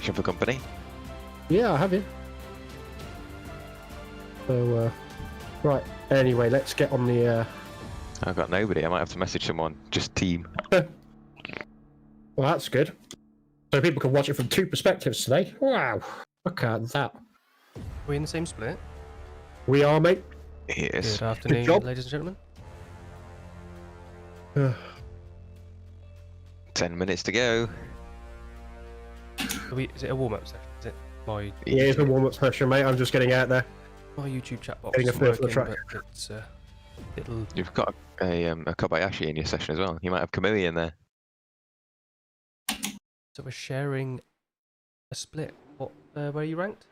action for company. Yeah, I have you. So, right. Anyway, let's get on the. I've got nobody. I might have to message someone. Just team. Well, that's good. So people can watch it from two perspectives today. Wow! Look at that. Are we in the same split? We are, mate. Yes. Good afternoon, job. ladies and gentlemen. 10 minutes to go. Is it a warm-up session? Is it my Yeah, it's a warm-up session, mate. I'm just getting out there. my YouTube chat box? Getting a isn't feel for the working, track. but it's it'll. You've got a Kobayashi in your session as well. You might have Kamui in there. So we're sharing a split. What? Where are you ranked?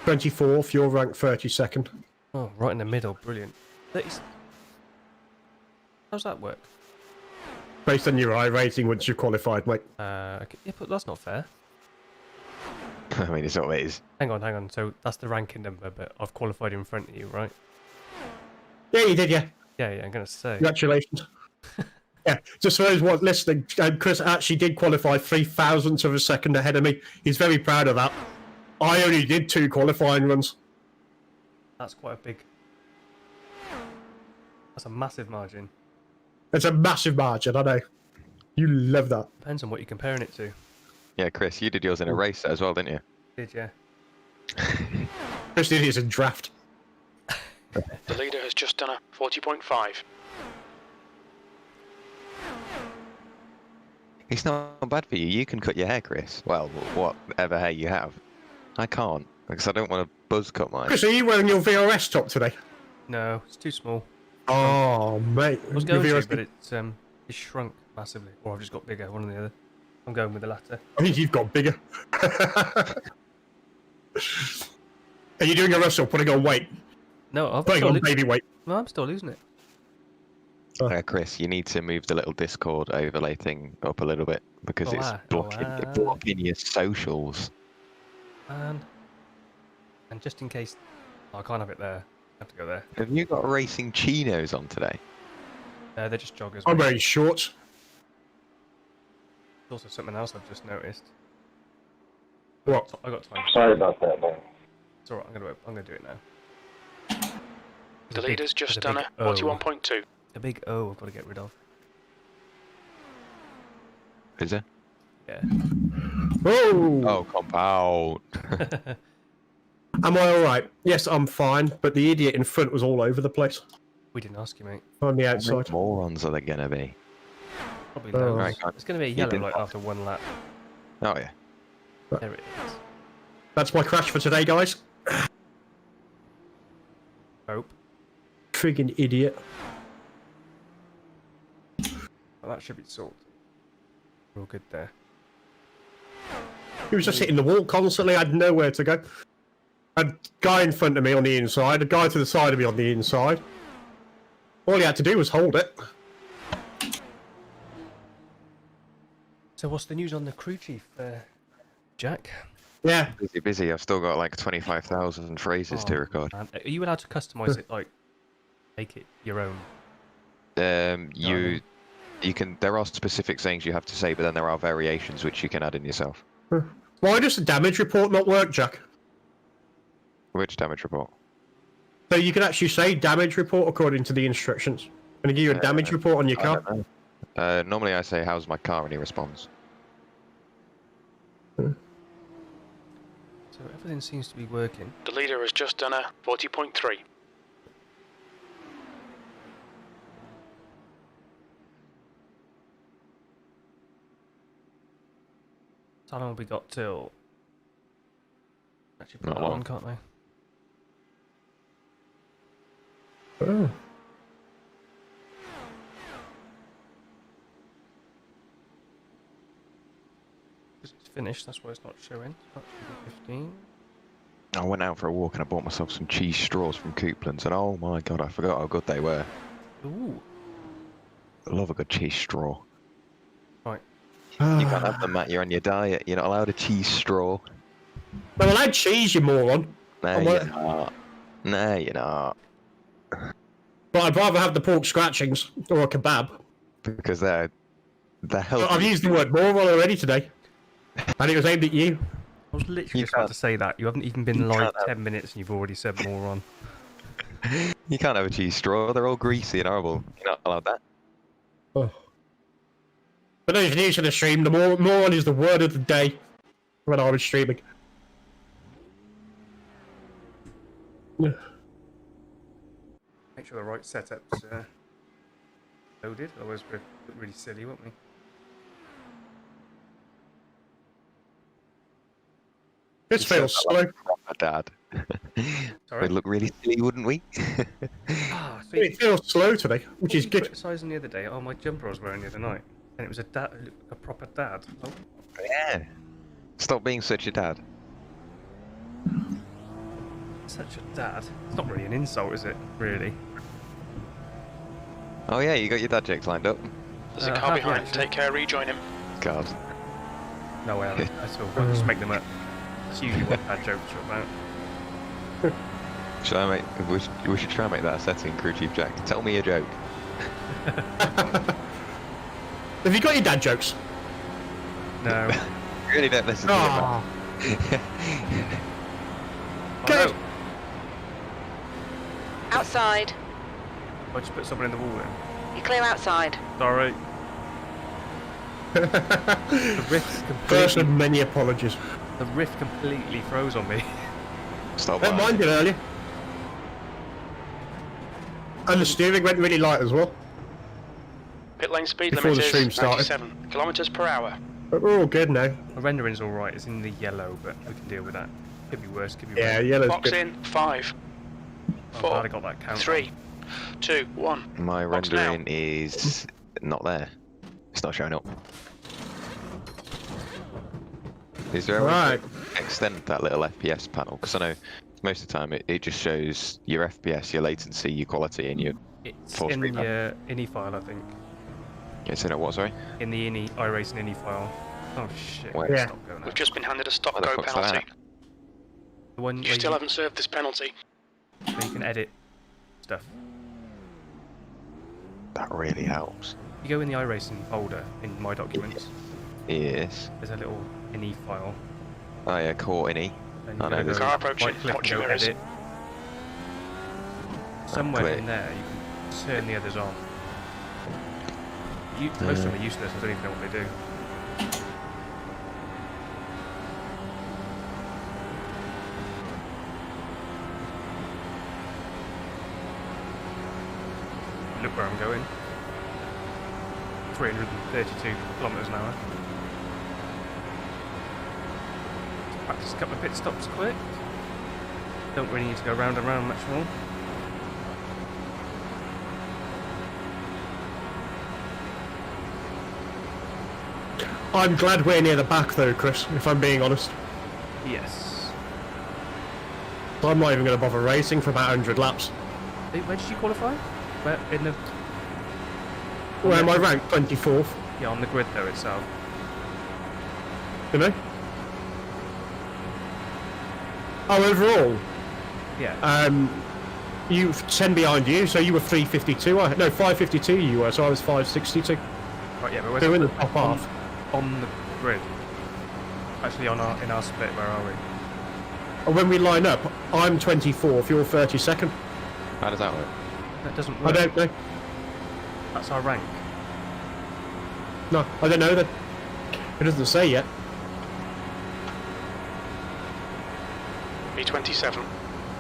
24th. You're ranked 32nd. Oh, right in the middle. Brilliant. 30... How's that work? Based on your iRacing once you've qualified, mate. Okay. Yeah, but that's not fair. I mean, it's always. Hang on. So that's the ranking number, but I've qualified in front of you, right? Yeah, you did, yeah. Yeah. I'm gonna say. Congratulations. Yeah, just for those who are listening, Chris actually did qualify 3,000ths of a second ahead of me. He's very proud of that. I only did 2 qualifying runs. That's quite a big. That's a massive margin. It's a massive margin, I know. You love that. Depends on what you're comparing it to. Yeah, Chris, you did yours in a race as well, didn't you? Did yeah. Chris did his in draft. The leader has just done a 40.5. It's not bad for you. You can cut your hair, Chris. Well, whatever hair you have. I can't, because I don't want to buzz cut mine. Chris, are you wearing your VRS top today? No, it's too small. Oh, mate. I was Your going VRS to, but it's shrunk massively. Or I've just got bigger, one or the other. I'm going with the latter. I think you've got bigger. Are you doing a wrestle, putting on weight? No, I'm Putting still, on baby weight. no, I'm still losing it. Chris, you need to move the little Discord overlay thing up a little bit, because it's blocking your socials. And just in case, I can't have it there. I have to go there. Have you got racing chinos on today? They're just joggers. I'm mate. wearing shorts. There's also something else I've just noticed. What? I got time. Sorry about that, man. It's alright. I'm gonna do it now. The leader's just there's done big a 41.2. A big O I've got to get rid of. Is there? Yeah. Oh! Oh, compound. Am I alright? Yes, I'm fine, but the idiot in front was all over the place. We didn't ask you, mate. On the How outside. many morons are they going to be? Probably Oh. loads. Right, It's going to be a you yellow didn't light ask. after one lap. Oh, yeah. There it is. That's my crash for today, guys. Hope. Friggin' idiot. Well, that should be sorted. We're all good there. He was just hitting the wall constantly. I had nowhere to go. A guy in front of me on the inside, a guy to the side of me on the inside. All he had to do was hold it. So what's the news on the crew chief, Jack? Yeah. Busy. I've still got like 25,000 phrases to record. Man. Are you allowed to customize it, like, make it your own? You can. There are specific things you have to say, but then there are variations which you can add in yourself. Why does the damage report not work, Jack? Which damage report? So you can actually say damage report according to the instructions. Can I give you a damage report on your I car? don't know. Normally I say, "How's my car?" and he responds. So everything seems to be working. The leader has just done a 40.3. How long have we got till? Actually, put Not that long. on, can't they? Oh. It's finished. That's why it's not showing. It's actually 15. I went out for a walk and I bought myself some cheese straws from Couplands, and oh my god, I forgot how good they were. Ooh. I love a good cheese straw. Right. You can't have them, Matt. You're on your diet. You're not allowed a cheese straw. Well, I'll add cheese, you moron. No, you're not. No, you're not. But I'd rather have the pork scratchings or a kebab. Because they're healthy. I've used the word moron already today. And it was aimed at you. I was literally just about to say that. You haven't even been live 10 minutes and you've already said moron. You can't have a cheese straw. They're all greasy and horrible. You're not allowed that. Oh. For those new to the stream, the moron is the word of the day when I was streaming. Make sure the right setup's loaded, otherwise we'll look really silly, won't we? This feels slow. Proper dad. Sorry? We'd look really silly, wouldn't we? Ah, so It feels slow today, which is good. Criticising the other day, oh, my jumper I was wearing the other night, and it was a proper dad. Oh. Yeah. Stop being such a dad. Such a dad. It's not really an insult, is it? Really? Oh yeah, you got your dad jokes lined up. There's a car behind. Take care, rejoin him. God. No, I haven't. That's all. I'll just make them up. That's usually what dad jokes are about. Should I make? We should try and make that a setting, Crew Chief Jack. Tell me a joke. Have you got your dad jokes? No. You really don't listen to Oh. him. Good. Outside. I just put someone in the wall then. You clear outside. Sorry. The rift First completely, of many apologies. the rift completely froze on me. Stop. Don't mind it earlier. And the steering went really light as well. Pit lane speed Before limit the stream is started. 97 kilometers per hour. But we're all good now. The rendering's alright, it's in the yellow, but we can deal with that. Could be worse, could be Yeah, worse. yellow's Box good. in 5, I'm 4, glad I got that count. 3, 2, 1. My Box rendering is not there. It's not showing up. Is there a way Right. to extend that little FPS panel? Because I know most of the time it just shows your FPS, your latency, your quality, and your... It's Full in screen the Indy file, I think. It's in it what, sorry? In the Indy, iRacing Indy file. Oh shit, Where? Yeah. stop going We've out. just been handed a stop What the go fuck's penalty. that? The one You where still haven't served this penalty. where you can edit stuff. That really helps. You go in the iRacing folder in My Documents, Yes. there's a little Indy file. Oh yeah, core innie. And I know you there's go Car approaching, right click watch and your go mirrors. edit. Somewhere click. in there you can turn the others on. Most of them are useless, I don't even know what they do. Look where I'm going. 332 kilometers an hour. Practice a couple of pit stops quick. Don't really need to go round and round much more. I'm glad we're near the back though, Chris, if I'm being honest. Yes. I'm not even going to bother racing for about 100 laps. Where did you qualify? Where in the? Where am I ranked? 24th, Yeah, on the grid though itself. you know? Oh, overall? Yeah. You 10 behind you, so you were 352. No, 552 you were, so I was 562. Right. Yeah, but So where's in the top half. on the grid? Actually, in our split, where are we? And when we line up, I'm 24th, you're 32nd. How does that work? That doesn't I work. don't know. That's our rank. No, I don't know then. It doesn't say yet. B27.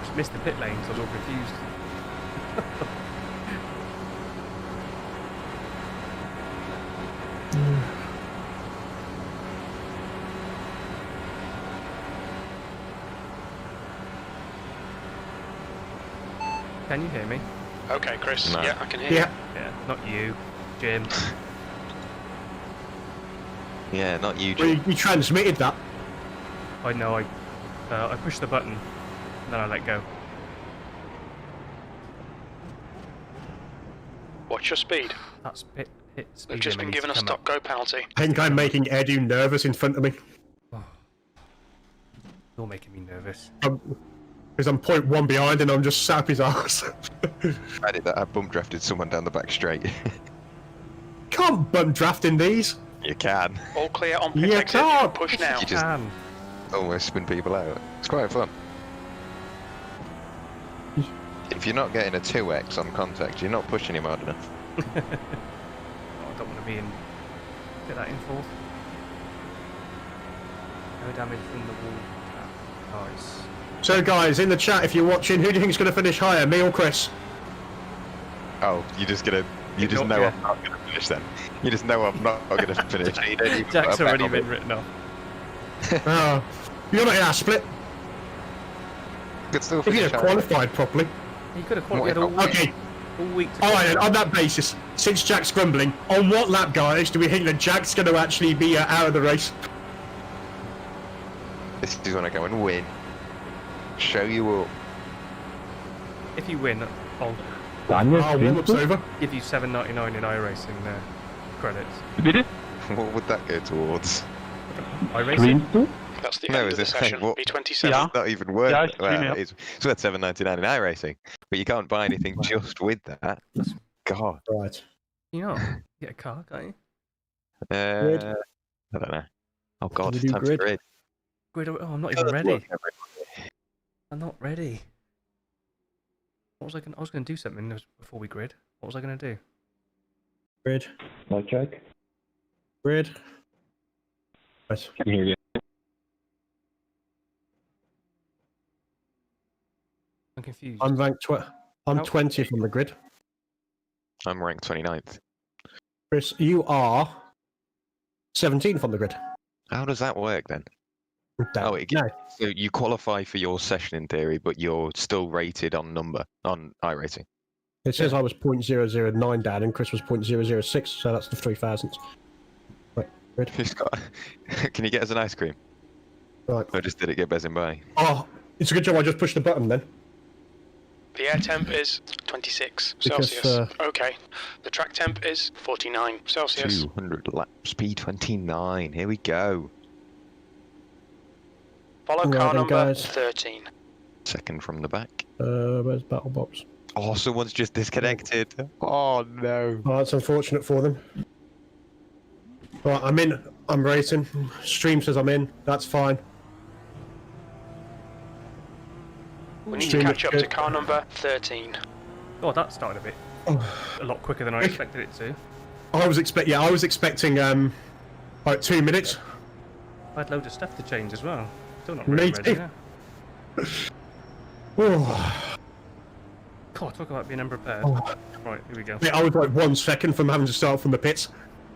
Just missed the pit lanes. I was all confused. Can you hear me? Okay, Chris. No. Yeah, I can hear Yeah. Yeah, not you, Jim. Yeah, not you, Well, Jim. you transmitted that. I know. I pushed the button, and then I let go. Watch your speed. That's hit speed. We've just been limits given a come stop up. go penalty. I think I'm making Edu nervous in front of me. You're making me nervous. Because I'm 0.1 behind and I'm just sat up his arse. I did that. I bump drafted someone down the back straight. Can't bump draft in these. You can. All clear on pit You exit. can't. Push now. You just almost spin people out. It's quite fun. If you're not getting a 2x on contact, you're not pushing him hard enough. Oh, I don't want to be in. Get that in fourth. No damage from the wall. Nice. So, guys, in the chat, if you're watching, who do you think is going to finish higher, me or Chris? Oh, you just know I'm not gonna finish then. You just know I'm not gonna finish. You don't even Jack's put a bet already on been it. written off. Oh, you're not in our split. Could still If you'd finish have higher. qualified properly. You could have qualified all week. Okay, All week. To alright then, on that basis, since Jack's grumbling, on what lap, guys, do we think that Jack's going to actually be out of the race? This is when I go and win. Show you up. If you win, I'll Oh, warm-up's over. give you $7.99 in iRacing credits. What would that go towards? iRacing? That's the No, end is of the it session. what? B27. It's not even worth Yeah, it. Well, it's worth $7.99 in iRacing, but you can't buy anything just with that. God. Right. You know, get a car, can't you? Grid. I don't know. Oh God, we it's do time grid? for grid. Grid, oh, I'm not even ready. I'm not ready. What was I going to do something before we grid. What was I going to do? Grid. Mic check. Grid. Right. Can hear you. I'm confused. I'm ranked I'm Oh. 20th on the grid. I'm ranked 29th. Chris, you are 17th on the grid. How does that work then? No. Oh, so you qualify for your session in theory, but you're still rated on number on iRacing. It says I was 0.009 down and Chris was 0.006, so that's the 3,000s. Right, grid. Who's got? Can you get us an ice cream? Right. Or just did it get bezzing by? Oh, it's a good job I just pushed the button then. The air temp is 26 Because, Celsius. Okay. The track temp is 49 Celsius. 200 laps, P29. Here we go. Follow Right car then, number guys. 13. Second from the back. Where's Battle Box? Oh, someone's just disconnected. Oh no. Oh, that's unfortunate for them. Right, I'm in. I'm racing. Stream says I'm in. That's fine. We need to Stream catch up is to good. car number 13. Oh, that started a lot quicker than I expected it to. I was expecting like 2 minutes. I had loads of stuff to change as well. Still not Me really ready too. now. Oh, God, talk about being unprepared. Oh. Right, here we go. I was like 1 second from having to start from the pits.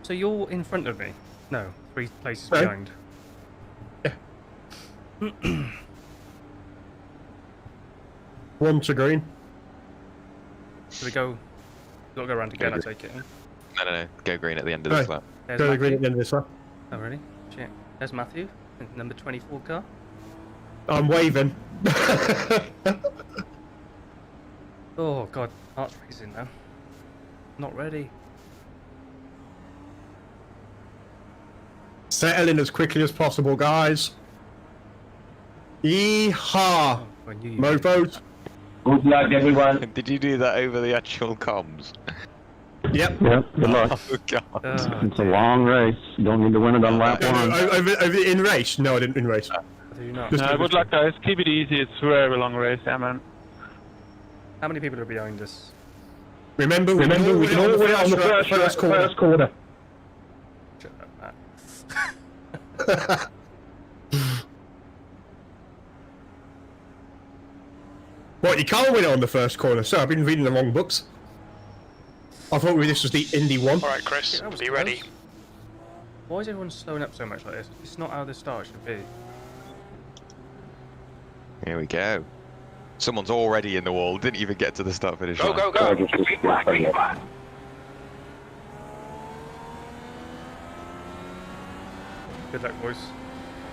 So you're in front of me? No, 3 places No. behind. Yeah. 1 to green. Should we go? We'll go around again, I take it. No. Go green at the end of this No. lap. There's Go to Matthew. green at the end of this lap. Oh, really? Shit. There's Matthew, in number 24 car. I'm waving. Oh, God. Heart's racing now. Not ready. Settle in as quickly as possible, guys. Yeehaw! Oh, I knew you. Mofos. Good luck, everyone. Did you do that over the actual comms? Yep. Yep, good luck. Oh God. It's a long race. You don't need to win it on lap No, one. over in race? No, I didn't in race. Do you not? Just- Good luck, guys. Keep it easy. It's a very long race, yeah, man. How many people are behind us? Remember, we can all win on the first corner. Shut up, Matt. What, you can't win it on the first corner? So I've been reading the wrong books. I thought this was the Indy one. Alright, Chris, That was be close. ready. Why is everyone slowing up so much like this? It's not how the start should be. Here we go. Someone's already in the wall. Didn't even get to the start finish Go, line. go, go! Good luck, boys.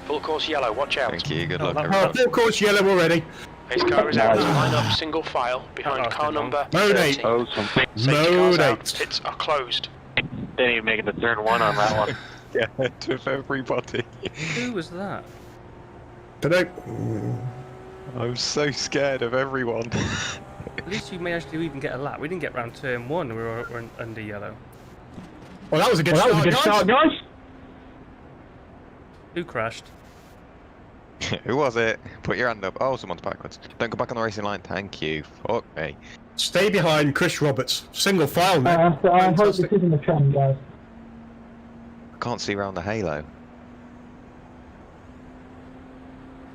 Full course yellow, watch out. Thank you. Good Oh, luck, that- everyone. Full course yellow already. His car is out. Line up single file behind Oh, car good number Mode 13. Oh, some Safety Mode cars out. 8. Pits are closed. didn't even make it to turn one on that one. Yeah, to everybody. Who was that? Dunno. I'm so scared of everyone. At least you managed to even get a lap. We didn't get round turn 1. We were under yellow. Well, that was a good start, guys. guys. Who crashed? Who was it? Put your hand up. Oh, someone's backwards. Don't go back on the racing line. Thank you. Fuck me. Stay behind Chris Roberts. Single file, mate. I hope this isn't a trend, guys. I can't see around the halo.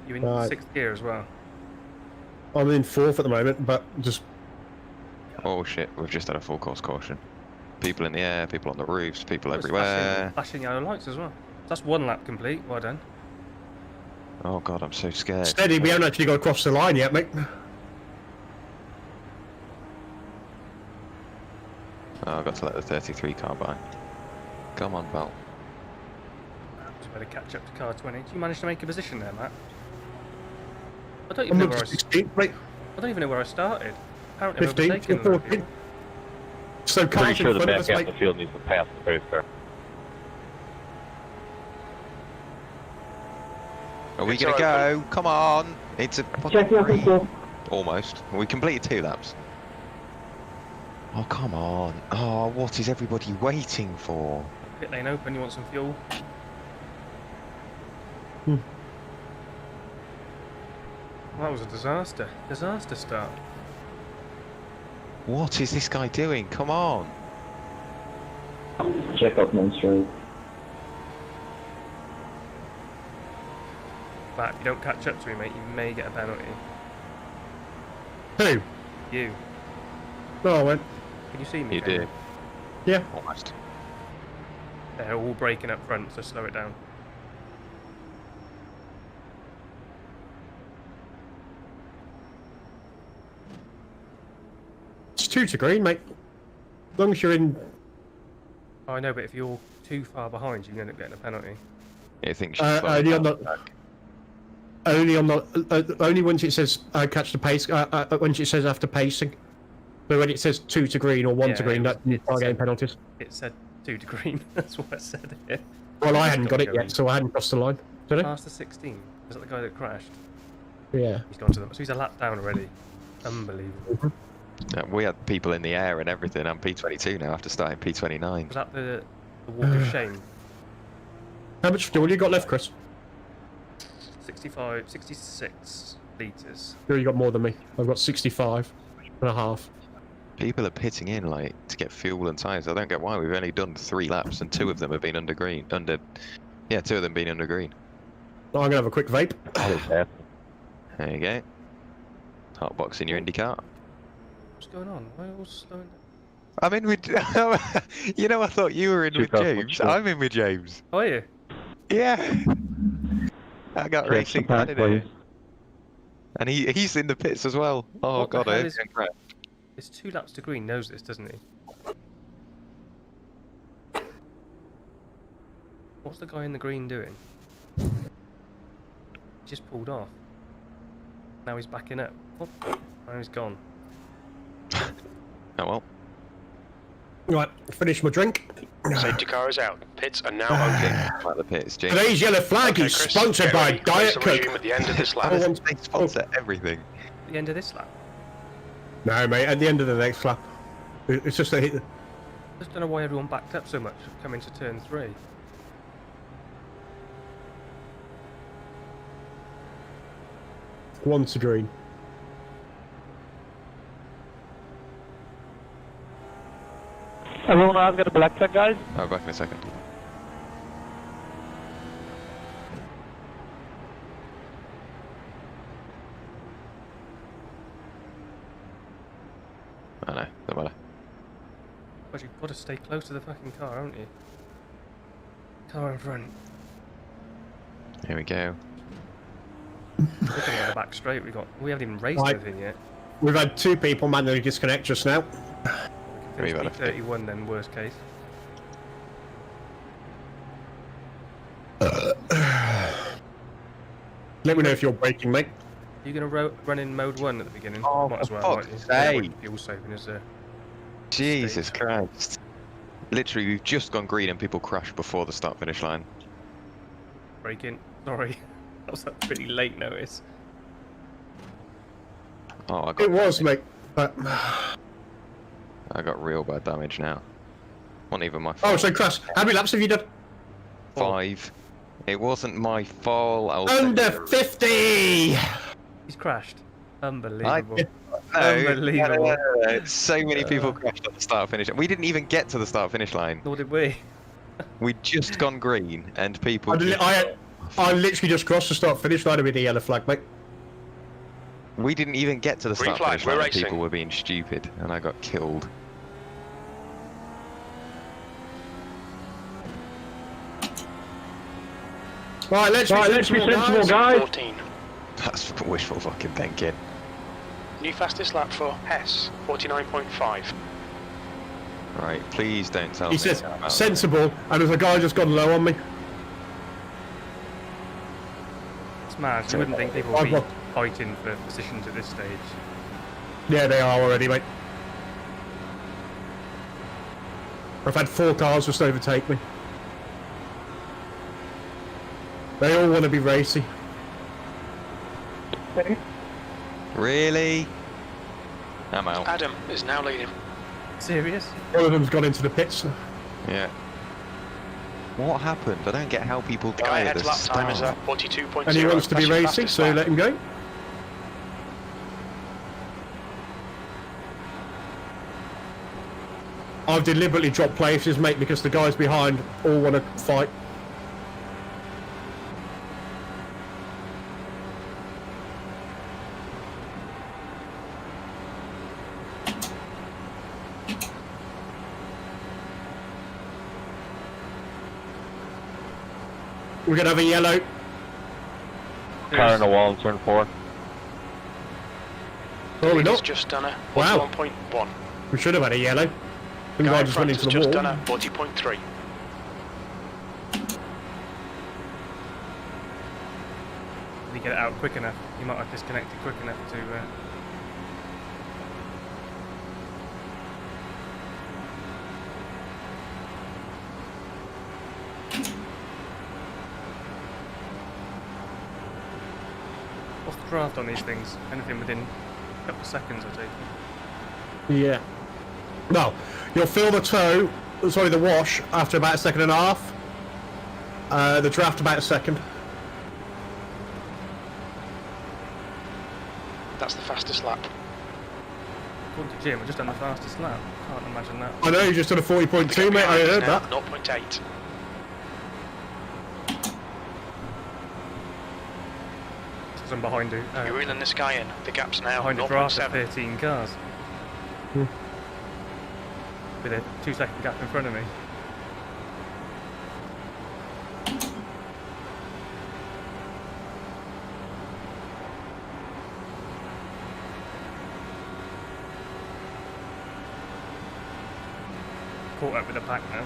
You in Right. 6th gear as well? I'm in 4th at the moment, but just Oh shit, we've just had a full course caution. People in the air, people on the roofs, people Oh, it's everywhere. Flashing yellow lights as well. That's 1 lap complete. Well done. Oh god, I'm so scared. steady. We haven't actually got across the line yet, mate. Oh, I've got to let the 33 car by. Come on, Val. Just better catch up to car 20. Did you manage to make a position there, Matt? I don't I'm even know up where to 16th, mate. I don't even know where I started. Apparently, I've 15th overtaken to a lot of 14th. people. So Pretty cars sure in the front of back us, half of mate. the field needs to pass the first car. Are we It's gonna open. go? Come on! It's a fucking Check your three. people. Almost. We completed 2 laps. Oh, come on. Oh, what is everybody waiting for? Pit lane open. You want some fuel? Hmm. Well, that was a disaster. Disaster start. What is this guy doing? Come on. Check out Main Street. But if you don't catch up to me, mate, you may get a penalty. Who? You. No, I went. Can you see me? You Jamie? did. Yeah. Almost. They're all braking up front, so slow it down. It's 2 to green, mate. As long as you're in. Oh, I know, but if you're too far behind, you end up getting a penalty. You think she's slowing Only down on the. back? Only once it says catch the pace. Once it says after pacing. But when it says 2 to green or 1 Yeah, to green, it was- that you it are getting said- penalties. It said 2 to green. That's what I said here. Well, I hadn't got it Don't go yet, so I hadn't crossed the line. Did I? Past the 16. Is that the guy that crashed? Yeah. He's gone to them. So he's a lap down already. Unbelievable. Yeah, we had people in the air and everything. I'm P22 now after starting P29. Was that the walk of shame? How much fuel you got left, Chris? 65, 66 litres. Sure, you got more than me. I've got 65 and a half. People are pitting in like to get fuel and tyres. I don't get why. We've only done 3 laps and 2 of them have been under green. Yeah, 2 of them been under green. I'm gonna have a quick vape. There you go. Hotboxing your Indy car. What's going on? Why are you all slowing down? I'm in with. You know, I thought you were in with Check out James. what you- I'm in with James. Oh, are you? Yeah. I got Check racing the back, in here. please. And he's in the pits as well. Oh What the god, I hell hope is- he don't crash. It's 2 laps to green, knows this, doesn't he? What's the guy in the green doing? He just pulled off. Now he's backing up. Oh, now he's gone. Oh well. Right, finish my drink. Safety car is out. Pits are now open. Like the pits, James. Today's yellow flag Okay, is Chris, sponsored get by ready. Diet Race will Coke. resume at the end of this lap. Oh, They sponsor everything. The end of this lap. No, mate, at the end of the next lap. It's just a hit. I just don't know why everyone backed up so much coming to turn 3. One to green. Everyone else got a black flag, guys? I'll be back in a second. I know, don't matter. But you've got to stay close to the fucking car, haven't you? Car in front. Here we go. We're going to get the back straight. We haven't even raced Right. anything yet. We've had 2 people manually disconnect just now. We Very can well, finish P31 then, worst case. Let me know if you're braking, mate. Are you going to run in mode 1 at the beginning? Oh, Might as for well, fuck's mightn't you? sake. Yeah, fuel saving is Jesus Stage. Christ. Literally, we've just gone green and people crashed before the start finish line. braking. Sorry. That was a pretty late notice. Oh, I It got was, mate. But... I got real bad damage now. Not even my fault. Oh, so Crash, how many laps have you done? 5. It wasn't my fault. Under 50! He's crashed. Unbelievable. No, Unbelievable. no. So many people crashed at the start finish. We didn't even get to the start finish line. Nor did we. We'd just gone green, and people. I literally just crossed the start finish line with the yellow flag, mate. We didn't even get to the Green start flag, finish we're line. And racing. people were being stupid, and I got killed. Right, let's be sensible, guys. 14. That's wishful fucking thinking. New fastest lap for Hess, 49.5. Right, please don't tell He me. says about sensible, and there's a guy just gone low on me. It's mad. You wouldn't think people would be fighting for positions at this stage. Yeah, they are already, mate. I've had 4 cars just overtake me. They all want to be racy. Really? I'm out. Adam is now leading. Serious? One of them's gone into the pits. Yeah. What happened? I don't get how people The guy die at ahead's the lap time is start. at 42.0. And he wants to be That's your racy, fastest so lap. let him go. I've deliberately dropped places, mate, because the guys behind all want to fight. We're going to have a yellow. Car in the wall in turn 4. Oh, we're He's not. just done a Wow. 41.1. We should have had a yellow. The Guy guy in just front went has into the just wall. done a 40.3. Did he get it out quick enough? He might have disconnected quick enough to... What's the draft on these things? Anything within a couple of seconds, I take it. Yeah. No, you'll fill the toe, sorry, the wash after about a second and a half. The draft about a second. That's the fastest lap. According to Jim, we're just on the fastest lap. Can't imagine that. I know you just done a 40.2, mate. I heard that. 0.8. Because I'm behind you. You're reeling this guy in. The gap's now Behind a draft of 0.7. 13 cars. With a 2-second gap in front of me. Caught up with the pack now.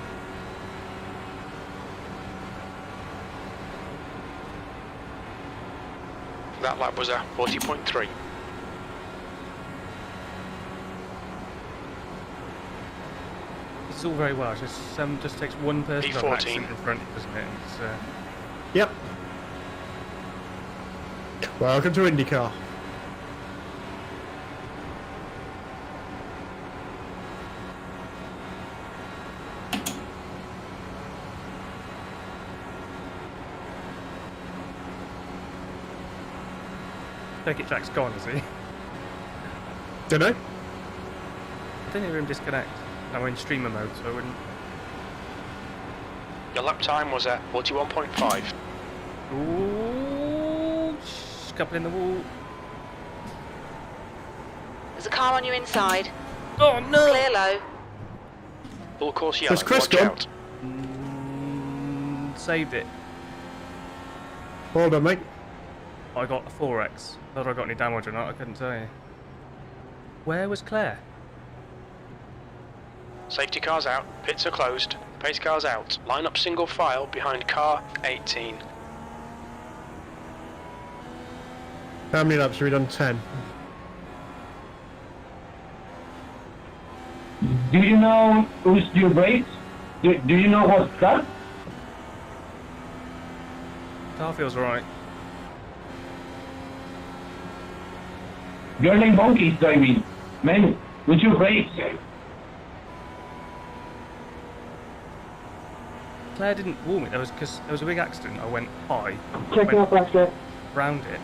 That lap was a 40.3. This is all very well. It just takes one person to have an P14. accident in front, doesn't it? It's, Yep. Welcome to IndyCar. take it Jack's gone, is he? Don't know. I didn't hear him disconnect. I'm in streamer mode, so I wouldn't. Your lap time was at 41.5. Ooh, couple in the wall. There's a car on your inside. Oh no! Clear low. Full course yellow. Has Chris Watch gone? out. Saved it. Hold on, mate. I got a 4x. Whether I got any damage or not, I couldn't tell you. Where was Claire? Safety cars out. Pits are closed. Pace cars out. Line up single file behind car 18. How many laps have we done? 10. Do you know who's your brakes? Do you know what's that? Car feels right. You're like monkeys driving. Man, with your brakes. Claire didn't warn me. Because there was a big accident. I went high, Checking off left it. around it,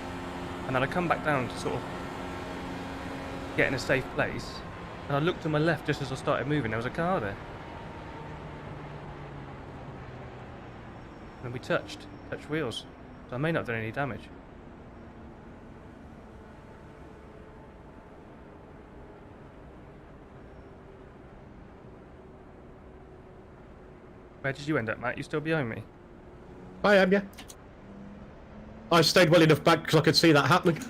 and then I come back down to sort of get in a safe place. And I looked to my left just as I started moving. There was a car there. And we touched wheels. So I may not have done any damage. Where did you end up, Matt? You still behind me? I am, yeah. I stayed well enough back because I could see that happening.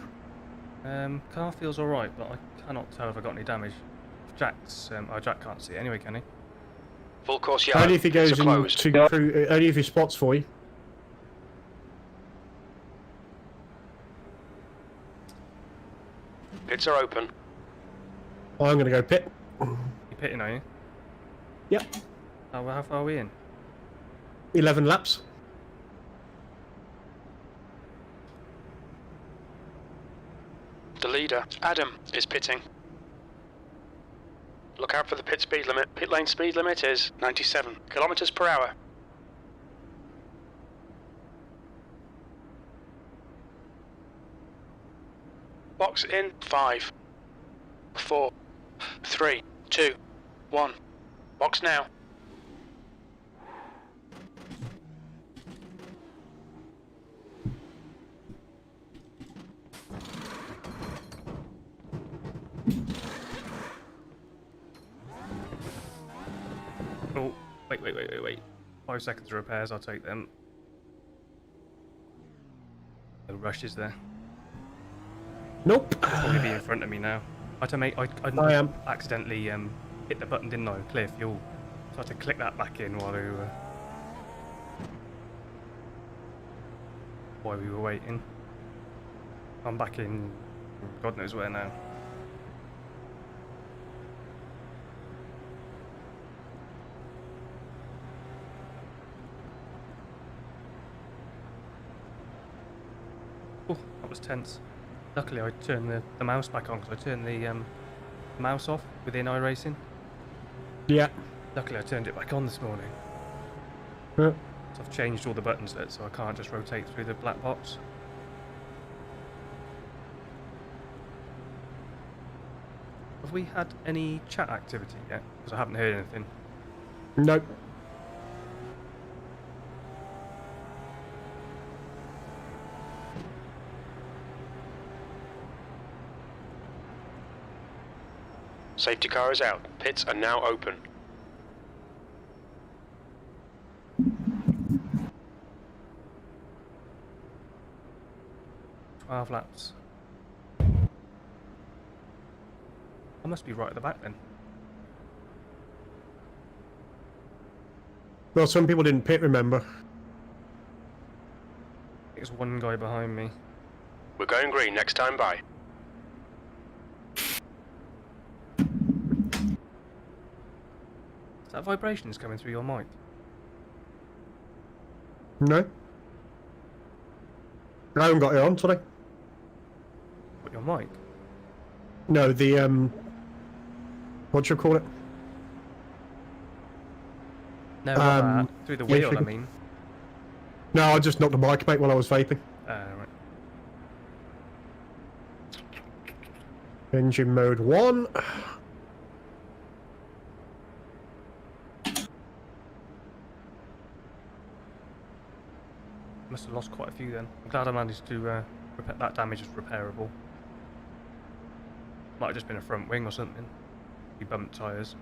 Car feels alright, but I cannot tell if I got any damage. Jack's, Jack can't see it anyway, can he? Full course yard. Only if he Pits goes are closed. into crew, only if he spots for you. Pits are open. I'm going to go pit. You pitting, are you? Yep. How far are we in? 11 laps. The leader, Adam, is pitting. Look out for the pit speed limit. Pit lane speed limit is 97 kilometers per hour. Box in 5, 4, 3, 2, 1. Box now. Oh, wait. 5 seconds of repairs, I'll take them. No rushes there. Nope. He'll probably be in front of me now. I am. accidentally hit the button, didn't I? Clear fuel. So I had to click that back in while we were waiting. I'm back in God knows where now. Oh, that was tense. Luckily I turned the mouse back on because I turned the mouse off within iRacing. Yeah. Luckily I turned it back on this morning. Yeah. So I've changed all the buttons there so I can't just rotate through the black box. Have we had any chat activity yet? Because I haven't heard anything. Nope. Safety car is out. Pits are now open. $12 laps. I must be right at the back then. Well, some people didn't pit, remember. There's one guy behind me. We're going green next time by. Is that vibrations coming through your mic? No. I haven't got it on today. What, your mic? No, the what do you call it? No, not that. Through the wheel, I figure- mean. No, I just knocked the mic mate while I was vaping. Right. Engine mode 1. Must have lost quite a few then. I'm glad I managed to repair that damage is repairable. Might have just been a front wing or something. We bumped tyres.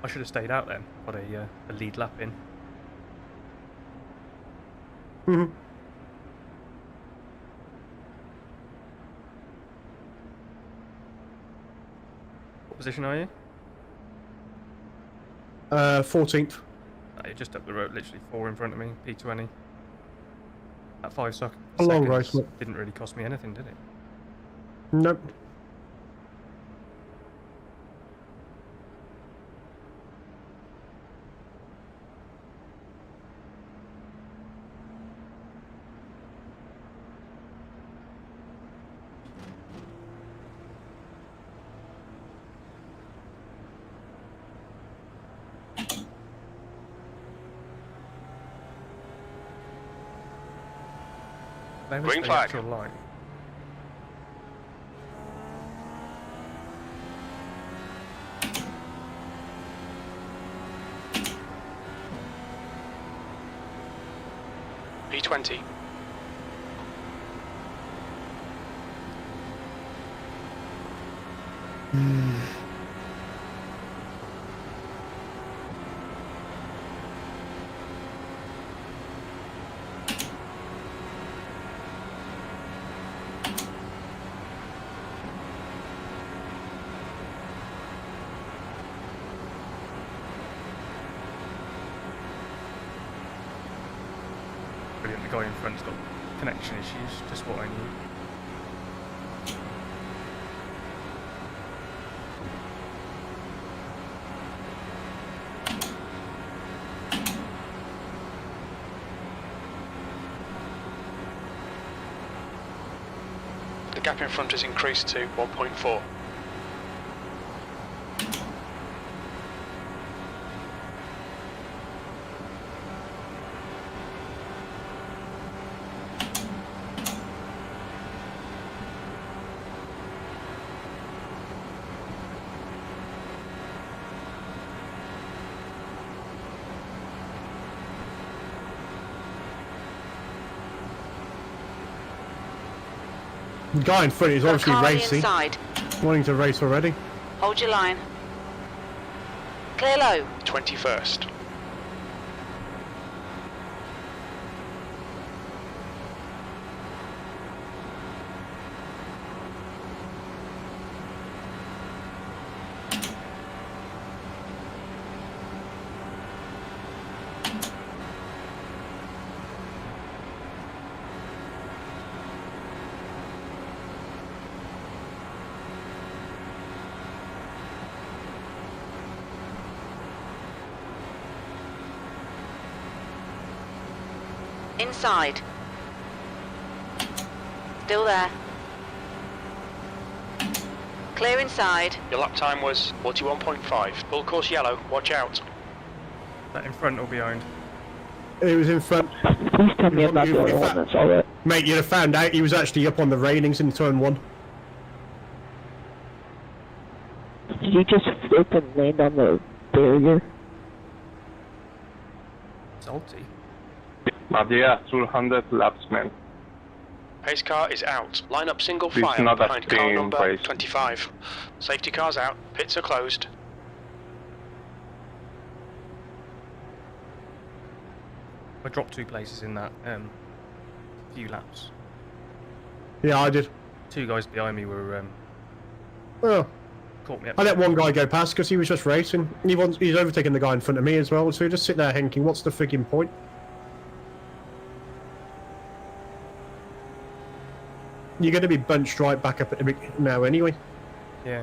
I should have stayed out then. Got a lead lap in. Mhm. What position are you? 14th. You're just up the road, literally 4 in front of me, P20. That 5 seconds A long race, mate. didn't really cost me anything, did it? Nope. Green flag. The actual line. P20. Brilliant, the guy in front's got connection issues, just what I need. The gap in front has increased to 1.4. The guy in front is Got a obviously car on the racing. inside. Wanting to race already. Hold your line. Clear low. 21st. Inside. Still there. Clear inside. Your lap time was 41.5. Full course yellow, watch out. That in front or behind? He was in front. Please tell me I'm not the only one that saw it. Mate, you'd have found out he was actually up on the railings in turn 1. Did you just flip and land on the barrier? Salty. Madia, 200 laps, man. Pace car is out. Line up single This is file not a behind car team number race. 25. Safety cars out. Pits are closed. I dropped 2 places in that few laps. Yeah, I did. 2 guys behind me were Well, caught me up. I let one guy go past because he was just racing. He's overtaking the guy in front of me as well, so just sit there hinking, what's the frigging point? You're going to be bunched right back up at the now anyway. Yeah.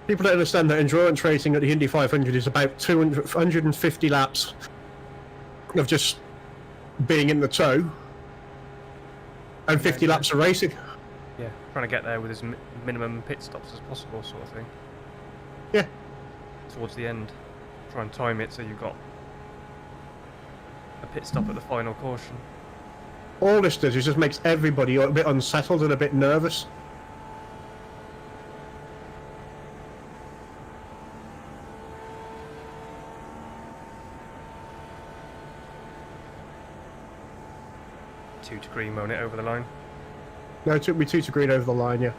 People don't understand that endurance racing at the Indy 500 is about 150 laps of just being in the tow and 50 laps of racing. Yeah, trying to get there with as minimum pit stops as possible, sort of thing. Yeah. Towards the end, try and time it so you've got a pit stop at the final caution. All this does is just makes everybody a bit unsettled and a bit nervous. Two to green, won't it, over the line? No, it took me 2 to green over the line, yeah.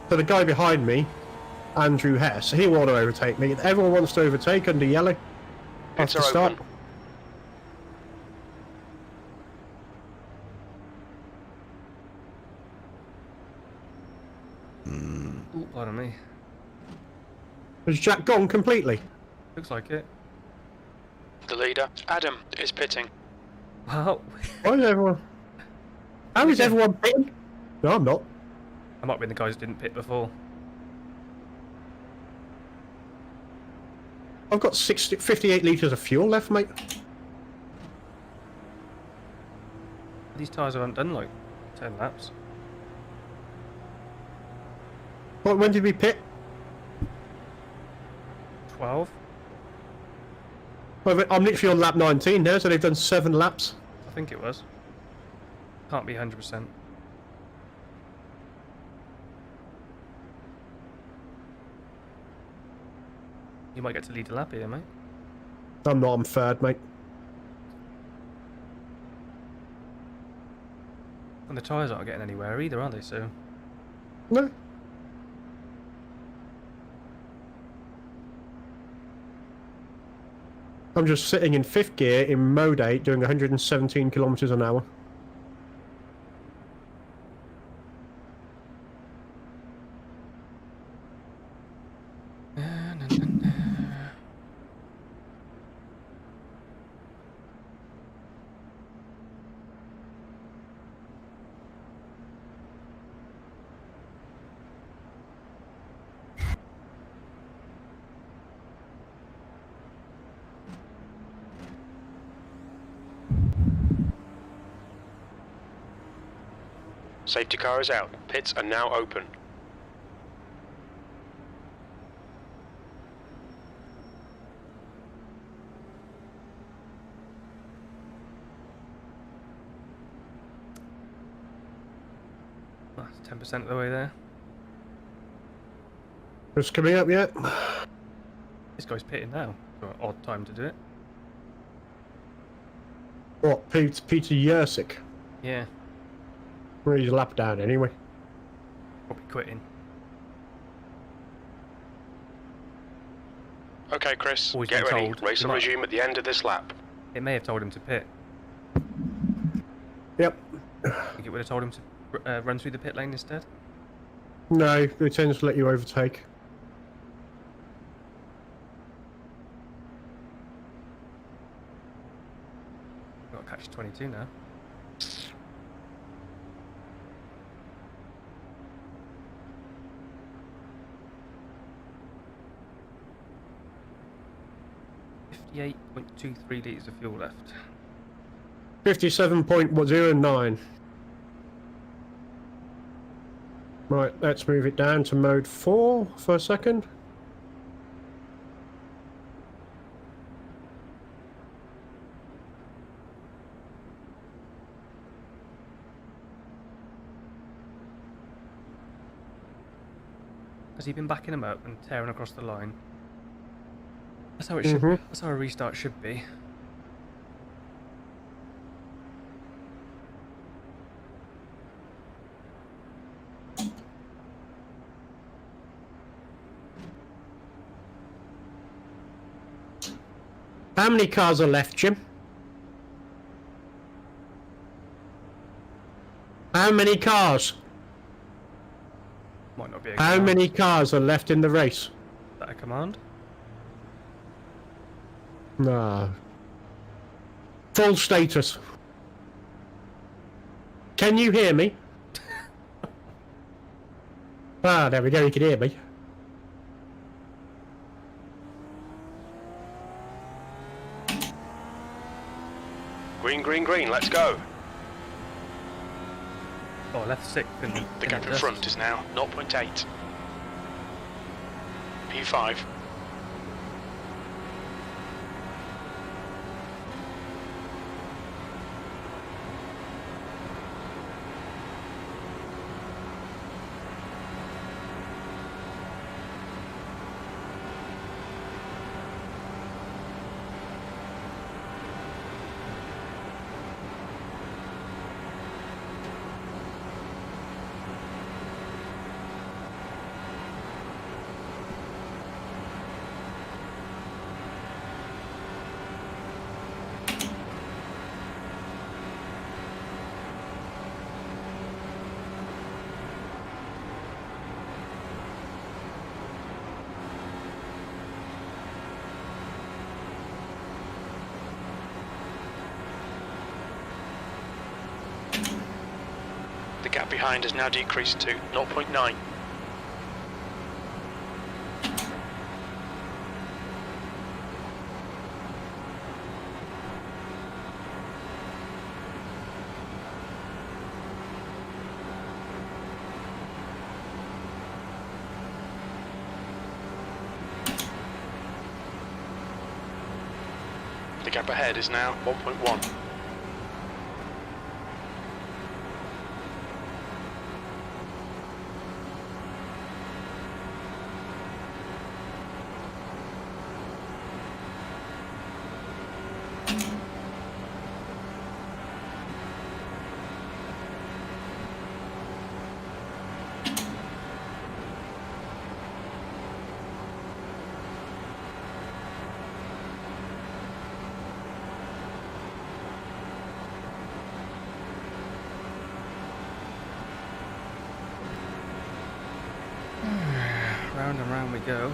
So the guy behind me, Andrew Hess, he want to overtake me. Everyone wants to overtake under yellow. Pits After are start. open. Ooh, pardon me. Has Jack gone completely? Looks like it. The leader, Adam, is pitting. Wow. Why is everyone... How is everyone pitting? No, I'm not. I might be the guys who didn't pit before. I've got 58 litres of fuel left, mate. These tyres haven't done like 10 laps. What, when did we pit? 12? Well, I'm literally on lap 19 now, so they've done 7 laps. I think it was. Can't be 100%. You might get to lead a lap here, mate. I'm not. I'm third, mate. And the tyres aren't getting anywhere either, are they? So No. I'm just sitting in 5th gear in mode 8 doing 117 kilometers an hour. Safety car is out. Pits are now open. that's 10% of the way there. Just coming up yet? This guy's pitting now. For an odd time to do it. What, Peter Yersick? Yeah, Well, he's a lap down anyway. probably quitting. Okay, Chris, Always get been ready. told. Race You will might- resume at the end of this lap. It may have told him to pit. Yep. I think it would have told him to run through the pit lane instead. No, it tends to let you overtake. Got to catch 22 now. .23 litres of fuel left. 57.09. Right, let's move it down to mode 4 for a second. Has he been backing him up and tearing across the line? That's how it should. That's how a restart should be. How many cars are left, Jim? How many cars? Might not be a How command. many cars are left in the race? Is that a command? No. Full status. Can you hear me? Ah, there we go, you can hear me. Green, green, green, let's go. Oh, left 6th. The gap in front is now 0.8. P5. The gap behind has now decreased to 0.9. The gap ahead is now 1.1. and round we go.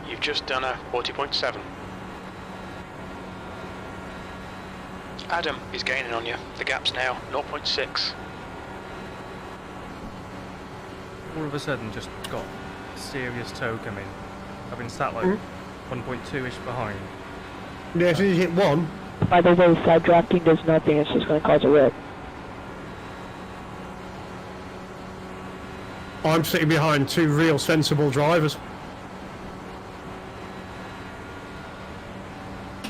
You've just done a 40.7. Adam is gaining on you. The gap's now 0.6. All of a sudden, just got a serious tow coming. I've been sat like 1.2-ish behind. Yeah, as soon as you hit 1. By the way, side drafting does nothing, it's just going to cause a wreck. I'm sitting behind 2 real sensible drivers.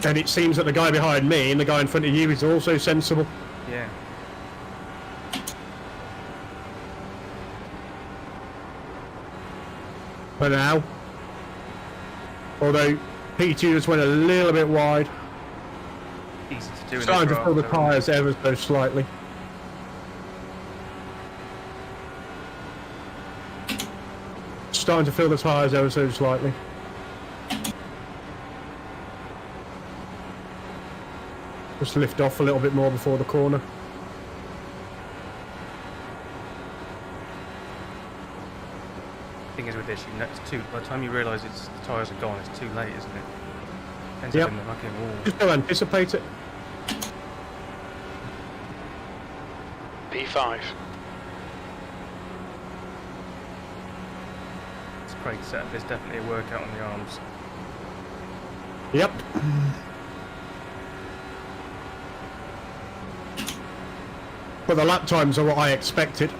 And it seems that the guy behind me and the guy in front of you is also sensible. Yeah. For now. Although P2 just went a little bit wide. Easy to do in Starting this to fill the draft, though, tyres ever so slightly. Starting to fill the tyres ever so slightly. Just lift off a little bit more before the corner. thing is with this, it's too, by the time you realise the tyres are gone, it's too late, isn't it? Ends Yep. up in the fucking wall. Just don't anticipate it. P5. It's Craig's setup, there's definitely a workout on the arms. Yep. But the lap times are what I expected.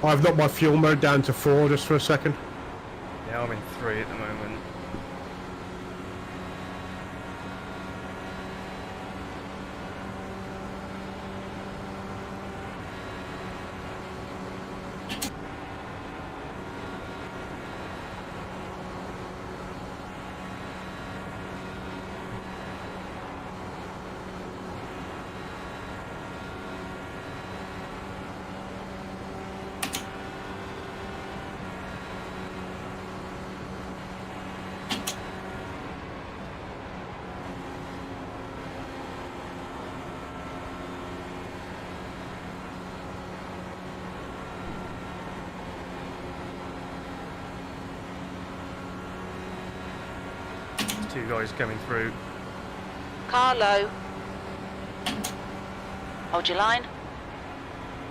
I've knocked my fuel mode down to 4 just for a second. Yeah, I'm in 3 at the moment. Two guys coming through. Car low. Hold your line.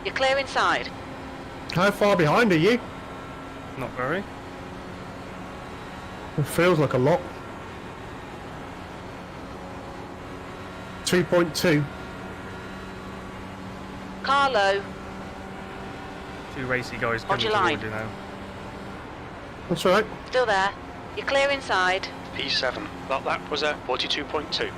You're clear inside. How far behind are you? Not very. It feels like a lot. 2.2. Car low. Two racy guys Hold coming your forward, line. you know. That's right. Still there. You're clear inside. P7. That lap was a 42.2.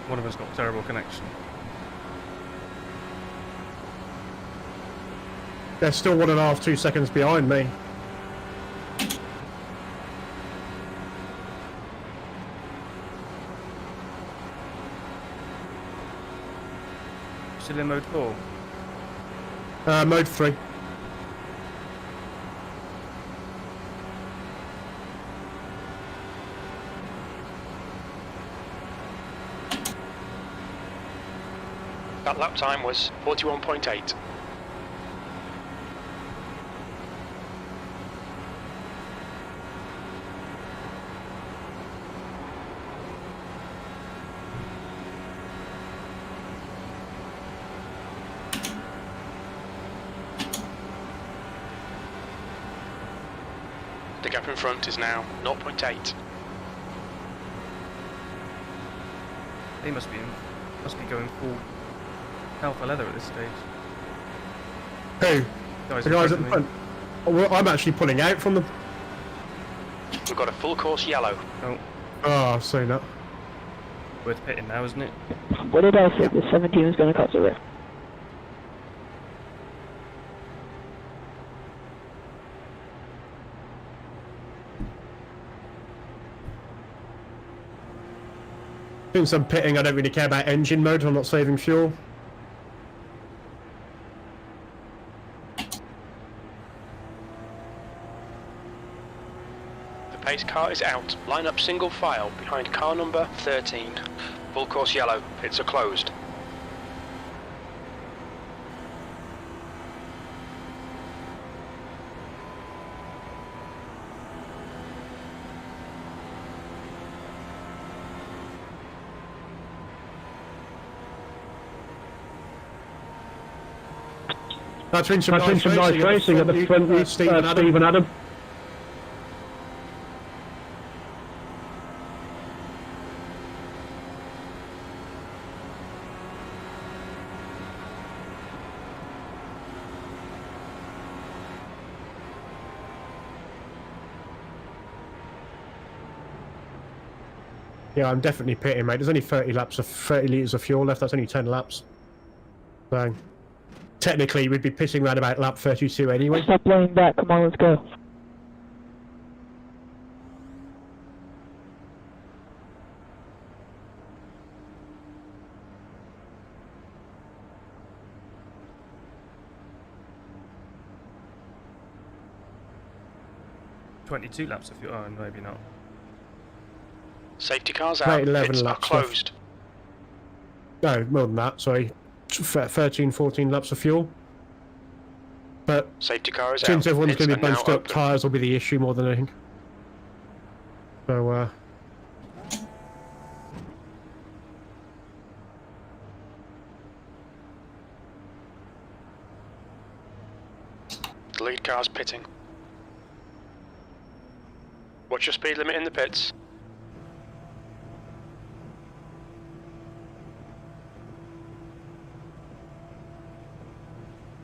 One of us got terrible connection. They're still 1.5, 2 seconds behind me. Still in mode 4. Mode 3. That lap time was 41.8. The gap in front is now 0.8. They must be going full alpha leather at this stage. Who? Guys The in guys front at the of front. Oh, well, I'm actually pulling out from them. We've got a full course yellow. Oh, Oh, I've seen that. worth pitting now, isn't it? What did I say? The 17 was going to cause a wreck. Since I'm pitting, I don't really care about engine mode. I'm not saving fuel. The pace car is out. Line up single file behind car number 13. Full course yellow. Pits are closed. That's been some nice racing at the front, Steve and Adam. Yeah, I'm definitely pitting, mate. There's only 30 litres of fuel left. That's only 10 laps. So... technically, we'd be pissing around about lap 32 anyway. Stop playing back. Come on, let's go. $22 laps if you. Oh, maybe not. Safety cars out. 11 Pits are laps closed. No, more than that, sorry. 13, 14 laps of fuel. But Safety car is out. since everyone's Pits going to be are now bunched up, open. tyres will be the issue more than anything. So, The lead car's pitting. What's your speed limit in the pits?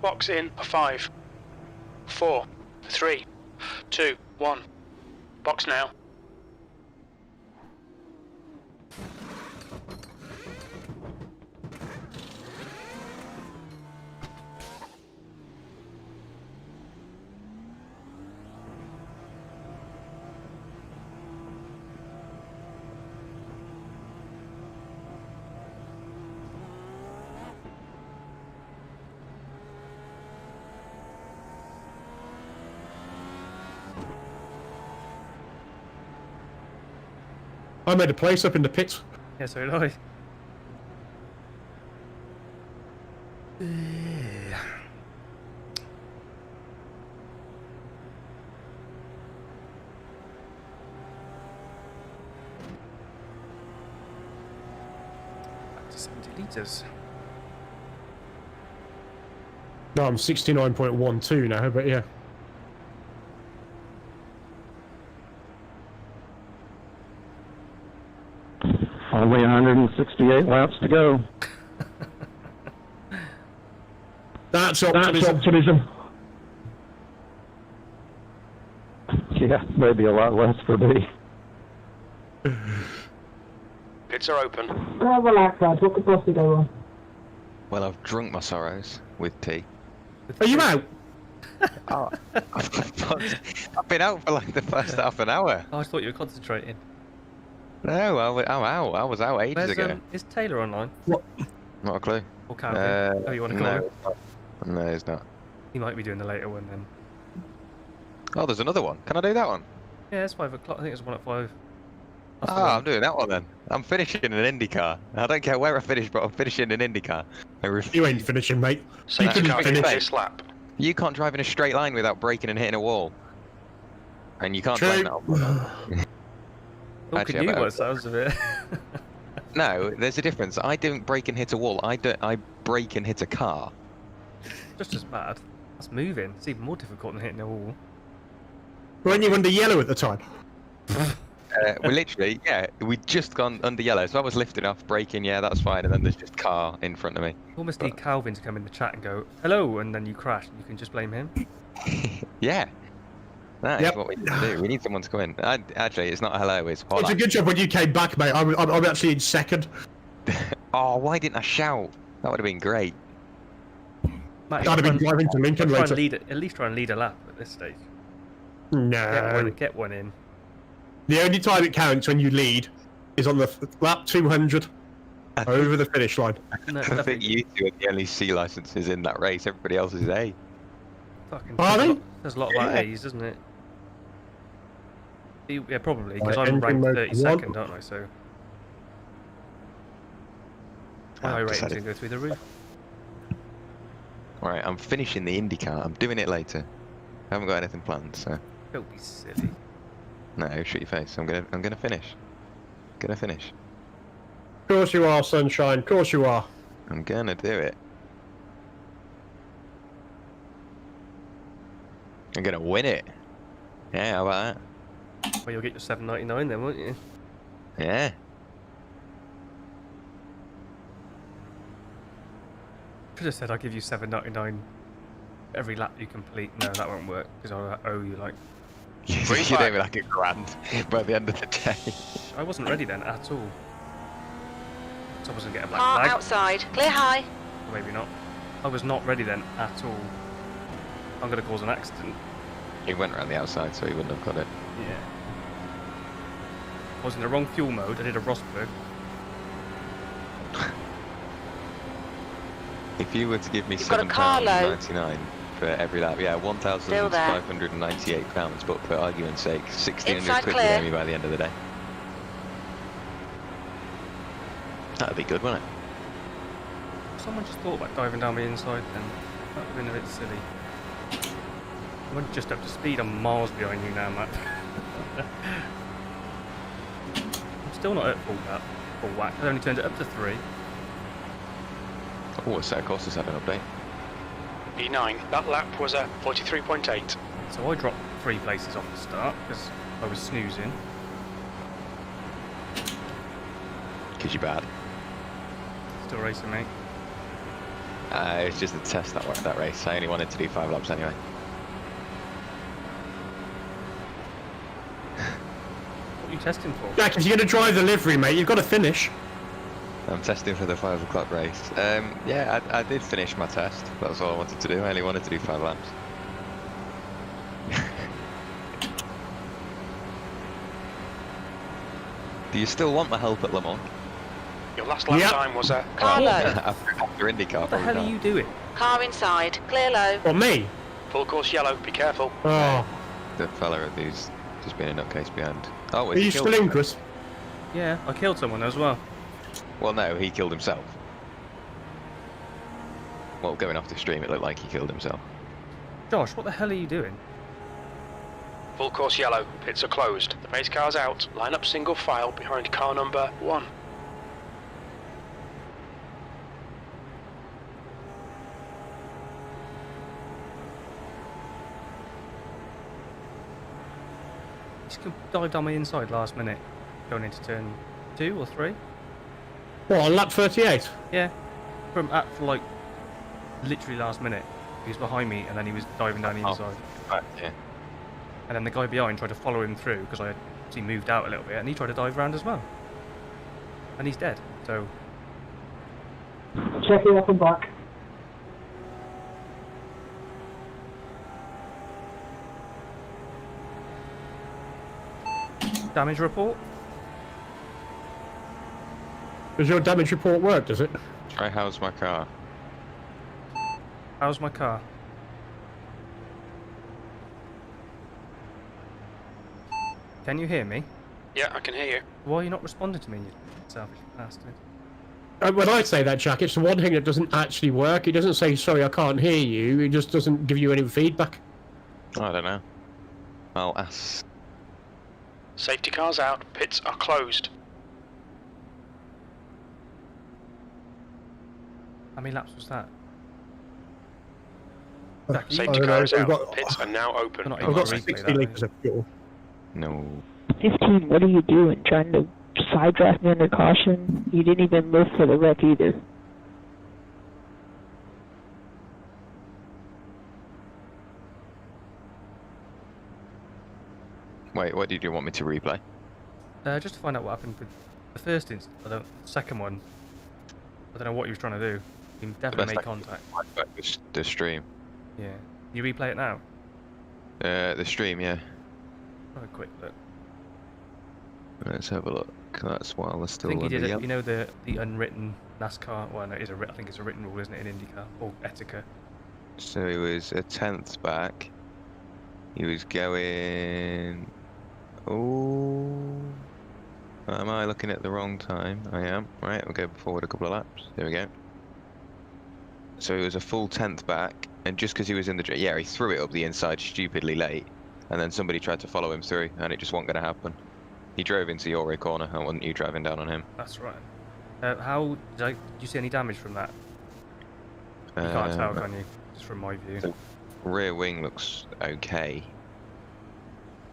Box in for 5, 4, 3, 2, 1. Box now. I made a place up in the pits. Yeah, so did I. Back to 70 litres. No, I'm 69.12 now, but yeah. Only 168 laps to go. That's optimism. Yeah, maybe a lot less for me. Pits are open. Oh, relax, lads. What could possibly go wrong? Well, I've drunk my sorrows with tea. Are you out? Oh, I've been out for like the first half an hour. Oh, I thought you were concentrating. No, I'm out. I was out ages ago. Is Taylor online? What? Not a clue. Or Calvin? Oh, you want to call him? No, it's not. He might be doing the later one then. Oh, there's another one. Can I do that one? Yeah, it's 5 o'clock. I think it's 1 at 5. That's the Ah, one. I'm doing that one then. I'm finishing in an Indy car. I don't care where I finish, but I'm finishing in an Indy car. You ain't finishing, mate. Safety car finish. in this lap. You can't drive in a straight line without braking and hitting a wall. And you can't blame that on Oh, Actually, could you I better- what sounds of it? No, there's a difference. I don't brake and hit a wall. I brake and hit a car. Just as bad. That's moving. It's even more difficult than hitting a wall. Weren't you under yellow at the time? We literally, yeah, we'd just gone under yellow, so I was lifting off, braking, yeah, that's fine, and then there's just car in front of me. You almost need Calvin to come in the chat and go, hello, and then you crash, and you can just blame him. Yeah. That is Yep. what we need to do. We need someone to come in. Actually, it's not hello, it's hola. It's a good job when you came back, mate. I'm actually in second. Oh, why didn't I shout? That would have been great. Matt, I'd have been driving to Lincoln try and later. at least try and lead a lap at this stage. No. Get one in. The only time it counts when you lead is on the lap 200 over the finish line. No, I think definitely. you two are the only C licenses in that race. Everybody else is A. Fucking Are they? there's a lot about Yeah. A's, isn't it? Yeah, probably, because Right, I'm engine ranked mode 32nd, aren't I? So I've my rating's decided- going to go through the roof. Right, I'm finishing the IndyCar. I'm doing it later. I haven't got anything planned, so Don't be silly. no, shut your face. I'm gonna finish. Gonna finish. Of course you are, sunshine. Of course you are. I'm gonna do it. I'm gonna win it. Yeah, how about that? Well, you'll get your 7.99 then, won't you? Yeah. Could have said I'll give you 7.99 every lap you complete. No, that won't work because I owe you like. You don't even like $1,000 by the end of the day. I wasn't ready then at all. So I wasn't getting a black Car flag. outside. Clear high. Or maybe not. I was not ready then at all. I'm going to cause an accident. He went around the outside, so he wouldn't have got it. Yeah. I was in the wrong fuel mode. I did a Rosberg. If you were to give me You've got a car low. £7.99 for every lap, yeah, £1,598, but for argument's sake, 1,600 Inside quid clear. to get me by the end of the day. That'd be good, wouldn't it? Someone just thought about diving down the inside then. That would have been a bit silly. I'm just up to speed. I'm miles behind you now, Matt. I'm still not at full whack. I only turned it up to 3. Oh, so of course it's had an update. E9, that lap was a 43.8. So I dropped 3 places off the start because I was snoozing. Because you're bad. Still racing, mate. It's just a test, that race. I only wanted to do 5 laps anyway. What are you testing for? Jack, if you're going to drive the livery, mate, you've got to finish. I'm testing for the 5 o'clock race. Yeah, I did finish my test. That's all I wanted to do. I only wanted to do 5 laps. Do you still want my help at Le Mans? Your last lap Yep. time was a Car low. after IndyCar. What the hell are you doing? Car inside. Clear low. What, me? full course yellow. Be careful. Oh, The fella who's just been a nutcase behind. Oh, are has he you killed still in, himself? Chris? Yeah, I killed someone as well. Well, no, he killed himself. Well, going off the stream, it looked like he killed himself. Josh, what the hell are you doing? Full course yellow. Pits are closed. The pace car's out. Line up single file behind car number 1. You just dived on my inside last minute, going into turn 2 or 3. What, on lap 38? Yeah, for like literally last minute. He was behind me, and then he was diving down the Oh. inside. Right, yeah. And then the guy behind tried to follow him through because I actually moved out a little bit, and he tried to dive around as well. And he's dead. So Check it up and back. damage report. Does your damage report work, does it? Try how's my car? How's my car? Can you hear me? Yeah, I can hear you. Why are you not responding to me, you selfish bastard? When I say that, Jack, it's the one thing that doesn't actually work. It doesn't say, sorry, I can't hear you. It just doesn't give you any feedback. I don't know. I'll ask. Safety car's out. Pits are closed. How many laps was that? I Zach, Safety don't know, car is we've out. got- Pits are now open. We're not I've even got replay 60 that, litres of fuel. No. 15, what are you doing? Trying to side draft me under caution? You didn't even live for the wreck either. Wait, what did you want me to replay? Just to find out what happened with the first instance. Second one. I don't know what he was trying to do. He definitely made contact. The stream. Yeah. You replay it now? The stream, yeah. Have a quick look. Let's have a look. That's while they're I still think he under did it. yellow. You know the unwritten NASCAR. Well, no, it is I think it's a written rule, isn't it, in IndyCar or etiquette? So he was a 10th back. He was going. Oh. Am I looking at the wrong time? I am. Right, we'll go forward a couple of laps. There we go. So he was a full 10th back, and just because he was in the... Yeah, he threw it up the inside stupidly late, and then somebody tried to follow him through, and it just wasn't going to happen. He drove into your rear corner, and wasn't you driving down on him? That's right. How did you see any damage from that? You can't tell, can you? Just from my view. The rear wing looks okay.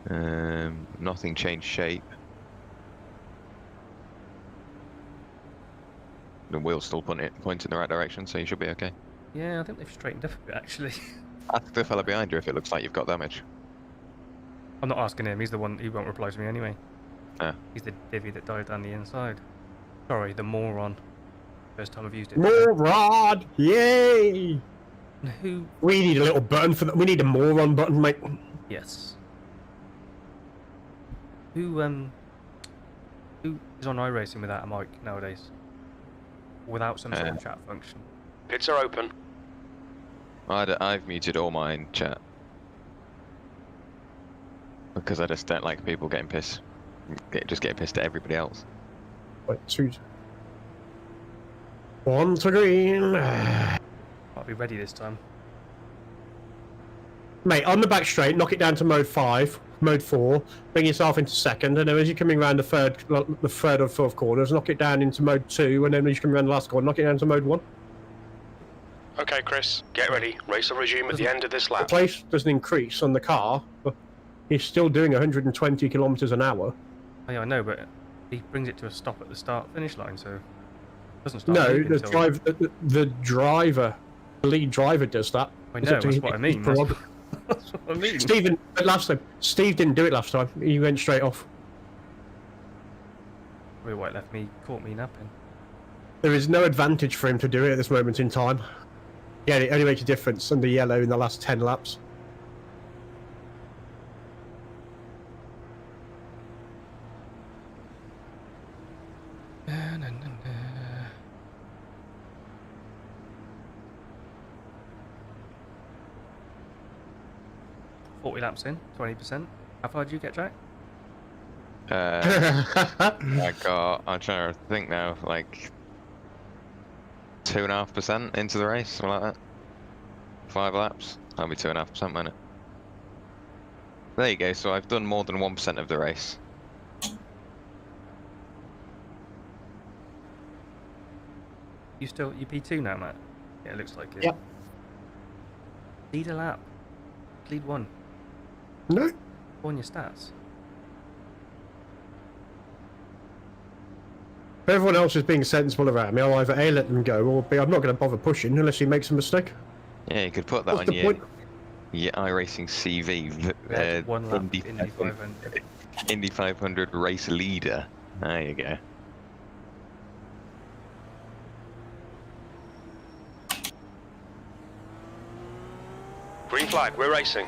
Nothing changed shape. The wheel's still pointing in the right direction, so you should be okay. Yeah, I think they've straightened up a bit, actually. Ask the fella behind you if it looks like you've got damage. I'm not asking him. He's the one. He won't reply to me anyway. Ah. He's the divvy that died down the inside. Sorry, the moron. First time I've used it. Moron! Yay! Who? We need a little button for that. We need a moron button, mate. Yes. Who is on iRacing without a mic nowadays? Without some sort of chat function. Pits are open. I've muted all mine chat. Because I just don't like people getting pissed. Just getting pissed at everybody else. Wait, 2. 1 to green. Might be ready this time. Mate, on the back straight, knock it down to mode 5, mode 4, bring yourself into second, and then as you're coming around the third or fourth corners, knock it down into mode 2, and then as you come around the last corner, knock it down to mode 1. Okay, Chris, get ready. Race will resume at the end of this The lap. pace doesn't increase on the car, but he's still doing 120 kilometers an hour. Oh, yeah, I know, but he brings it to a stop at the start-finish line, so it doesn't start No, moving until... the driver, the lead driver does that. I know, that's what I mean. That's what I mean. Stephen, last time, Steve didn't do it last time. He went straight off. Probably why it caught me napping. There is no advantage for him to do it at this moment in time. Yeah, it only makes a difference under yellow in the last 10 laps. Na, na, na, na. 40 laps in, 20%. How far did you get, Jack? I'm trying to think now, like 2.5% into the race, something like that. 5 laps. That'll be 2.5%, won't it? There you go. So I've done more than 1% of the race. You P2 now, Matt? Yeah, it looks like it. Yep. Lead a lap. Lead 1. No. Go on your stats. If everyone else is being sensible around me, I'll either A, let them go, or B, I'm not going to bother pushing unless he makes a mistake. Yeah, you could put that What's on the point? your iRacing CV. 1 lap, Indy 500. Indy 500 race leader. There you go. Green flag, we're racing.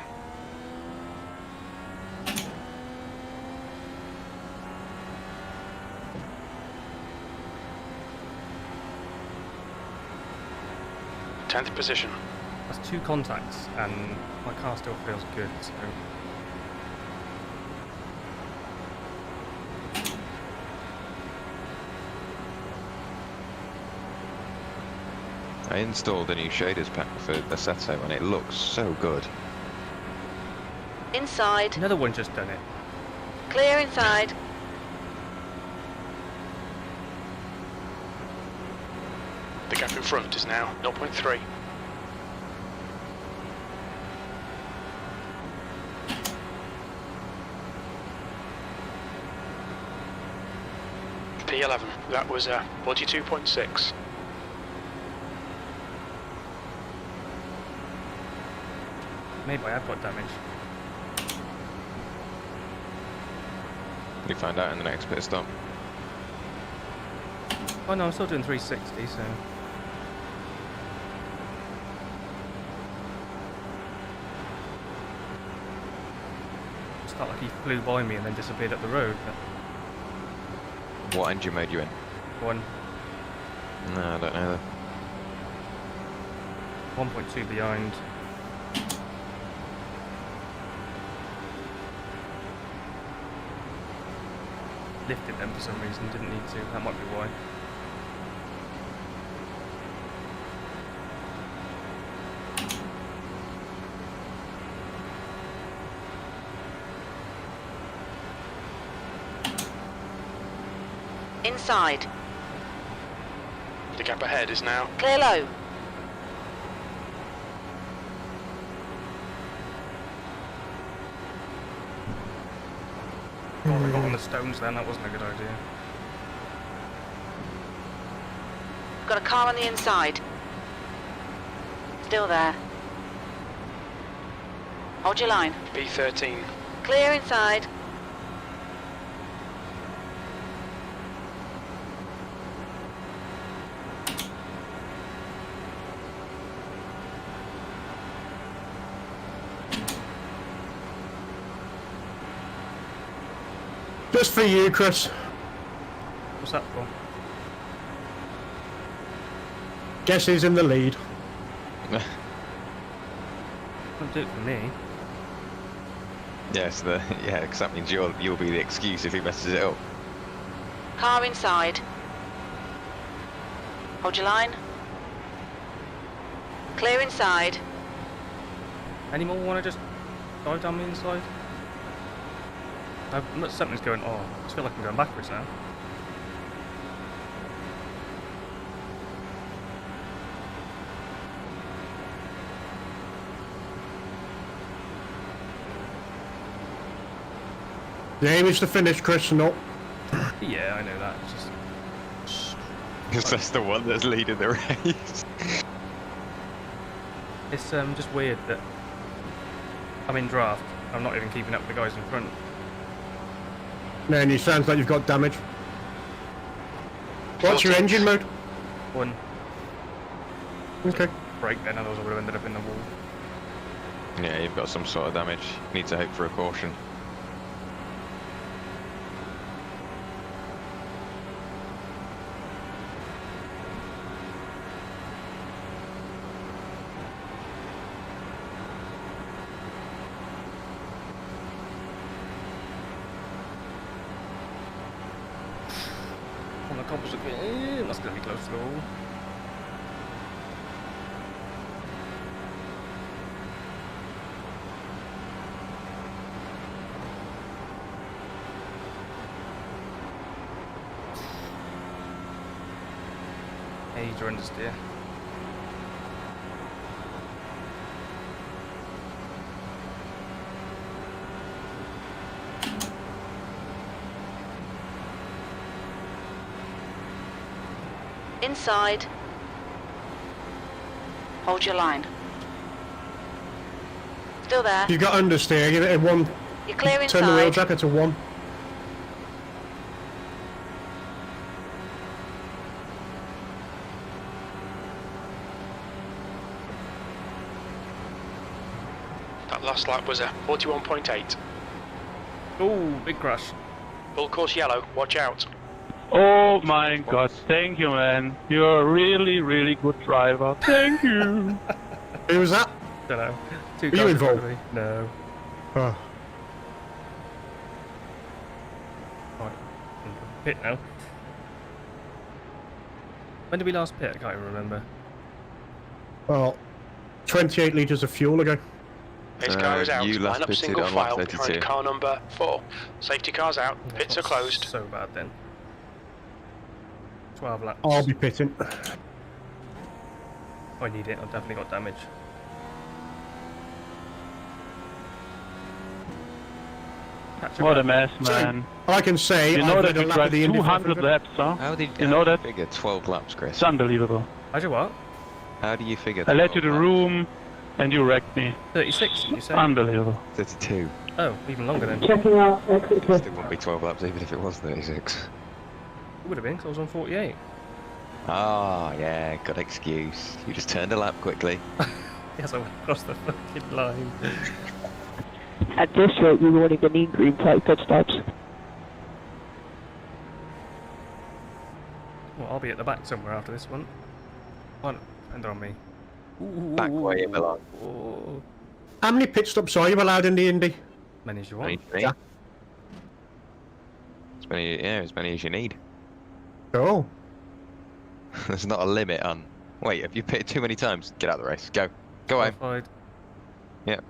Tenth position. That's 2 contacts, and my car still feels good, so... I installed a new shaders pack for the Seto and it looks so good. Inside. Another one just done it. Clear inside. The gap in front is now 0.3. P11, that was 42.6. Maybe I have got damage. You find out in the next pit stop. Oh no, I'm still doing 360, so... It's not like he flew by me and then disappeared up the road, but... What engine mode you in? One. No, I don't know. 1.2 behind. Lifted them for some reason, didn't need to. That might be why. Inside. The gap ahead is now Clear low. Oh, I got on the stones then, that wasn't a good idea. Got a car on the inside. Still there. Hold your line. B13. Clear inside. Just for you, Chris. What's that for? Guess who's in the lead? Don't do it for me. Yes, yeah, because that means you'll be the excuse if he messes it up. Car inside. Hold your line. Clear inside. Any more want to just dive down the inside? Something's going on. I just feel like I'm going backwards now. The aim is to finish, Chris, not. Yeah, I know that. It's just... Because that's the one that's leading the race. It's just weird that I'm in draft. I'm not even keeping up with the guys in front. Man, you sounds like you've got damage. What's your engine mode? One. Okay. Brake then, otherwise I would have ended up in the wall. Yeah, you've got some sort of damage. Need to hope for a caution. On the composite bit, that's going to be close though. Major understeer. Inside. Hold your line. Still there. You've got understeer, give it a 1. You're clear Turn the wheel inside. jacket to 1. That last lap was a 41.8. Oh, big crash. Full course yellow, watch out. Oh my god, thank you, man. You're a really, really good driver. Thank you. Who was that? Don't know. Two Were you cars in involved? front of me. No. Oh. Right. Pit now. When did we last pit? I can't even remember. Well, 28 litres of fuel ago. Pace car is out. You last Line up pitted single on lap file 32. behind car number 4. Safety cars out. Pits are closed. So bad then. 12 laps. I'll be pitting. I need it. I've definitely got damage. Catch What a up. mess, man. I can say You know I've that led a we lap drive of the Indy 200 500. laps, huh? How did You know that? figure 12 laps, Chris? It's unbelievable. How'd you what? How do you figure I let you 12 the laps? room, and you wrecked me. 36, did you say? Unbelievable. 32. Oh, even longer then. Checking out exit It still wouldn't be 12 laps even if it was 36. It would have been, because I was on 48. Ah, yeah, good excuse. You just turned a lap quickly. Yes, I went across the fucking line. At this rate, we won't even need green flag pit stops. be at the back somewhere after this one. Oh, depend on me. Back where you belong. Ooh. How many pit stops are you allowed in the Indy? Many as you Many want. as you need. As many as you need. Oh. There's not a limit on. Wait, if you pitted too many times, get out of the race. Go home. Qualified. Yeah.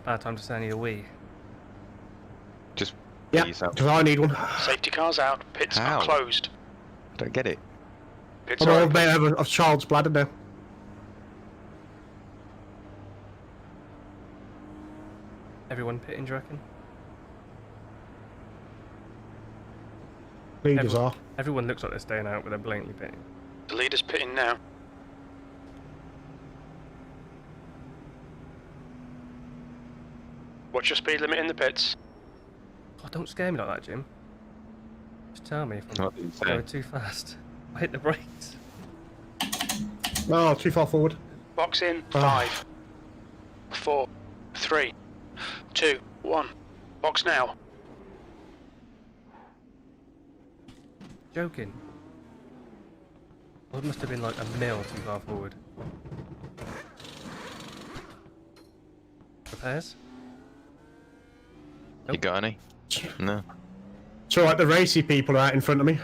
Bad time to say I need a wee. Just Yeah, be yourself. because I need one. Safety cars out. Pits How? are closed. I don't get it. Pits I'm are all open. made of child's bladder now. Everyone pitting, do you reckon? Leaders are. Everyone looks like they're staying out, but they're blatantly pitting. The leader's pitting now. What's your speed limit in the pits? Oh, don't scare me like that, Jim. Just tell me if I'm What did you say? going too fast. I hit the brakes. Oh, too far forward. Box in. Oh. 5, 4, 3, 2, 1. Box now. Joking. Oh, it must have been like a mil too far forward. Repairs? You got any? No. It's alright, the racy people are out in front of me.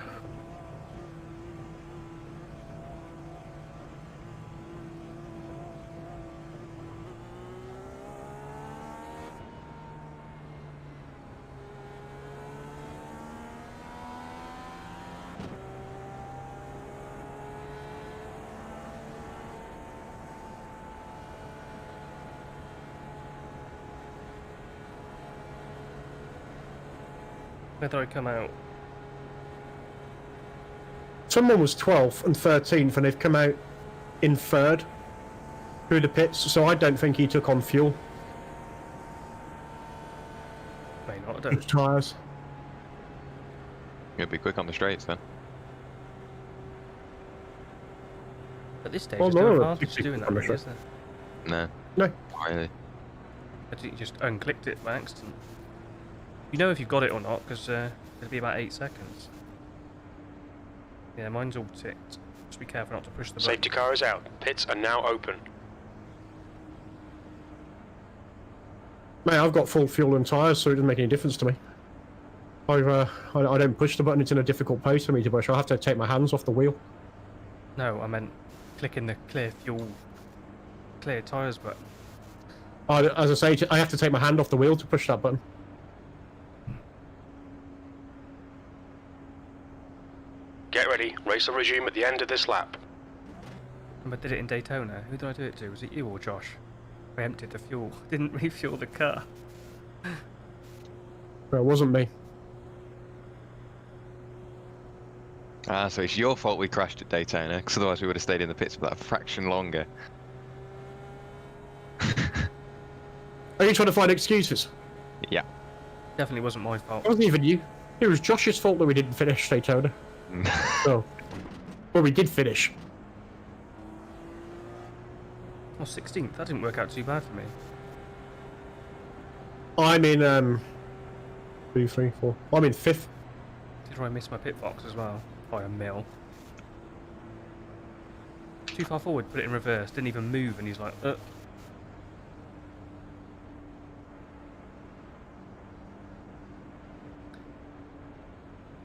Whether I come out. Someone was 12th and 13th, and they've come out in third through the pits, so I don't think he took on fuel. May not, I His don't. tyres. You'll be quick on the straights then. At this stage, Well, there's no no, advantage to doing that, I'm really, sure. is there? No. No. Not really. I think you just unclicked it by accident. You know if you've got it or not, because it'll be about 8 seconds. Yeah, mine's all ticked. Just be careful not to push the button. Safety car is out. Pits are now open. Mate, I've got full fuel and tyres, so it doesn't make any difference to me. I don't push the button, it's in a difficult place for me to push. I have to take my hands off the wheel. No, I meant clicking the clear fuel, clear tyres button. As I say, I have to take my hand off the wheel to push that button. Get ready. Race will resume at the end of this lap. I did it in Daytona. Who did I do it to? Was it you or Josh? I emptied the fuel. Didn't refuel the car. Well, it wasn't me. Ah, so it's your fault we crashed at Daytona, because otherwise we would have stayed in the pits for that fraction longer. Are you trying to find excuses? Yeah. Definitely wasn't my fault. It wasn't even you. It was Josh's fault that we didn't finish Daytona. Oh. Well, we did finish. Oh, 16th. That didn't work out too bad for me. I'm in, 2, 3, 4. I'm in 5th. Did I miss my pit box as well? By a mil. Too far forward, put it in reverse, didn't even move, and he's like,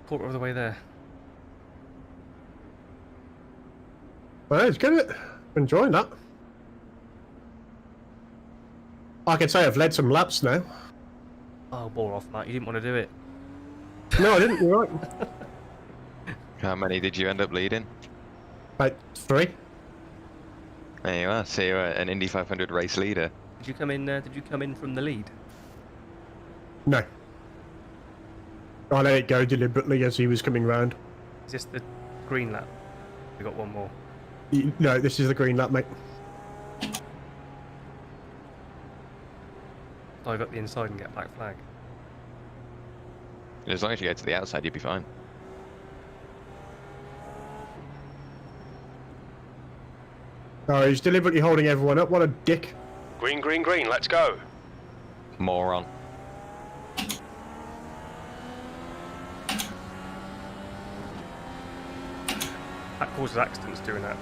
Quarter of the way there. Well, it's good. Enjoying that. I can say I've led some laps now. Oh, bore off, Matt. You didn't want to do it. No, I didn't. You're right. How many did you end up leading? About 3. There you are. So you're an Indy 500 race leader. Did you come in? Did you come in from the lead? No. I let it go deliberately as he was coming round. Is this the green lap? We got one more. No, this is the green lap, mate. Dive up the inside and get black flag. As long as you go to the outside, you'll be fine. Oh, he's deliberately holding everyone up. What a dick. Green, green, green. Let's go. Moron. causes accidents doing that.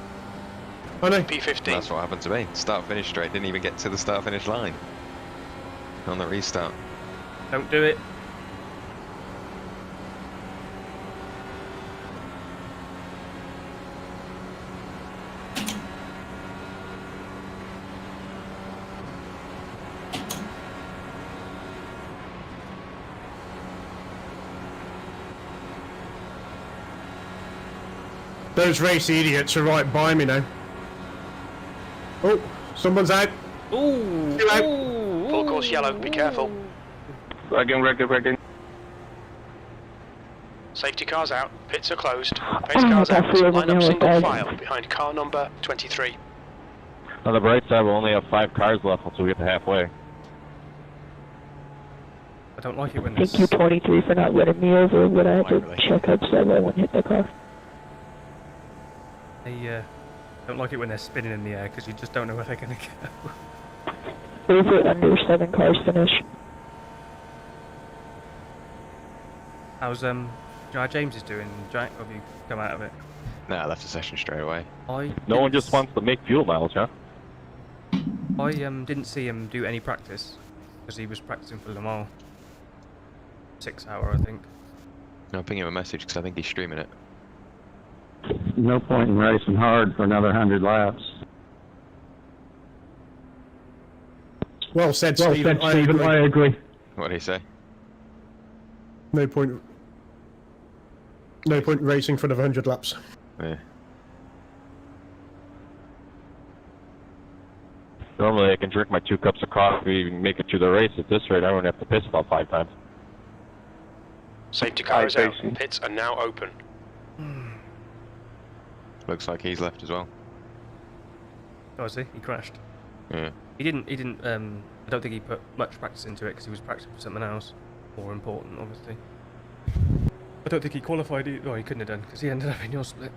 I know. P15. That's what happened to me. Start-finish straight. Didn't even get to the start-finish line on the restart. Don't do it. Those racy idiots are right by me now. Oh, someone's out. Ooh. Still out. Ooh. Full course yellow, be careful. Bragging. Safety cars out, pits are closed. Pace cars out, line up single file behind car number 23. On the bright side, we'll only have 5 cars left until we get to halfway. I don't like it when Thank you, 23, for not letting me over when I had to Really? check up so I wouldn't hit the car. they don't like it when they're spinning in the air because you just don't know where they're going to go. Over under 7 cars finish. How's do you know how James is doing, Jack? Have you come out of it? No, I left the session straight away. No one just wants to make fuel miles, huh? I didn't see him do any practice because he was practicing for Le Mans. 6 hour, I think. I'll ping him a message because I think he's streaming it. No point in racing hard for another 100 laps. Well said, Stephen. I agree. What did he say? No point. No point in racing for another 100 laps. Yeah. Normally I can drink my 2 cups of coffee and make it through the race. At this rate, I won't have to piss about 5 times. Safety car is out, iRacing. pits are now open. Looks like he's left as well. Oh, is he? He crashed. Yeah. He didn't. I don't think he put much practice into it because he was practicing for something else more important, obviously. I don't think he qualified. Oh, he couldn't have done because he ended up in your split.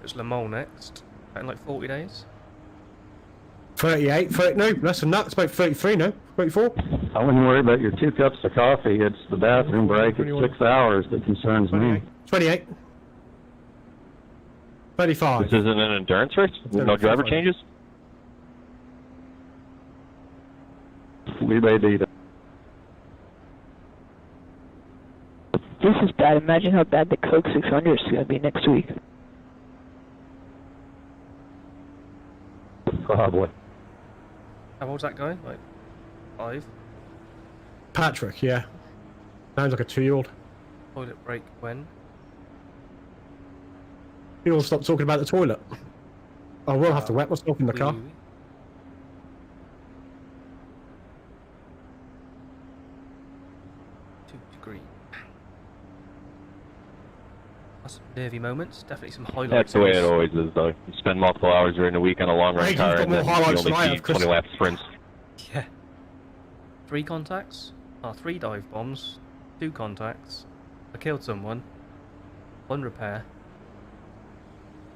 It's Le Mans next. In like 40 days. 38, 30, no, less than that. It's about 33 now. 34. I wouldn't worry about your 2 cups of coffee. It's the bathroom break at 6 hours that concerns me. 28. 35. This isn't an endurance race? No driver changes? We may be the This is bad. Imagine how bad the Coke 600 is going to be next week. probably. How old's that guy? Like 5? Patrick, yeah. Sounds like a 2-year-old. Toilet break when? You all stop talking about the toilet. I will have to wet myself in the car. 2 degree. That's some nervy moments. Definitely some highlights. That's the way it always is, though. You spend multiple hours during the week on a long run Hey, car, you've got and more then you highlights only than I see have, Chris. 20 lap sprints. Yeah. 3 contacts. 3 dive bombs. 2 contacts. I killed someone. 1 repair.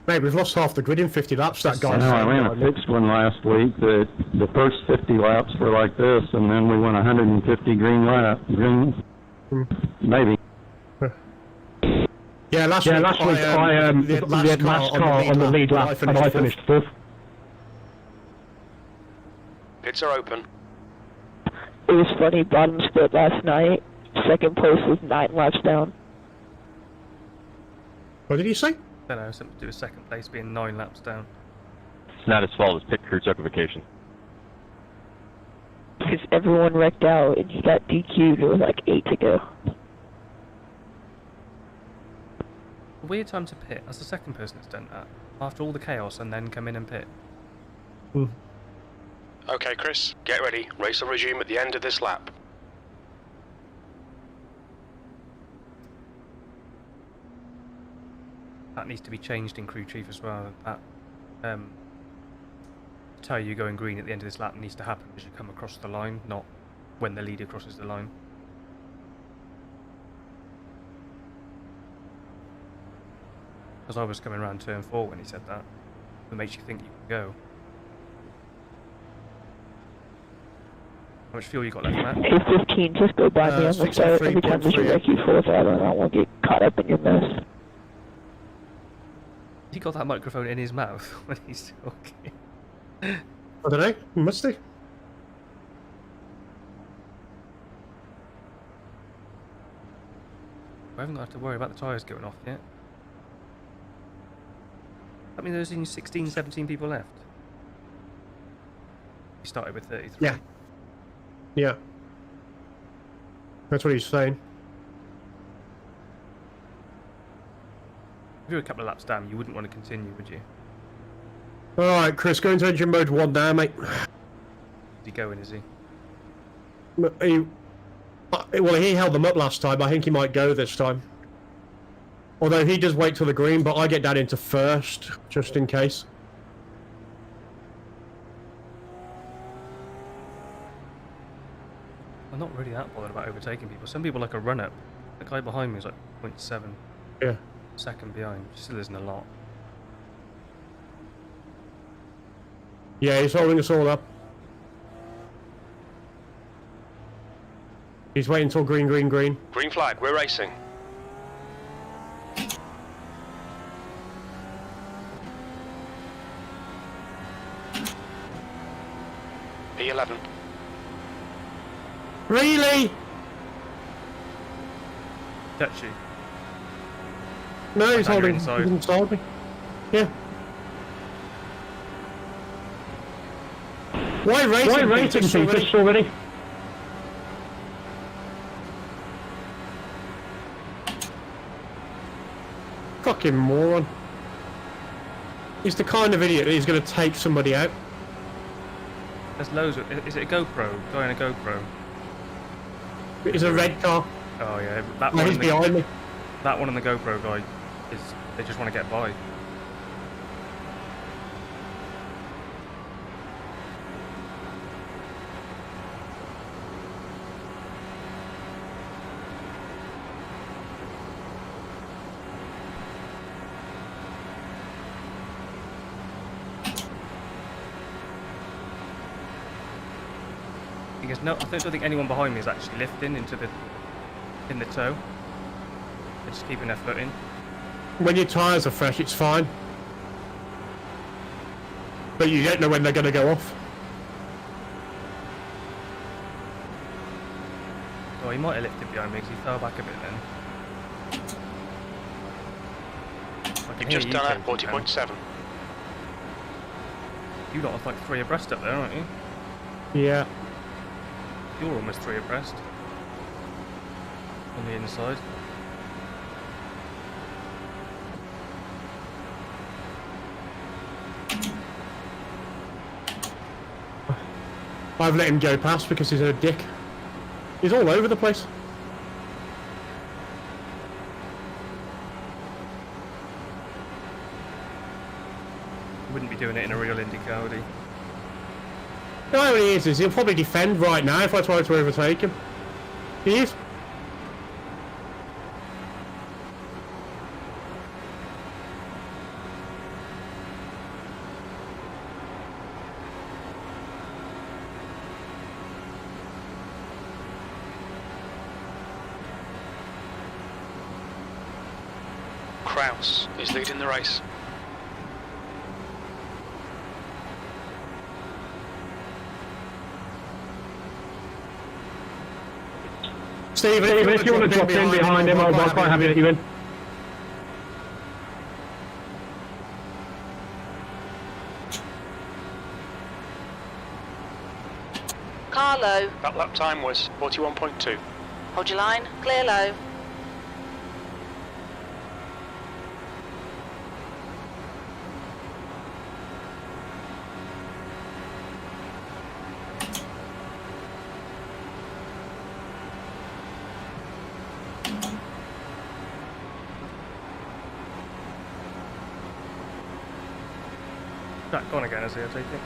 Mate, we've lost half the grid in 50 laps. That guy. I know, I ran a fixed one last week. The first 50 laps were like this, and then we went 150 green lap. Maybe. Yeah, last week I the last car on the lead lap, and I finished 4th. Pits are open. It was funny, bottom split last night. Second place was 9 laps down. What did you say? I don't know, something to do with second place being 9 laps down. It's not his fault, his pit crew took a vacation. Because everyone wrecked out and he got DQ'd. It was like 8 to go. A weird time to pit. That's the second person that's done that. After all the chaos and then come in and pit. Okay, Chris, get ready. Race will resume at the end of this lap. That needs to be changed in crew chief as well. That tell you going green at the end of this lap needs to happen as you come across the line, not when the leader crosses the line. Because I was coming around turn 4 when he said that. It makes you think you can go. How much fuel you got left, Matt? Hey, 15, just go by me on the start every time there's a wreck you full throttle, and I don't want to get caught up in your mess. He got that microphone in his mouth when he's talking. I don't know. Must he? I haven't got to worry about the tyres going off yet. I mean, there's only 16, 17 people left. He started with 33. Yeah. Yeah. That's what he's saying. If you were a couple of laps down, you wouldn't want to continue, would you? Alright, Chris, go into engine mode 1 now, mate. Is he going, is he? Well, he held them up last time. I think he might go this time. Although he does wait till the green, but I get down into first, just in case. I'm not really that bothered about overtaking people. Some people like a run-up. The guy behind me is like 0.7 Yeah. second behind. Still isn't a lot. Yeah, he's holding us all up. He's waiting till green, green, green. Green flag, we're racing. P11. Really? Touch you. No, he's Down your holding inside. inside me. Yeah. Why racing just already? Fucking moron. He's the kind of idiot that he's going to take somebody out. There's loads of... Is it a GoPro? Guy in a GoPro? It's a red car. Oh yeah, that No, one. he's behind me. That one and the GoPro guy is... They just want to get by. Because no, I don't think anyone behind me is actually lifting in the toe. They're just keeping their foot in. When your tyres are fresh, it's fine. But you don't know when they're going to go off. Oh, he might have lifted behind me because he fell back a bit then. I can You've hear just you done at taking down. 40.7. You lot are like 3 abreast up there, aren't you? Yeah. You're almost 3 abreast. On the inside. I've let him go past because he's a dick. He's all over the place. Wouldn't be doing it in a real Indy car, would he? You know what he is he'll probably defend right now if I try to overtake him. He is. Kraus is leading the race. Stephen, if you want to drop in behind him, I'll be quite happy to let you in. Carlo, That lap time was 41.2. hold your line, clear low. Back on again, is he? I take it.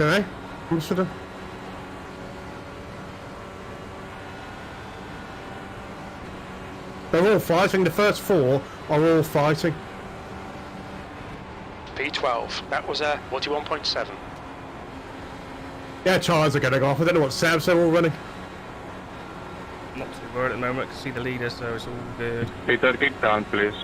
Okay, must have done. They're all fighting. The first 4 are all fighting. P12, that was a 41.7. Yeah, tyres are going to go off. I don't know what Sabs they're all running. I'm not too worried at the moment. I can see the leader, so it's all good. Peter, kick down, please.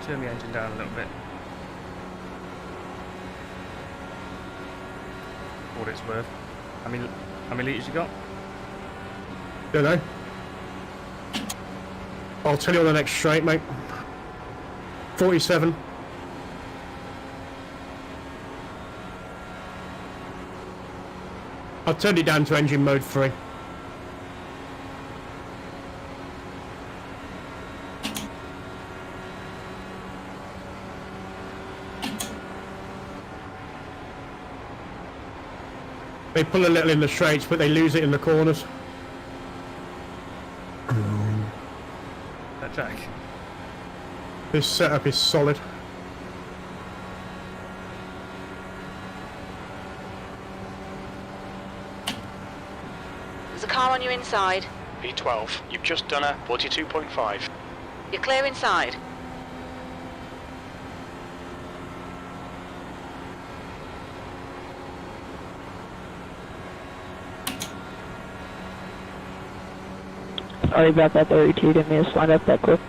Turn the engine down a little bit. For what it's worth. How many litres you got? Don't know. I'll tell you on the next straight, mate. 47. I'll turn it down to engine mode 3. They pull a little in the straights, but they lose it in the corners. That Jack. This setup is solid. There's a car on your inside. P12, you've just done a 42.5. You're clear inside. Sorry about that, 32. Didn't mean to slide up that quick.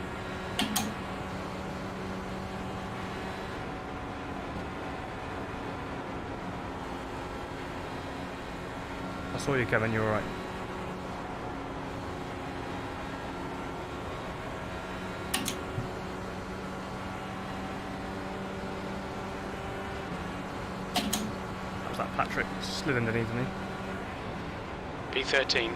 I saw you coming, you're alright. That was that Patrick slid underneath me. P13,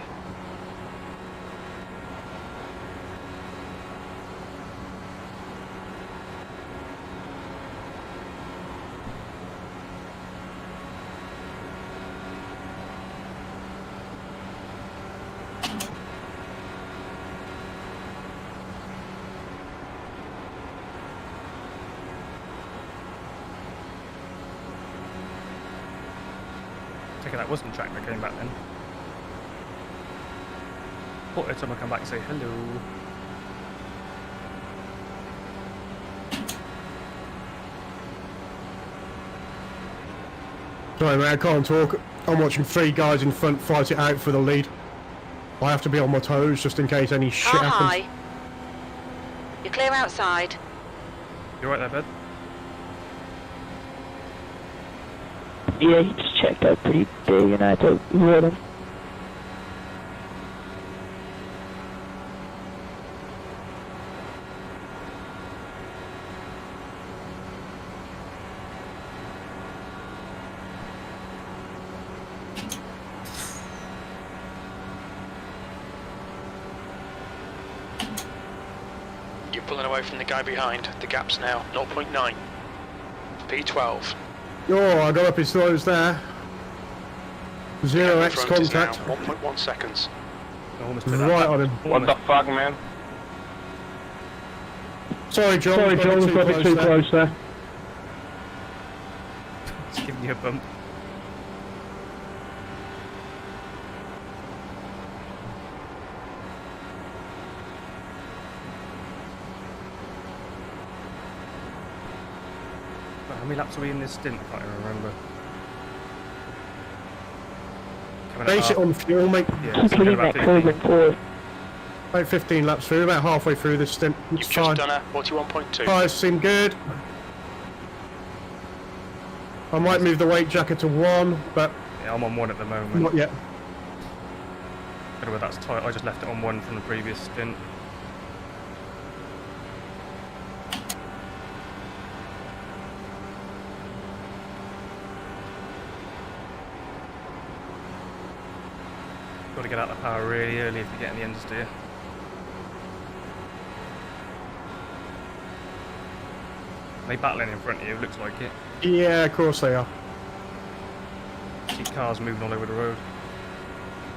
Take it that wasn't Jack that came back then. Thought every time I come back and say hello. Sorry, mate, I can't talk. I'm watching 3 guys in front fight it out for the lead. I have to be on my toes just in case any shit Car happens. high. You're clear outside. You alright there, bud? Yeah, he just checked out pretty big and I had to run him. you're pulling away from the guy behind. The gap's now 0.9. P12, Oh, I got up his nose there. gap 0x in front is now contact. 1.1 seconds. I almost put that Right back. on him. What the fuck, man? Sorry, John. We've got a bit too close there. Just giving you a bump. How many laps are we in this stint? I can't even remember. Coming at Base it half- on fuel, mate. Yeah, Keep so hitting about that curve 15. and forward. About 15 laps through, about halfway through this stint. You've It's just fine. done a 41.2. Tyres seem good. I might move the weight jacket to 1, but Yeah, I'm on 1 at the moment. not yet. don't know whether that's tight. I just left it on 1 from the previous stint. Got to get out the power really early if you get in the understeer. Are they battling in front of you? Looks like it. Yeah, of course they are. See cars moving all over the road.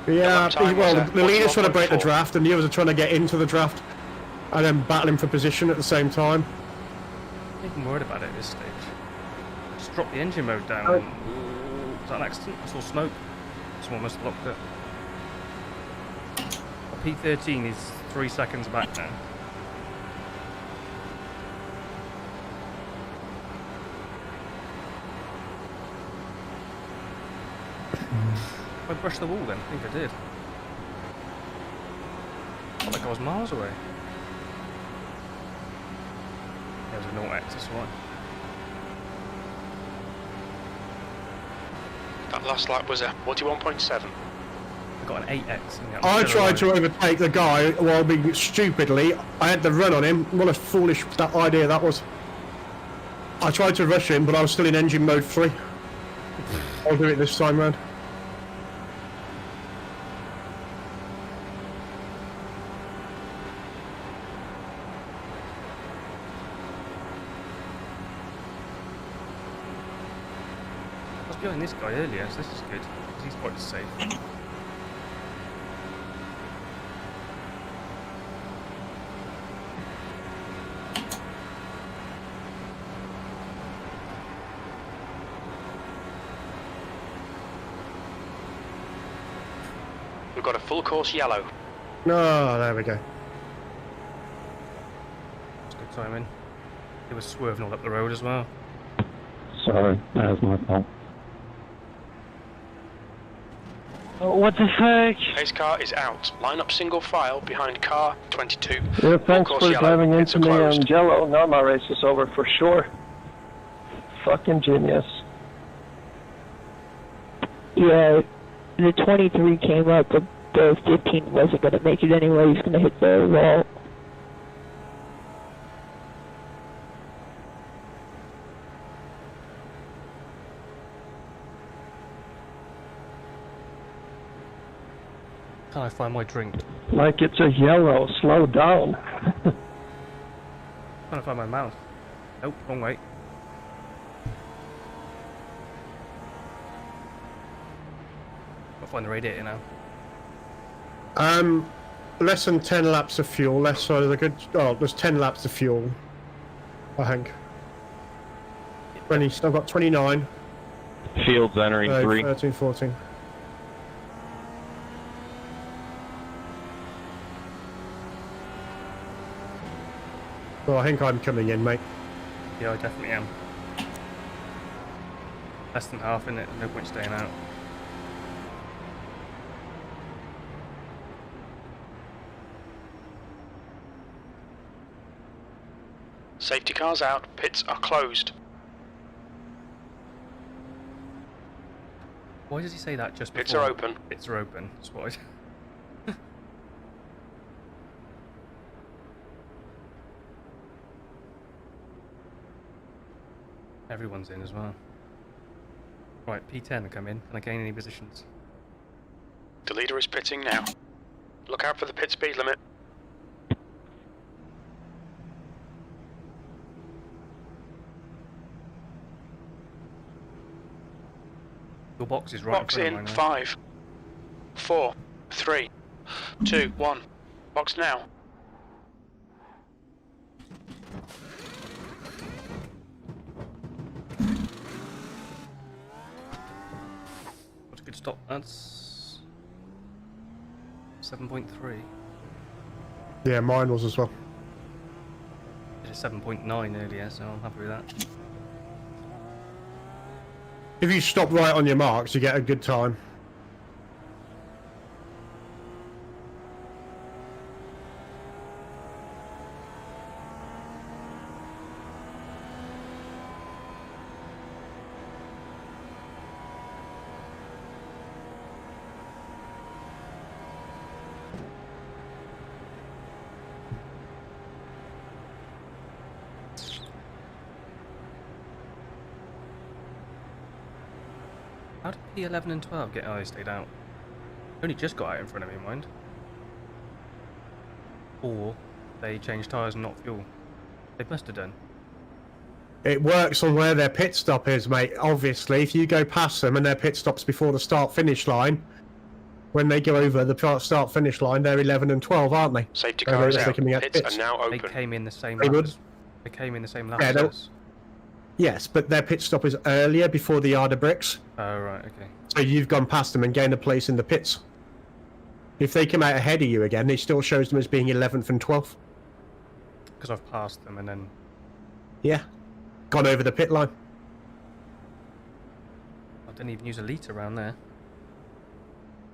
Yeah, time well, was, the leader's trying to break the 41.4. draft, and the others are trying to get into the draft, and then battling for position at the same time. I'm not even worried about it at this stage. Just drop the engine mode down. Oh. Was that an accident? I saw smoke. Someone must have locked it. P13 is 3 seconds back now. If I brushed the wall then, I think I did. Felt like I was miles away. There was a 0x, that's why. That last lap was a 41.7. I got an 8x. In the I other tried to line. overtake the guy while being stupidly. I had the run on him. What a foolish that idea that was. I tried to rush him, but I was still in engine mode 3. I'll do it this time round. I was behind this guy earlier, so this is good. 'Cause he's quite safe. We've got a full course yellow. No, there we go. It's good timing. He was swerving all up the road as well. Sorry, that was my fault. What the fuck? Pace car is out. Line up single file behind car 22. Yeah, Full thanks course for yellow. driving It's into me closed. on Jello. Now my race is over for sure. Fucking genius. Yeah, the 23 came up, but the 15 wasn't going to make it anyway. He's going to hit the wall. Can I find my drink? Like it's a yellow. Slow down. Trying to find my mouse. Nope, wrong way. I'll find the radiator now. Less than 10 laps of fuel. Less, so there's a good. Oh, there's 10 laps of fuel. I think. 20. I've got 29. Fields entering 3. 13, 14. Well, I think I'm coming in, mate. Yeah, I definitely am. Less than half in it, no point staying out. Safety cars out. Pits are closed. Why does he say that just before? Pits are open. Pits are open, that's why. Everyone's in as well. Right, P10 will come in. Can I gain any positions? The leader is pitting now. Look out for the pit speed limit. Your box is right Box in in front of mine now. 5, 4, 3, 2, 1. Box now. What's a good stop? That's 7.3. Yeah, mine was as well. Did a 7.9 earlier, so I'm happy with that. If you stop right on your marks, you get a good time. How did P11 and 12 get? Oh, they stayed out. Only just got out in front of me, mind. Or they changed tyres and not fuel. They must have done. It works on where their pit stop is, mate. Obviously, if you go past them and their pit stop's before the start-finish line, when they go over the start-finish line, they're 11 and 12, aren't they? Safety car is out. Pits Pits are now They open. came in the same They would. laps. They came in the same lap Yeah, as they'll- us. Yes, but their pit stop is earlier before the yard of bricks. Oh, right, okay. So you've gone past them and gained a place in the pits. If they come out ahead of you again, it still shows them as being 11th and 12th. Because I've passed them and then... Yeah. Gone over the pit line. I didn't even use a litre around there.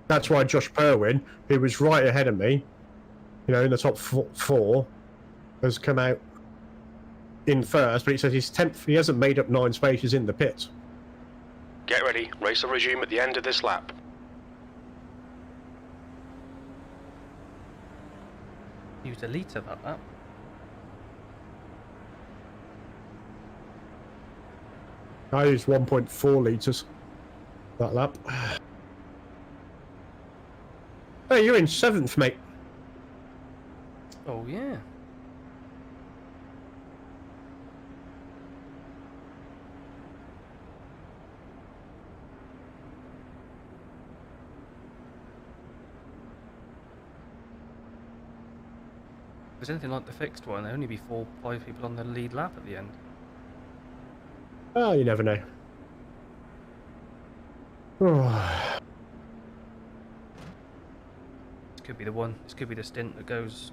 That's why Josh Perwin, who was right ahead of me, you know, in the top four, has come out in first, but he says he's 10th. He hasn't made up 9 spaces in the pits. Get ready. Race will resume at the end of this lap. Used a litre about that. I used 1.4 litres that lap. Hey, you're in 7th, mate. Oh, yeah. If there's anything like the fixed one, there'd only be 4 or 5 people on the lead lap at the end. Oh, you never know. Oh. This could be the one. This could be the stint that goes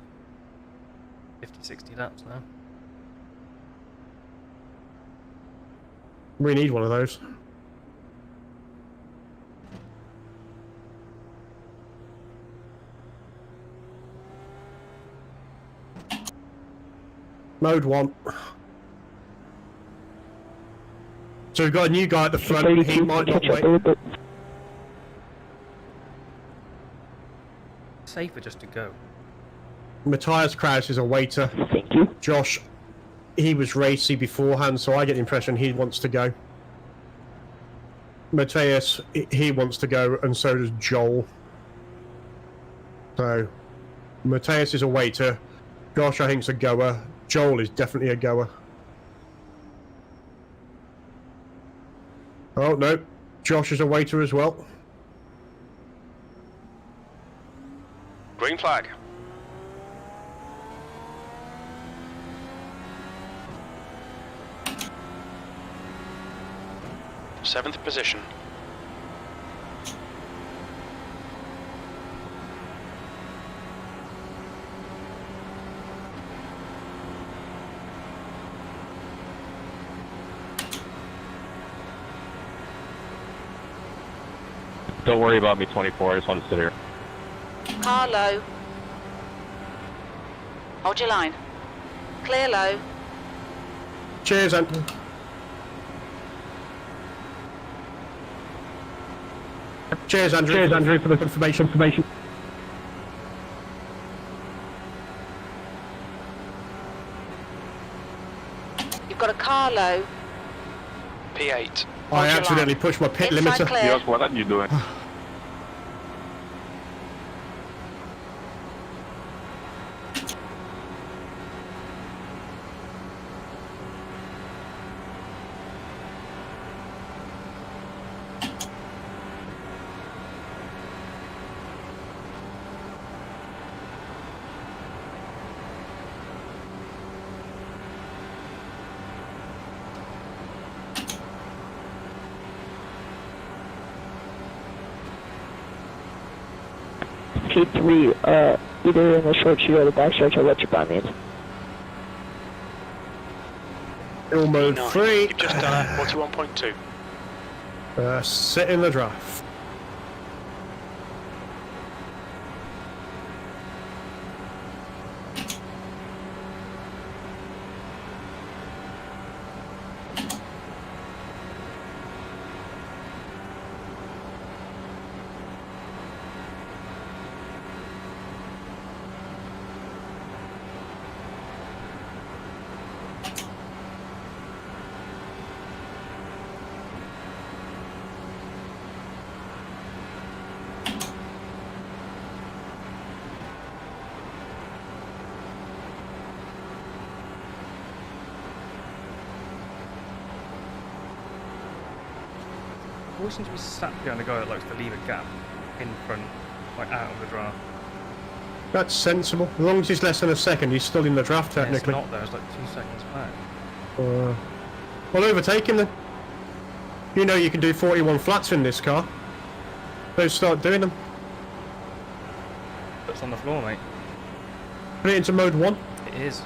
50, 60 laps now. We need one of those. Mode 1. So we've got a new guy at the front. He 32, might not catch up wait. a little bit. Safer just to go. Matthias Kraus is a waiter. Thank you. Josh, he was racy beforehand, so I get the impression he wants to go. Matthias, he wants to go, and so does Joel. So, Matthias is a waiter. Josh, I think, is a goer. Joel is definitely a goer. Oh, no. Josh is a waiter as well. Green flag. Seventh position. Don't worry about me, 24. I just want to sit here. Car low. Hold your line. Clear low. Cheers, Anthony. Cheers, Andrew. Cheers, Andrew, for the information. You've got a car low. P8. I your accidentally line. pushed my pit Inside limiter. clear. Yes, what are you doing? P3, either in the short shoot or the back stretch, I'll let you by me. Mode P9. 3. You've just done a 41.2. Sit in the draft. always seem to be sat behind a guy that likes to leave a gap in front, like out of the draft. That's sensible. As long as he's less than a second, he's still in the draft Yeah, technically. it's not though, it's like 2 seconds back. Well, overtake him then. You know you can do 41 flats in this car. So start doing them. It's on the floor, mate. Put it into mode 1. It is.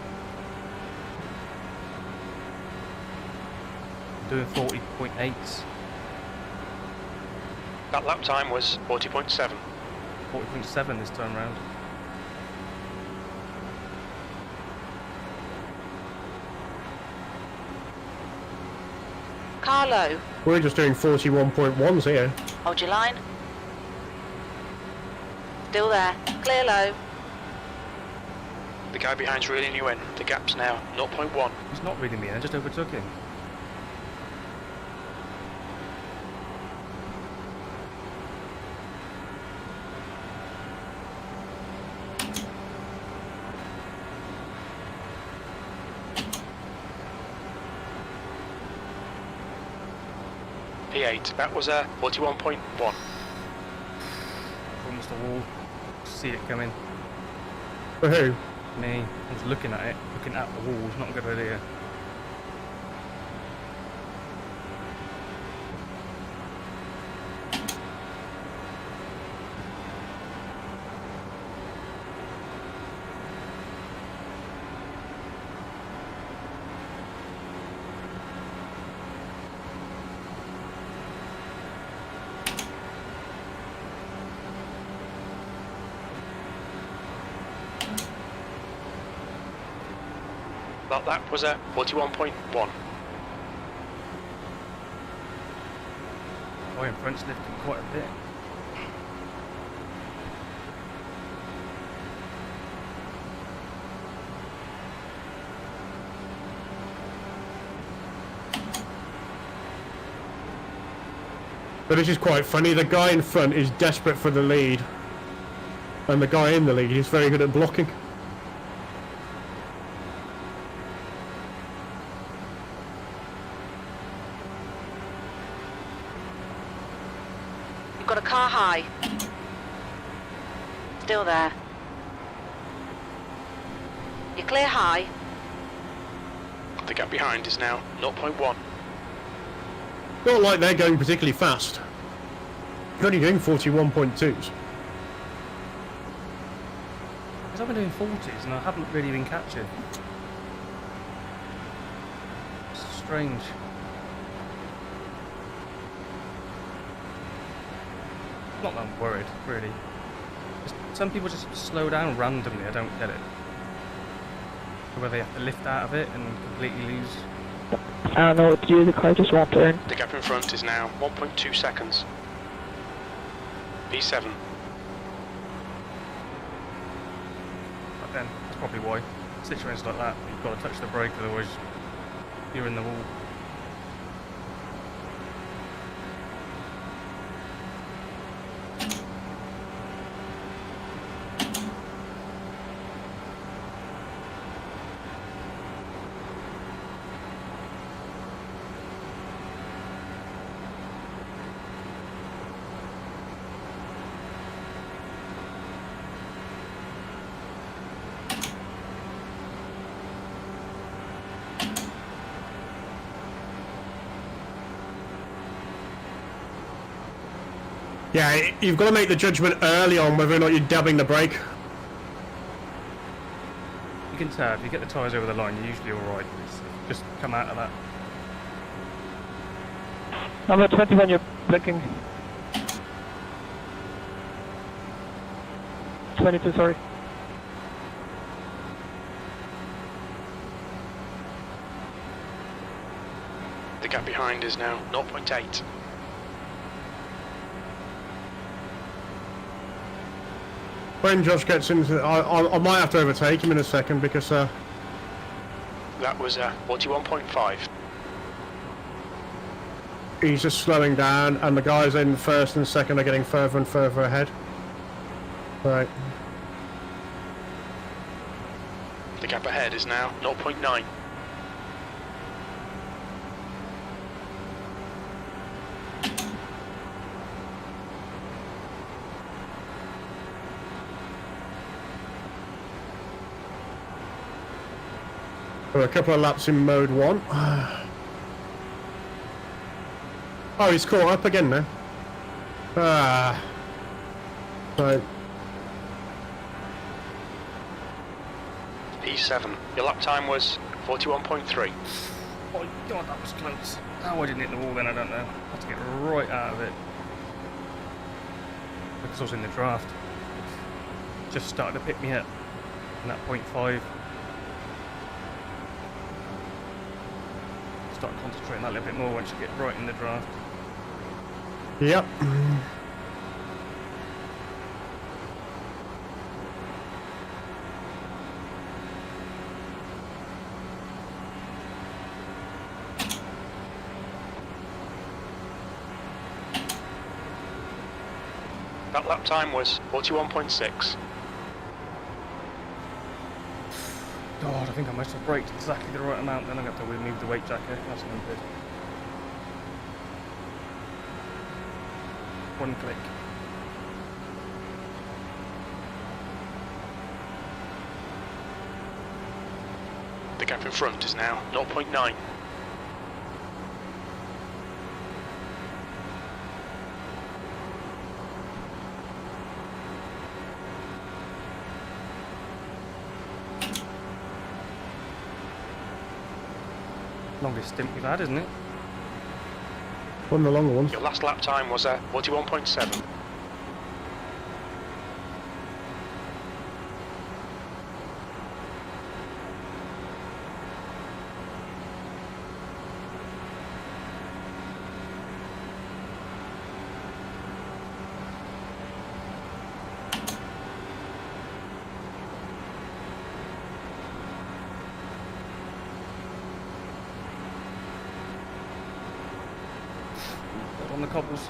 I'm doing 40.8s. That lap time was 40.7. 40.7 this time round. Carlo, We're just doing 41.1s here. hold your line. Still there. Clear low. The guy behind's reeling you in. The gap's now 0.1. He's not reading me, I just overtook him. P8. That was a 41.1. Almost a wall. See it coming. For who? Me. I was looking at it. Looking at the wall. It's not a good idea. That lap was a 41.1. Oh, in front's lifting quite a bit. But this is quite funny. The guy in front is desperate for the lead. And the guy in the lead is very good at blocking. You've got a car high. Still there. You're clear high. The gap behind is now 0.1. Not like they're going particularly fast. You're only doing 41.2s. Because I've been doing 40s and I haven't really been captured. It's strange. Not that I'm worried, really. Just, some people just slow down randomly, I don't get it. Whether they have to lift out of it and completely lose. I don't know what to do, the car just won't turn. The gap in front is now 1.2 seconds. P7. But then, that's probably why. Situations like that, you've got to touch the brake, otherwise you're in the wall. Yeah, you've got to make the judgment early on whether or not you're dabbing the brake. You can tell, if you get the tyres over the line, you're usually alright. Just come out of that. Number 21, you're blinking. 22, sorry. The gap behind is now 0.8. When Josh gets into, I might have to overtake him in a second because That was a 41.5. he's just slowing down, and the guys in first and second are getting further and further ahead. Right. The gap ahead is now 0.9. There are a couple of laps in mode 1. Oh, he's caught up again now. Right. P7. Your lap time was 41.3. Oh god, that was close. How I didn't hit the wall then, I don't know. I had to get right out of it. Because I was in the draft. Just started to pick me up in that 0.5. Start concentrating that a little bit more once you get right in the draft. Yep. That lap time was 41.6. God, I think I must have braked exactly the right amount, then I got to remove the weight jacket. That's no good. One click. The gap in front is now 0.9. Longest stint we've had, isn't it? One of the longer ones. Your last lap time was 41.7. On the cobbles.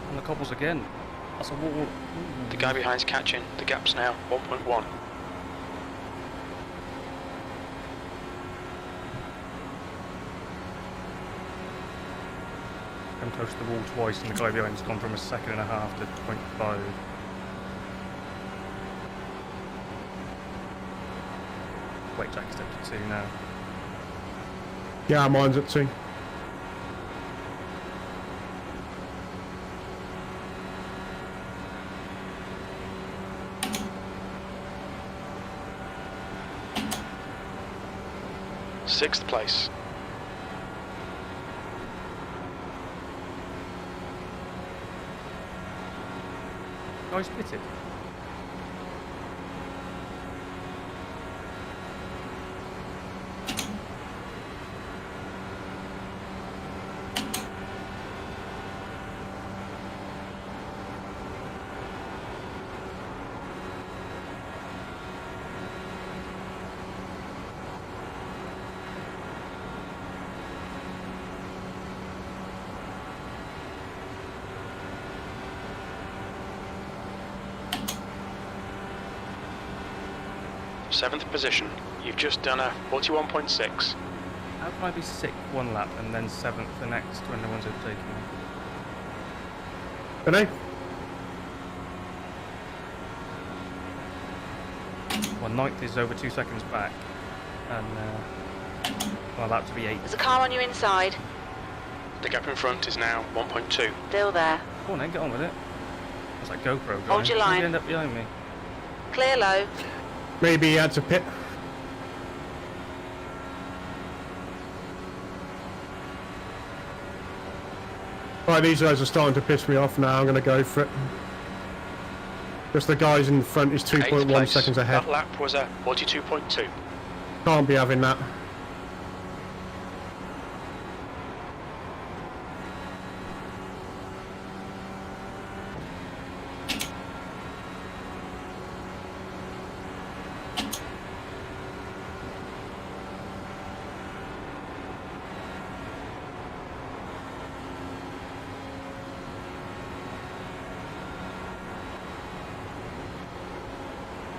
On the cobbles again. That's a wall. Ooh. The guy behind's catching. The gap's now 1.1. Come close to the wall twice, and the guy behind's gone from 1.5 seconds to 0.5. Weight jack's up to 2 now. Yeah, mine's at 2. Sixth place. Guy's pitted. Seventh position. You've just done a 41.6. How can I be 6th one lap and then 7th the next when no one's overtaking me? Can I? Well, 9th is over 2 seconds back, and well, that to be 8th. There's a car on you inside. The gap in front is now 1.2. Still there. Go on then, get on with it. It's like GoPro guy. Hold your Who's line. gonna end up behind me? Clear low. Maybe he had to pit. Right, these guys are starting to piss me off now. I'm going to go for it. Just the guys in front is 2.1 seconds ahead. That lap was a 42.2. Can't be having that.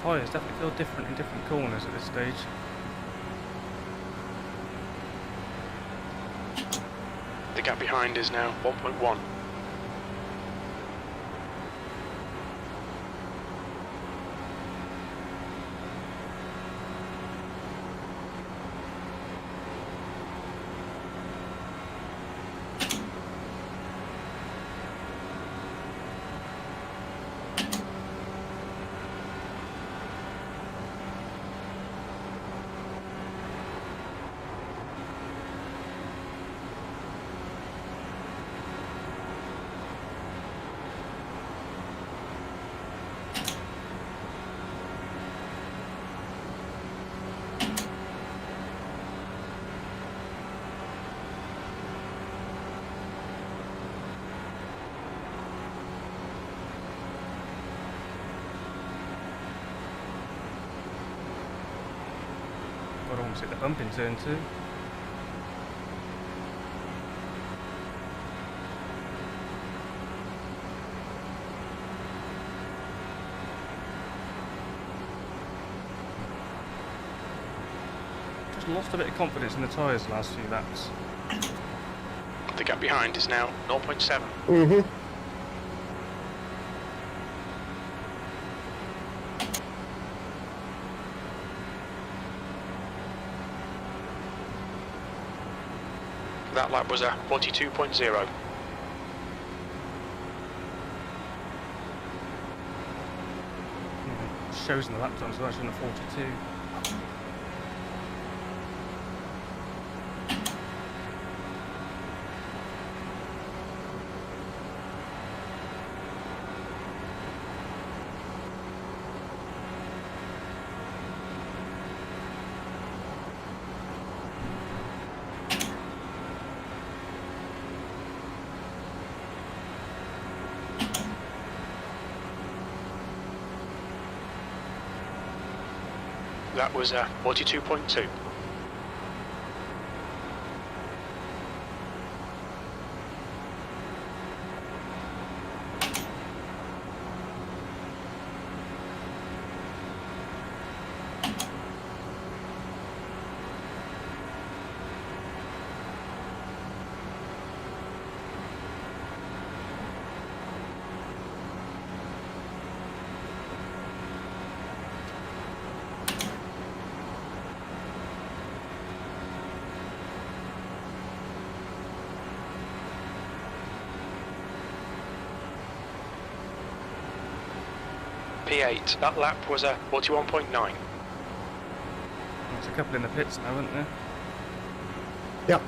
Tyres definitely feel different in different corners at this stage. The gap behind is now 1.1. Got almost hit the bump in turn 2. Just lost a bit of confidence in the tyres the last few laps. The gap behind is now 0.7. Mm-hmm. That lap was a 42.0. Shows in the lap time, so that's in a 42. That was a 42.2. P8. That lap was a 41.9. There's a couple in the pits now, isn't there? Yep.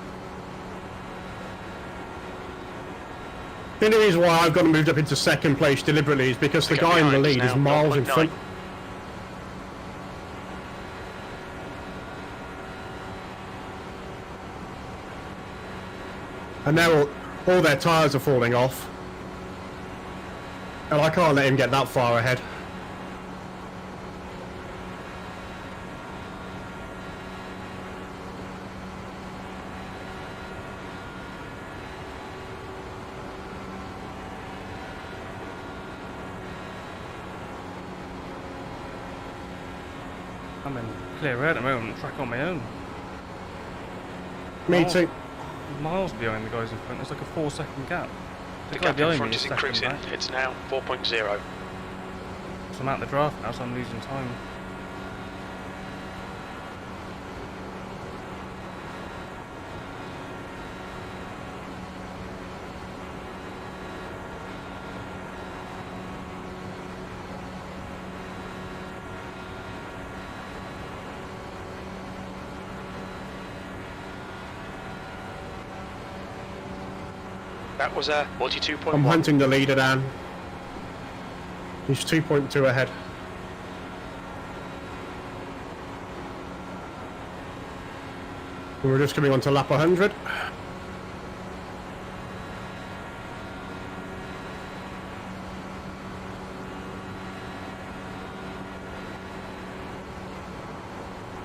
The only reason why I've got moved up into second place deliberately is because the guy in the lead is miles in front. And now all their tyres are falling off. And I can't let him get that far ahead. I'm in clear air at the moment, track on my own. Me too. Miles behind the guys in front, there's like a 4-second gap. The The guy gap in behind me front is is second increasing. back. It's now 4.0. So I'm out the draft now, so I'm losing time. That was a 42.1. I'm hunting the leader down. He's 2.2 ahead. And we're just coming on to lap 100.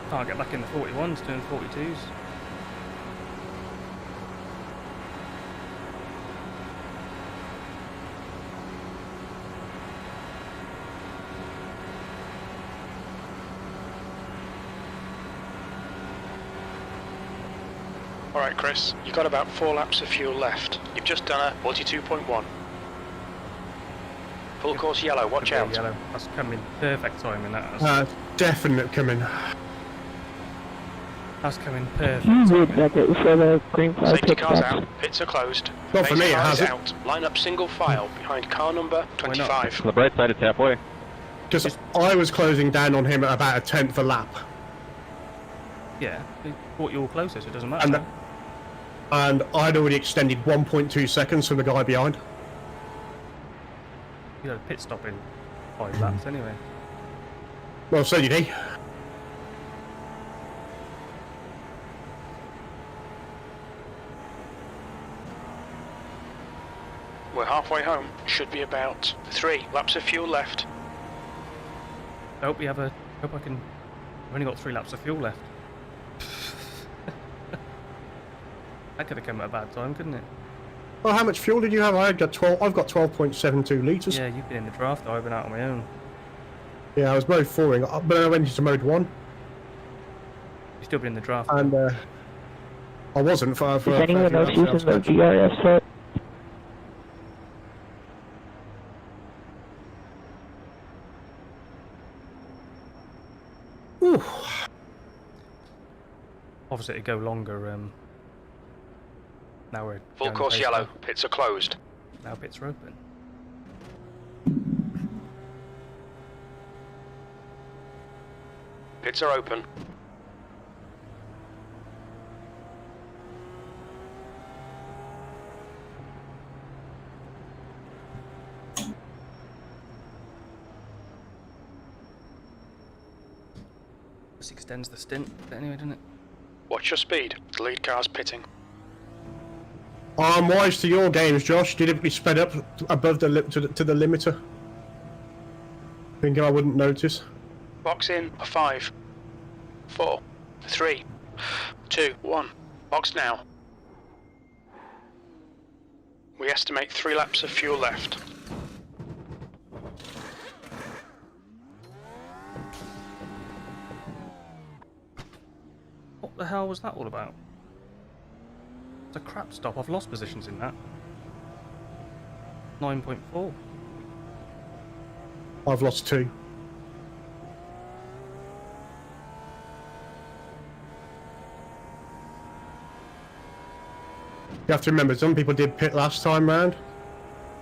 Can't get back in the 41s, doing 42s. Alright, Chris, you've got about 4 laps of fuel left. You've just done a 42.1. Full course yellow, watch out. Yellow. That's coming perfect timing. That is. Definite coming. That's coming perfect. You would like it for the green flag Safety pit cars stops. out, pits are closed. Not for me, it Cars hasn't. out. Line up single file behind car number 25. On the bright side, it's halfway. Because I was closing down on him at about a 10th a lap. Yeah, he brought you all closer, so it doesn't matter. And I'd already extended 1.2 seconds from the guy behind. You had a pit stop in 5 laps anyway. Well, so did he. We're halfway home. Should be about 3 laps of fuel left. I hope we have a. Hope I can. I've only got 3 laps of fuel left. That could have come at a bad time, couldn't it? Well, how much fuel did you have? I've got 12.72 litres. Yeah, you've been in the draft. I've been out on my own. Yeah, I was mode 4ing, but then I went into mode 1. You've still been in the draft. And I wasn't for Is anyone else using the DRS set? Ooh. Obviously, it'd go longer. Now we're Full going course pace yellow, now. pits are closed. Now pits are open. Pits are open. This extends the stint, but anyway, doesn't it? Watch your speed. The lead car's pitting. I'm wise to your games, Josh. Deliberately sped up above the to the limiter. Thinking I wouldn't notice. Box in. 5, 4, 3, 2, 1. Box now. We estimate 3 laps of fuel left. What the hell was that all about? It's a crap stop. I've lost positions in that. 9.4. I've lost 2. You have to remember, some people did pit last time round.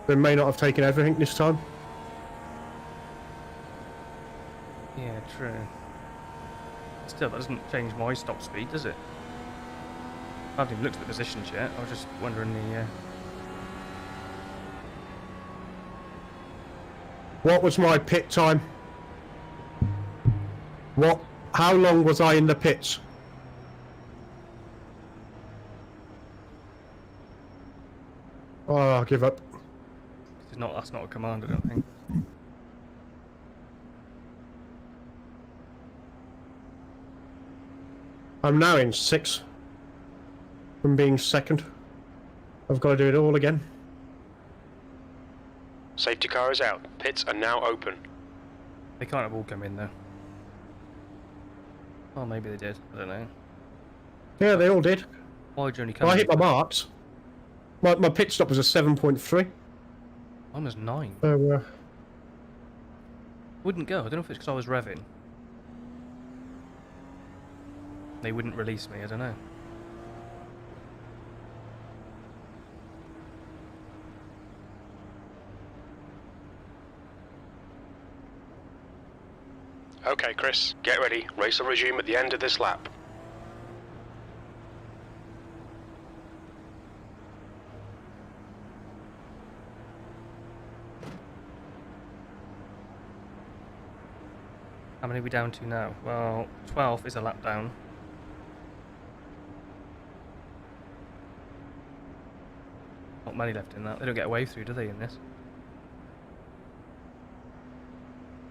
They may not have taken everything this time. Yeah, true. Still, that doesn't change my stop speed, does it? I haven't even looked at the positions yet. I was just wondering the. What was my pit time? What? How long was I in the pits? Oh, I'll give up. That's not a command, I don't think. I'm now in 6 from being 2nd. I've got to do it all again. Safety car is out. Pits are now open. They can't have all come in though. Oh, maybe they did. I don't know. Yeah, they all did. Why'd you only come Well, I in? hit my marks. My pit stop was a 7.3. Mine was 9. So, Wouldn't go. I don't know if it's because I was revving. They wouldn't release me. I don't know. Okay, Chris, get ready. Race will resume at the end of this lap. How many are we down to now? Well, 12 is a lap down. Not many left in that. They don't get a wave through, do they, in this?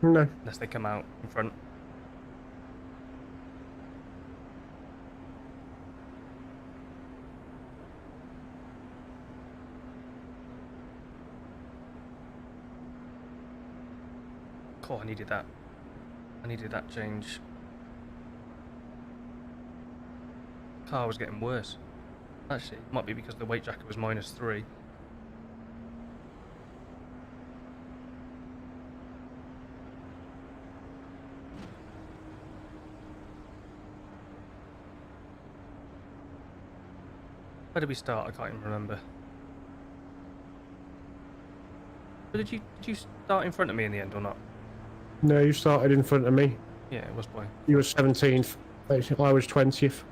no. Unless they come out in front. Oh, I needed that. I needed that change. Car was getting worse. Actually, it might be because the weight jacket was -3. Where did we start? I can't even remember. But did you start in front of me in the end or not? No, you started in front of me. Yeah, it was by. You were 17th. I was 20th.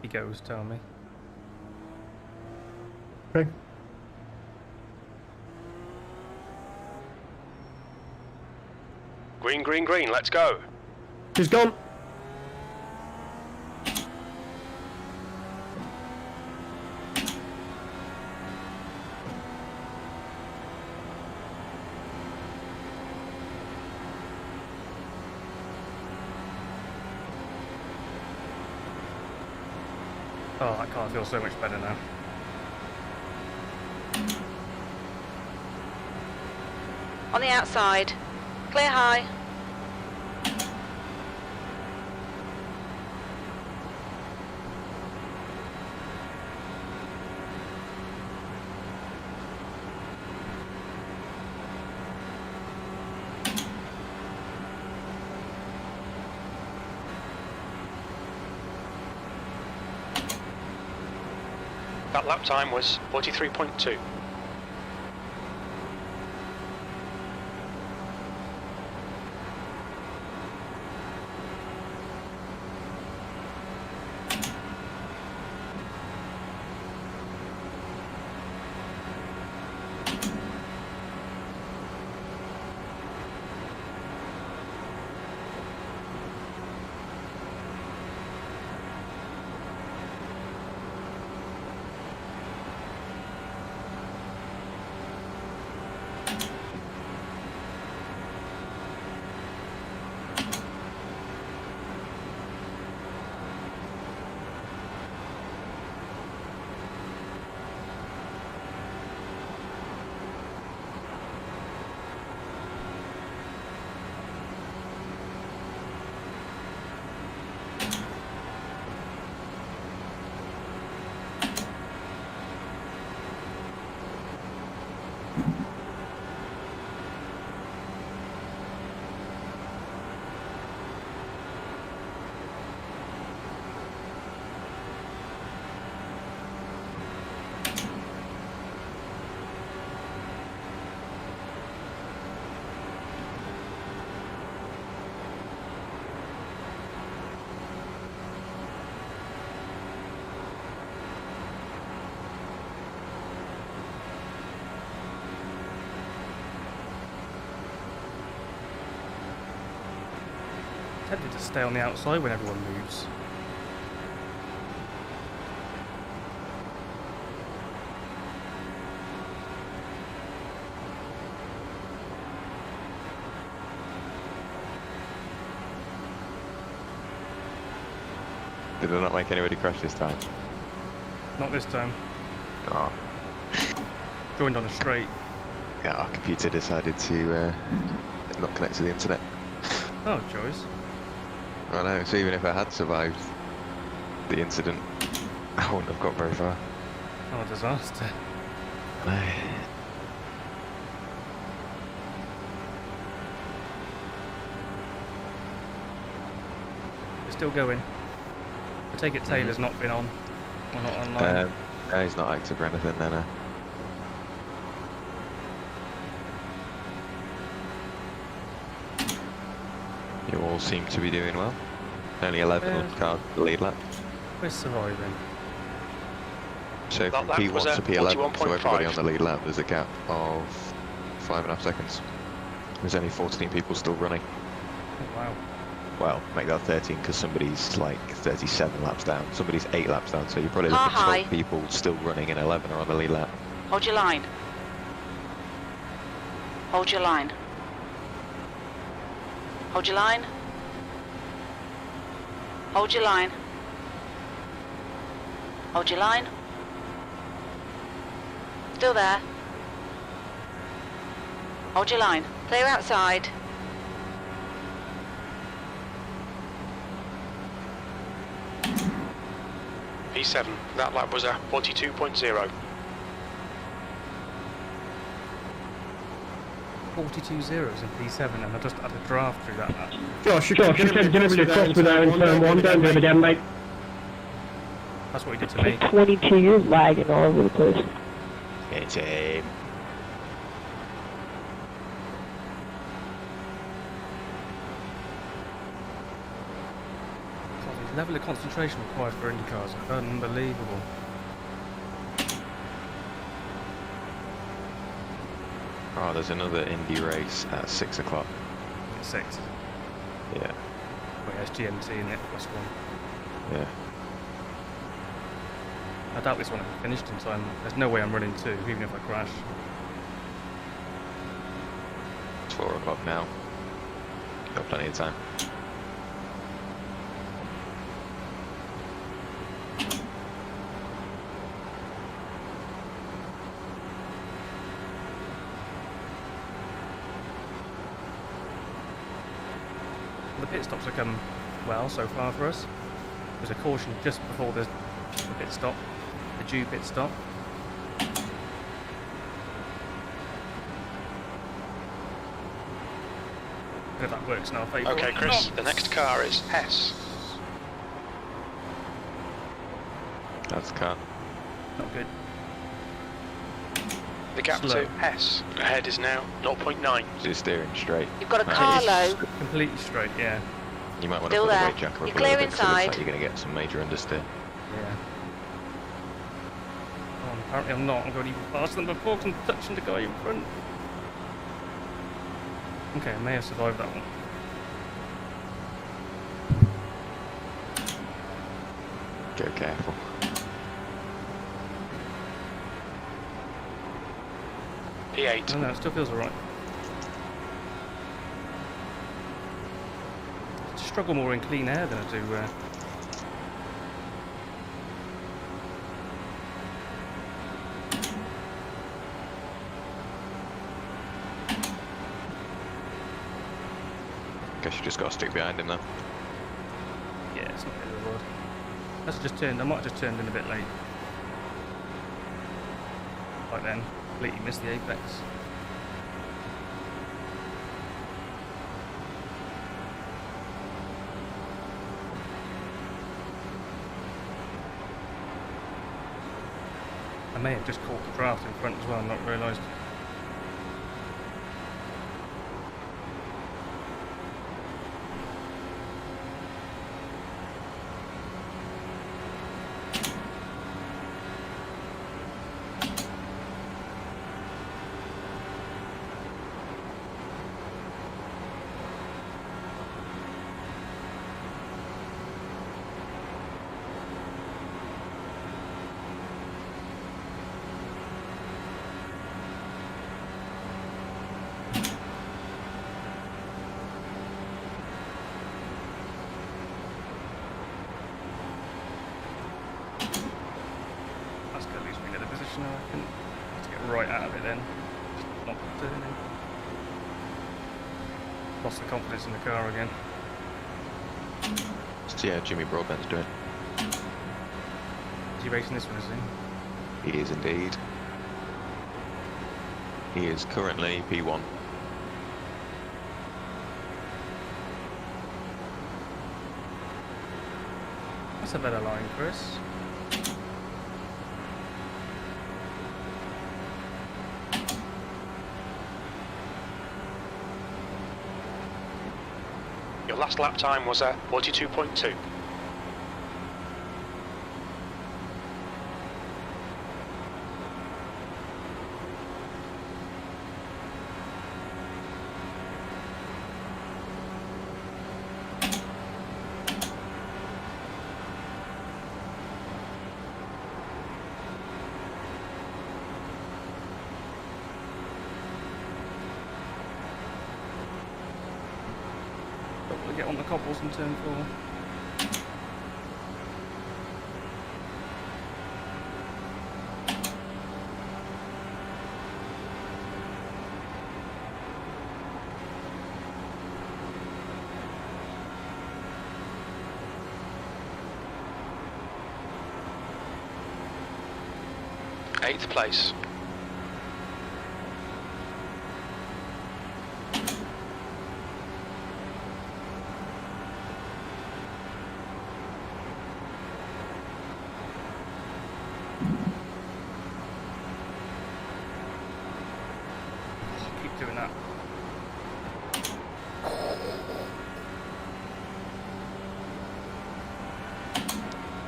He goes, tell me. Okay. Green, green, green, let's go. She's gone. Oh, that car feels so much better now. On the outside. Clear high. That lap time was 43.2. Tempted to stay on the outside when everyone moves. Did it not make anybody crash this time? Not this time. Oh, Joined on a straight. yeah, our computer decided to not connect to the internet. Oh, Joyce. I know, so even if I had survived the incident, I wouldn't have got very far. Oh, disaster. We're still going. I take it Taylor's not been on. Or not online. No, he's not active or anything, no. You all seem to be doing well. Only 11 on car lead lap. We're surviving. So from That lap was P1 to at P11, so everybody 41.5. on the lead lap, there's a gap of 5.5 seconds. There's only 14 people still running. Oh, wow. Well, make that 13 because somebody's like 37 laps down. Somebody's 8 laps down, so you're probably looking at 12 people still running and 11 are on the lead lap. Hold your line. Hold your line. Hold your line. Hold your line. Hold your line. Still there. Hold your line. Clear outside. P7, that lap was a 42.0. 42 zeros in P7, and I just had a draft through that lap. Josh, you said delivery across without in turn 1, don't do it again, mate. That's what he did to me. 22, you're lagging all over the place. It's him. God, the level of concentration required for Indy cars is unbelievable. Oh, there's another Indy race at 6 o'clock. It's 6. Yeah, Well, yeah, it's GMT in it, plus 1. yeah. I doubt this one will be finished in time. There's no way I'm running 2, even if I crash. It's 4 o'clock now. Got plenty of time. The pit stops have come well so far for us. There's a caution just before the pit stop, the due pit stop. If that works in our favour. Okay, Chris, the next car is S. That's the car. Not good. The gap Slow. to S ahead is now 0.9. So you're steering straight. You've got a Right. car low. Completely straight, yeah. You might want to Still put the there. weight jacker up You're a clear little bit, 'cause it looks inside. like you're going to get some major understeer. Yeah. Oh, and apparently I'm not. I'm going even faster than before because I'm touching the guy in front. Okay, I may have survived that one. Go careful. P8. No, it still feels alright. I struggle more in clean air than I do. Guess you just got to stick behind him though. Yeah, it's not really reward. That's just turned. I might have just turned in a bit late. Like then, completely missed the apex. I may have just caught the draft in front as well and not realised. That's good, at least we get a position, I reckon. Have to get right out of it then. Just not turning. Lost the confidence in the car again. So yeah, Jimmy Broadbent's doing. Is he racing this one, is he? He is indeed. He is currently P1. That's a better line, Chris. Your last lap time was a 42.2. get on the cobbles in turn 4. Eighth place. Keep doing that.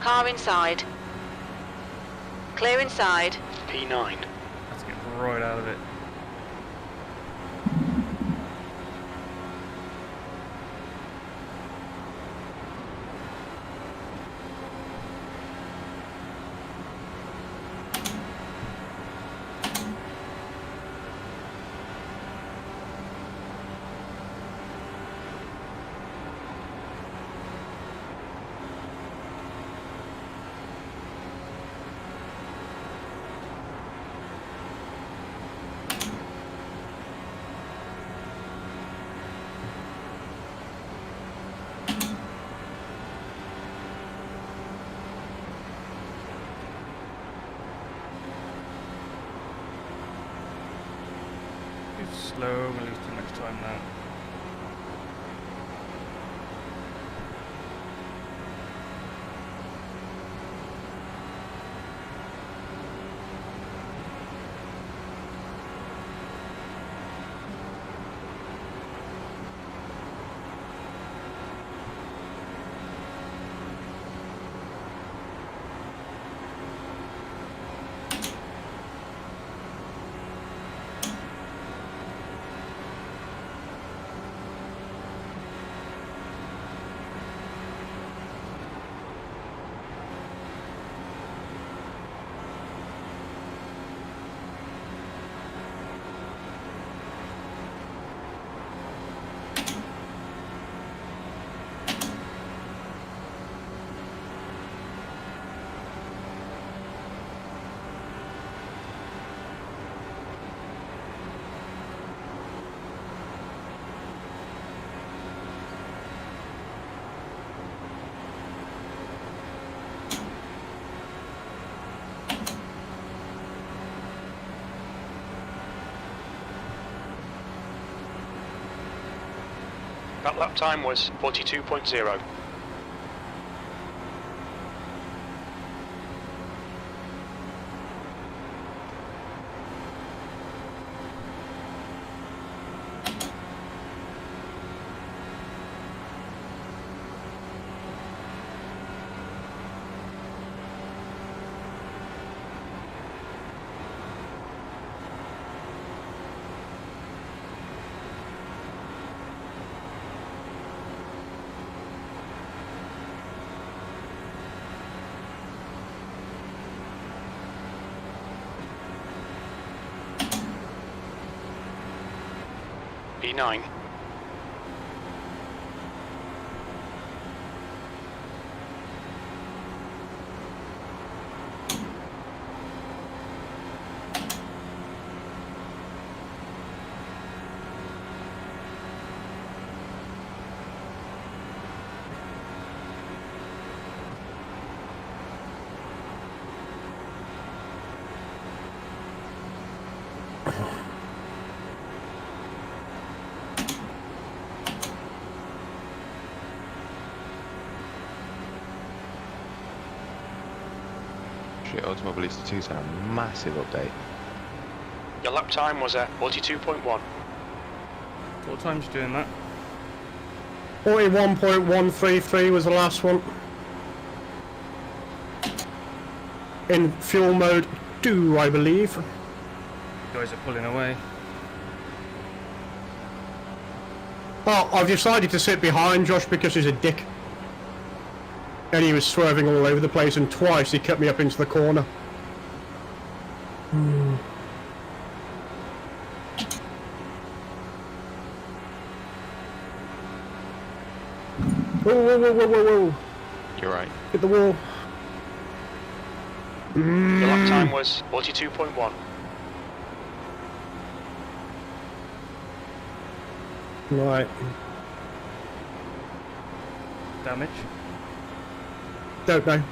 Car inside. Clear inside. P9. Let's get right out of it. Slow, we'll lose too much time now. That lap time was 42.0. P9. Shit, Automobilista 2's had a massive update. Your lap time was at 42.1. What time's you doing that? 41.133 was the last one. In fuel mode 2, I believe. You guys are pulling away. Oh, I've decided to sit behind Josh because he's a dick. And he was swerving all over the place, and twice he cut me up into the corner. Whoa, whoa, whoa, whoa, whoa. You're right. Hit the wall. Your lap time was 42.1. Right. Damage. Don't know.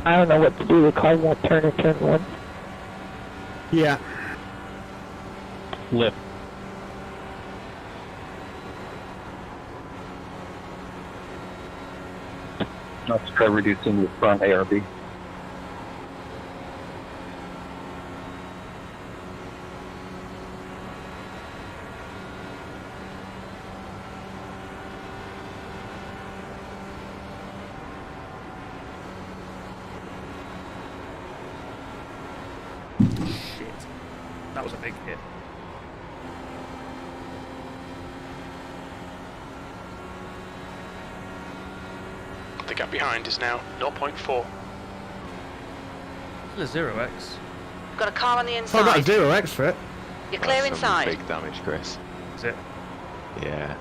I don't know what to do. The car won't turn in turn 1. Yeah. Lip. Let's try reducing the front ARB. Shit. That was a big hit. The gap behind is now 0.4. Still a 0x. Got a car on the Oh, inside. that 0x for it. You're clear That's some inside. big damage, Chris. Is it? Yeah.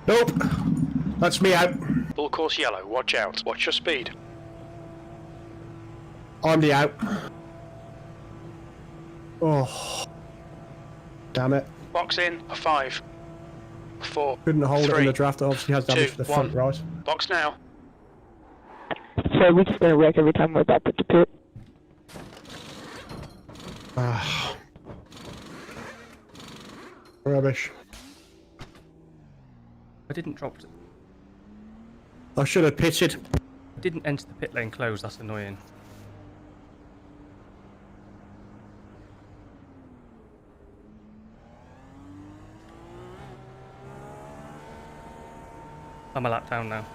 Nope. That's me out. Full course yellow, watch out. Watch your speed. I'm the out. Oh. Damn it. Box in, a 5. 4. Couldn't hold it in 3. the draft. It obviously has damage 2, for the front 1. right. Box now. So we just gonna wreck every time we're about to the pit. Ah. Rubbish. I didn't drop. I should have pitted. I didn't enter the pit lane closed. That's annoying. I'm a lap down now.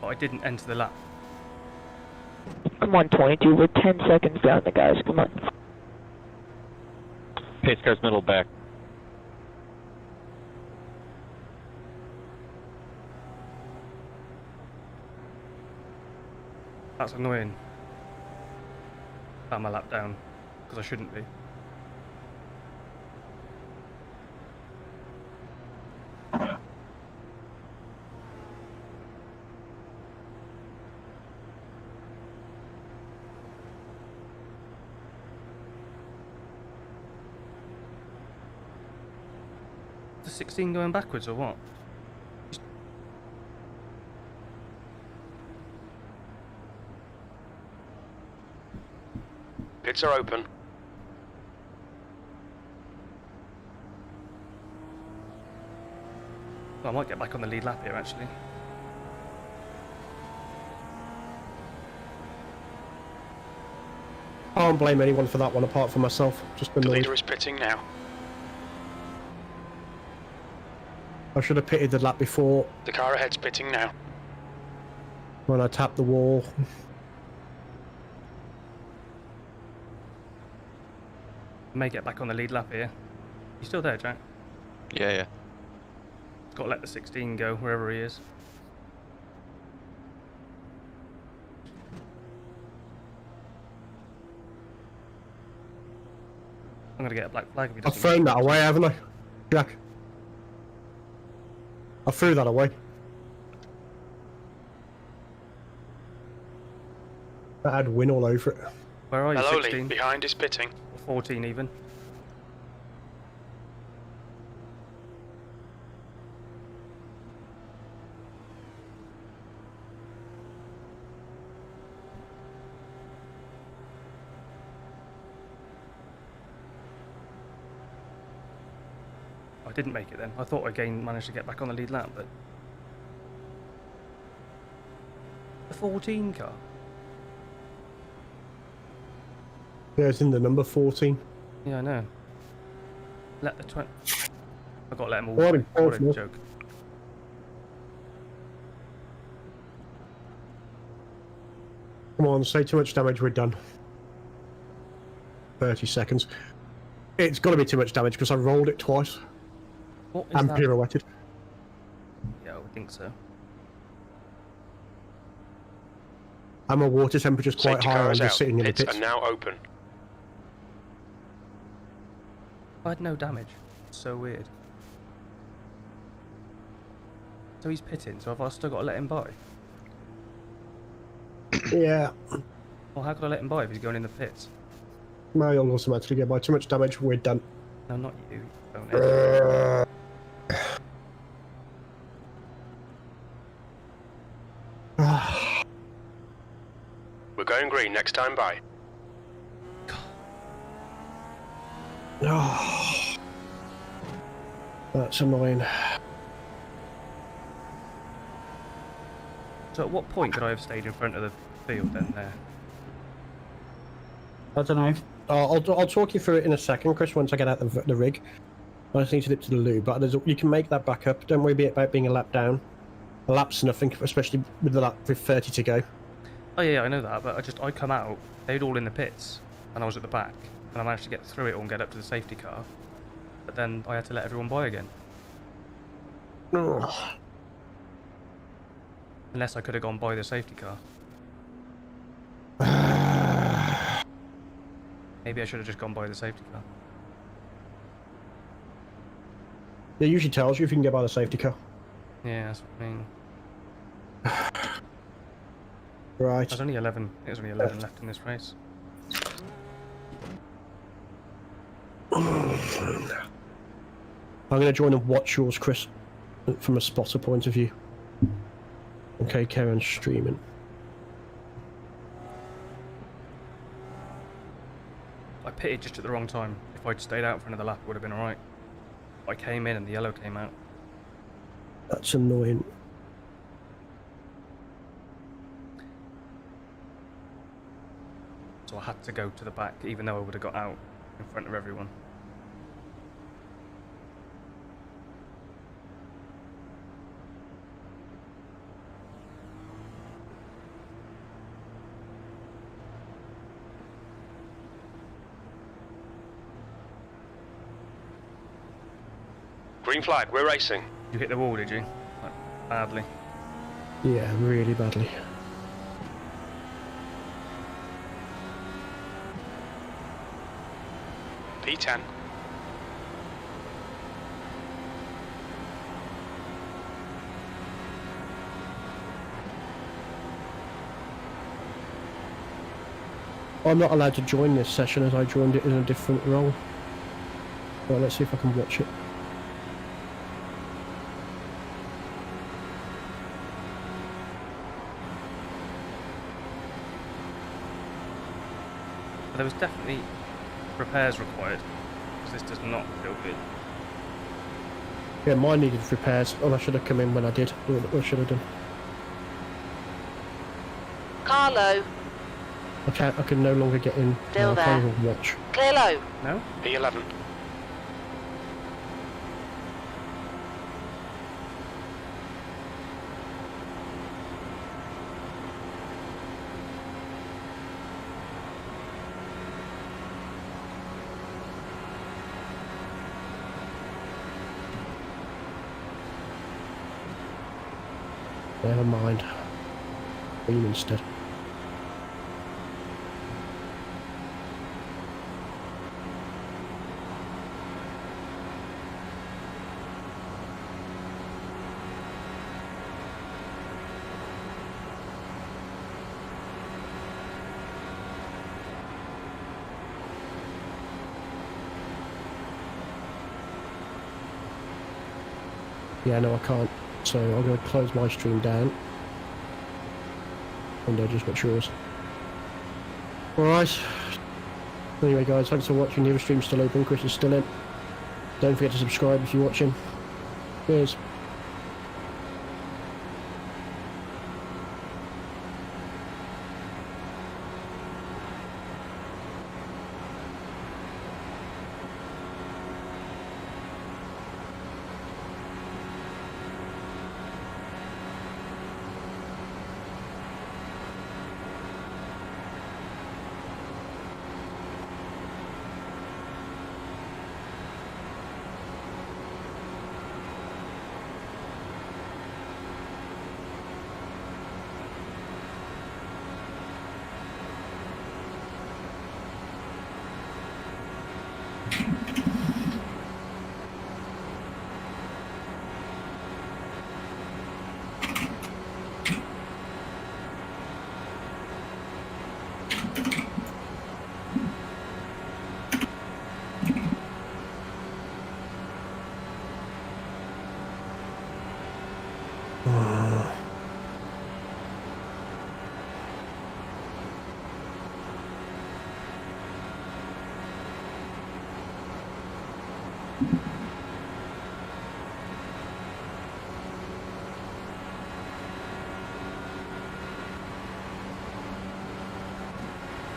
But I didn't enter the lap. Come on, 22. We're 10 seconds down the guys. Come on. Pace car's middle back. That's annoying. I'm a lap down because I shouldn't be. The 16 going backwards or what? Pits are open. I might get back on the lead lap here actually. I don't blame anyone for that one apart from myself. Just The annoyed. leader is pitting now. I should have pitted the lap before The car ahead's pitting now. when I tapped the wall. May get back on the lead lap here. You still there, Jack? Yeah, yeah. Got to let the 16 go wherever he is. I'm gonna get a black flag if he I've doesn't. thrown that away, haven't I? Jack. I threw that away. That had win all over it. Where are you? Hello, 16? behind is pitting. 14 even. I didn't make it then. I thought I again managed to get back on the lead lap, but the 14 car. Yeah, it's in the number 14. Yeah, I know. Let the 20. I got to let them all. What a What a awful. joke. Come on, say too much damage, we're done. 30 seconds. It's got to be too much damage because I rolled it twice. What is And that? pirouetted. Yeah, I would think so. And my water temperature's quite Safety high. car I'm is just out. sitting in the Pits pits. are now open. I had no damage. So weird. So he's pitting, so have I still got to let him by? Yeah. Well, how could I let him by if he's going in the pits? I'll automatically get by. Too much damage, we're done. No, not you. Don't We're going green next time by. Oh, that's annoying. So at what point could I have stayed in front of the field then there? I don't know. I'll talk you through it in a second, Chris, once I get out the rig. I just need to dip to the loo, but you can make that back up. Don't worry about being a lap down. A lap's nothing, especially with the lap with 30 to go. Oh yeah, I know that, but I come out, they'd all in the pits, and I was at the back, and I managed to get through it all and get up to the safety car, but then I had to let everyone by again. Ugh. Unless I could have gone by the safety car. Maybe I should have just gone by the safety car. It usually tells you if you can get by the safety car. Yeah, that's what I mean. Right. There's only 11. There's only 11 left in this race. I'm going to join and watch yours, Chris, from a spotter point of view. Okay, Karen's streaming. I pitted just at the wrong time. If I'd stayed out for another lap, it would have been alright. I came in and the yellow came out. That's annoying. So I had to go to the back, even though I would have got out in front of everyone. Green flag, we're racing. You hit the wall, did you? Like, badly. Yeah, really badly. P10. I'm not allowed to join this session as I joined it in a different role. Well, let's see if I can watch it. But there was definitely repairs required, because this does not feel good. Yeah, mine needed repairs. Oh, I should have come in when I did. What I should have done. Carlo, I can no longer get in. Still I there. can't even watch. clear low. No? P11. Never mind. Green instead. Yeah, no, I can't. So I'm going to close my stream down. And I'll just watch yours. Alright. Anyway, guys, thanks for watching. The other stream's still open. Chris is still in. Don't forget to subscribe if you're watching. Cheers.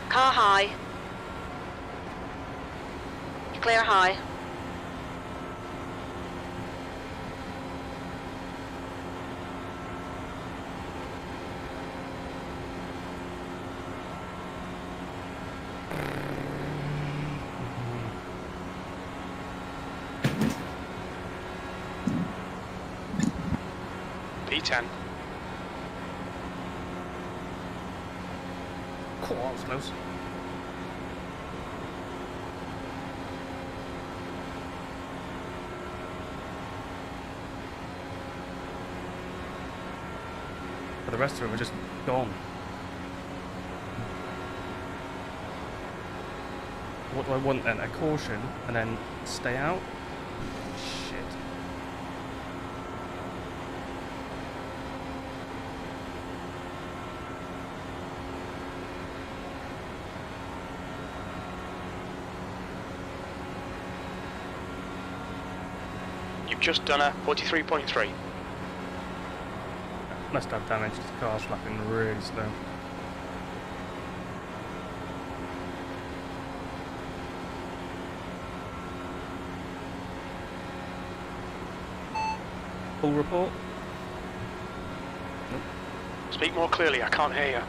Car high. Clear high. P10. Cool, that was close. But the rest of them are just gone. What do I want then? A caution and then stay out? Shit. You've just done a 43.3. Must have damage, the car's flapping really slow. Full report? Speak more clearly, I can't hear you.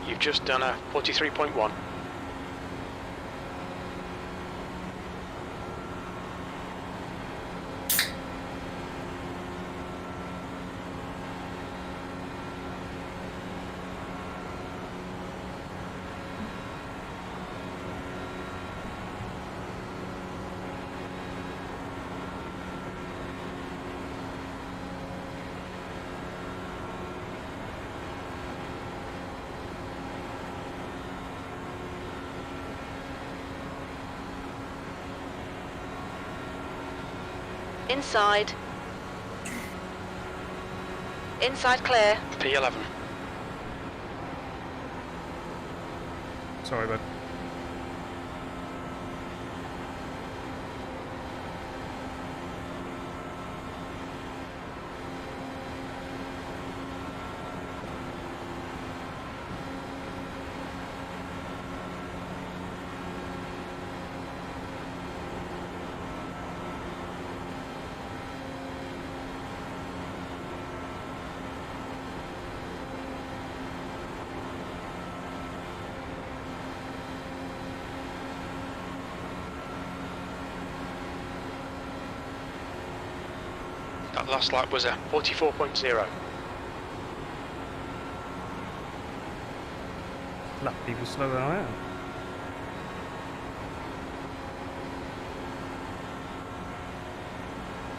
You've just done a 43.1. Inside. Inside clear. P11. Sorry, bud. That last lap was a 44.0. Lap people slower than I am.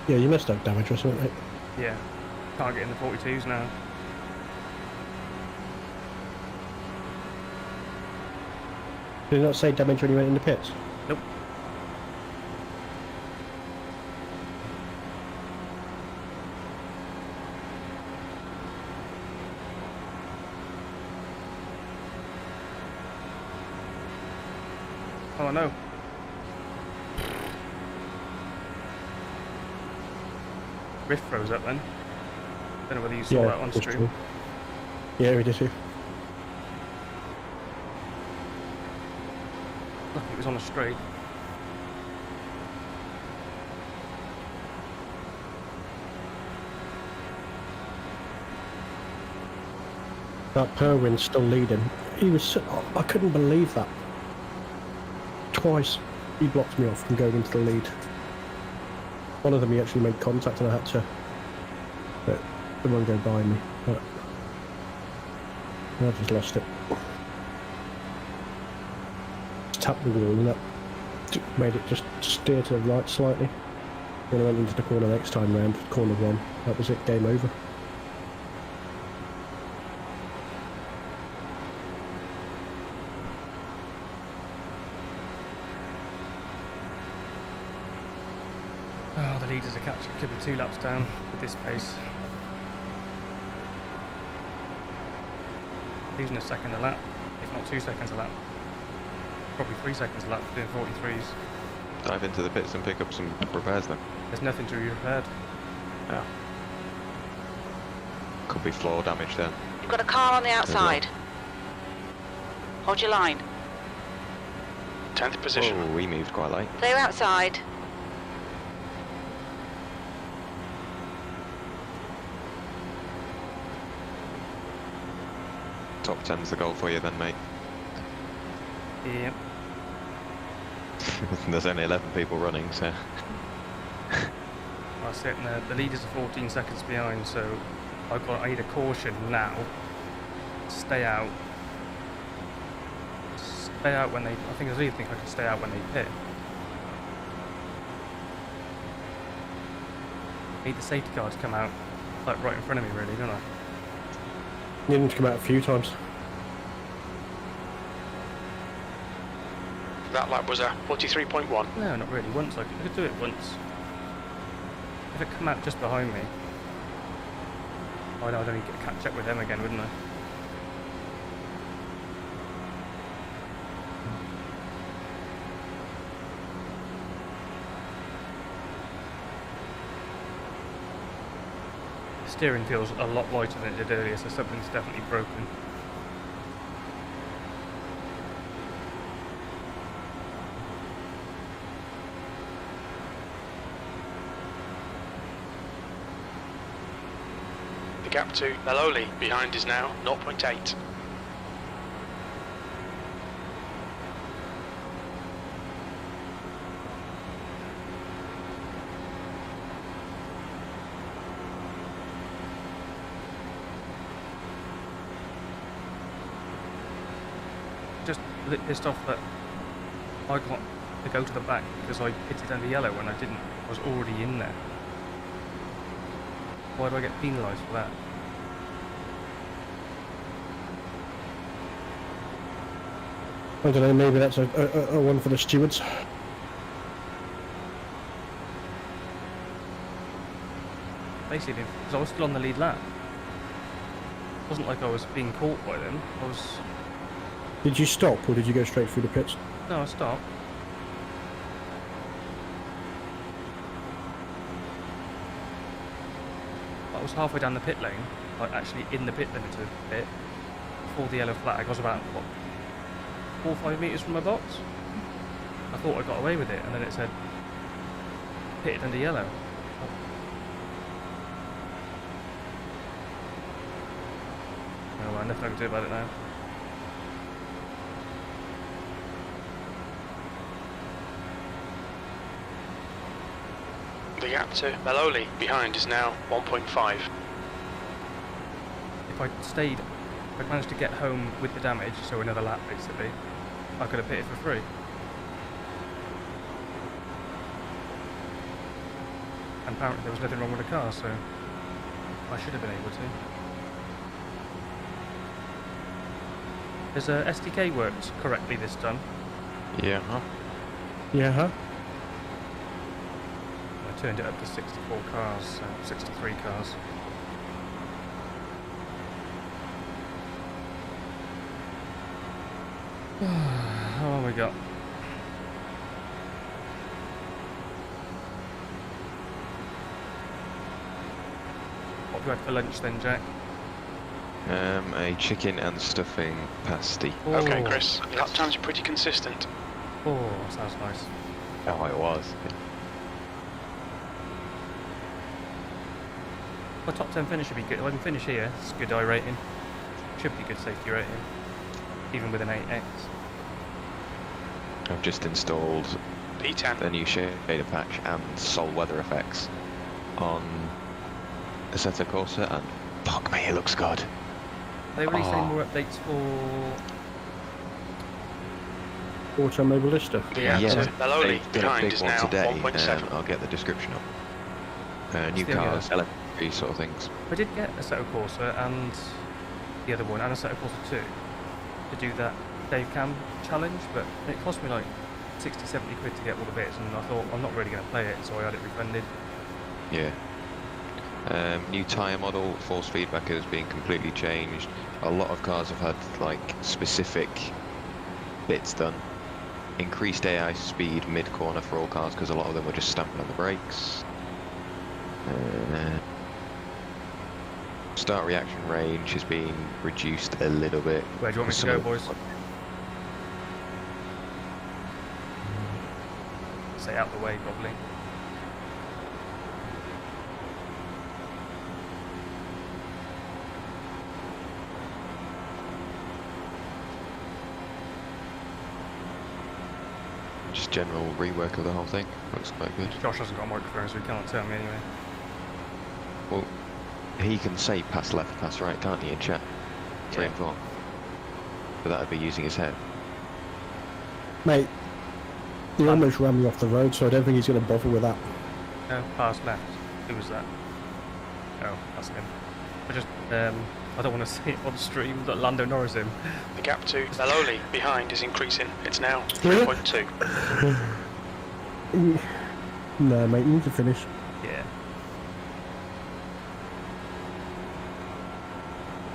Yeah, you missed out damage or something, mate. Yeah. Can't get in the 42s now. Did you not say damage when you went in the pits? Nope. Oh no. Rift froze up then. Don't know whether you saw that on that's stream. true. Yeah, we did too. Look, it was on a straight. That Perwin's still leading. He was I couldn't believe that. Twice he blocked me off from going into the lead. One of them he actually made contact and I had to let the one go by me. But I just lost it. It's tapped the wall and that made it just steer to the right slightly. When I went into the corner next time round, corner 1, that was it, game over. Oh, the leaders are catching. Could be 2 laps down with this pace. Losing a second a lap, if not 2 seconds a lap. Probably 3 seconds a lap doing 43s. Dive into the pits and pick up some repairs then. There's nothing to be repaired. Yeah. Could be floor damage then. You've got a car on the outside. Hold your line. 10th position. Oh, we moved quite late. They're outside. Top 10's the goal for you then, mate. Yep. There's only 11 people running, so... That's it, and the leaders are 14 seconds behind, so I need a caution now. Stay out. Stay out when they... I really think I can stay out when they pit. Need the safety car to come out, like right in front of me really, don't I? Need them to come out a few times. That lap was a 43.1. No, not really. Once I could do it once. If it come out just behind me, I'd only get catch up with them again, wouldn't I? The steering feels a lot lighter than it did earlier, so something's definitely broken. The gap to Maloli behind is now 0.8. Just a bit pissed off that I got to go to the back because I pitted under yellow when I didn't. I was already in there. Why do I get penalised for that? I don't know, maybe that's a one for the stewards. Basically, because I was still on the lead lap. It wasn't like I was being caught by them. I was... Did you stop or did you go straight through the pits? No, I stopped. I was halfway down the pit lane, like actually in the pit limiter bit, before the yellow flag. I was about, what, 4 or 5 metres from my box? I thought I got away with it, and then it said, pitted under yellow. Oh well, nothing I can do about it now. The gap to Maloli behind is now 1.5. If I'd stayed, if I'd managed to get home with the damage, so another lap basically, I could have pitted for free. And apparently there was nothing wrong with the car, so I should have been able to. Has SDK worked correctly this time? Yeah, huh? Yeah, huh? I turned it up to 64 cars, 63 cars. How long we got? What have you had for lunch then, Jack? A chicken and stuffing pasty. Oh. Okay, Chris, your lap times are pretty consistent. Oh, sounds nice. Oh, it was. My top 10 finish should be good. If I can finish here, it's good I rating. Should be good safety rating, even with an 8X. I've just installed P10. the new shader patch and Sol weather effects on Assetto Corsa, and fuck me, it looks good. Are they releasing any more updates for Automobilista. Yeah. Yeah, Maloney they've got a behind big is one now today. 1.7. I'll get the description up. New Still, yeah. cars, these sort of things. I did get a Assetto Corsa and the other one, and a Assetto Corsa 2, to do that Dave Cam challenge, but it cost me like 60, 70 quid to get all the bits, and I thought I'm not really going to play it, so I had it refunded. Yeah. New tyre model, force feedback has been completely changed. A lot of cars have had like specific bits done. Increased AI speed mid-corner for all cars because a lot of them were just stamping on the brakes. Start reaction range has been reduced a little bit. Where do you want me to go, boys? Stay out the way, probably. Just general rework of the whole thing. Looks quite good. Josh hasn't got a microphone, so he can't tell me anyway. Well, he can say pass left, pass right, can't he, in chat? 3 and 4. But that would be using his head. Mate, he almost ran me off the road, so I don't think he's going to bother with that. No, pass left. Who was that? Oh, that's him. I don't want to see it on stream that Lando Norris him. The gap to Maloney behind is increasing. It's now 3.2. No, mate, you need to finish. Yeah.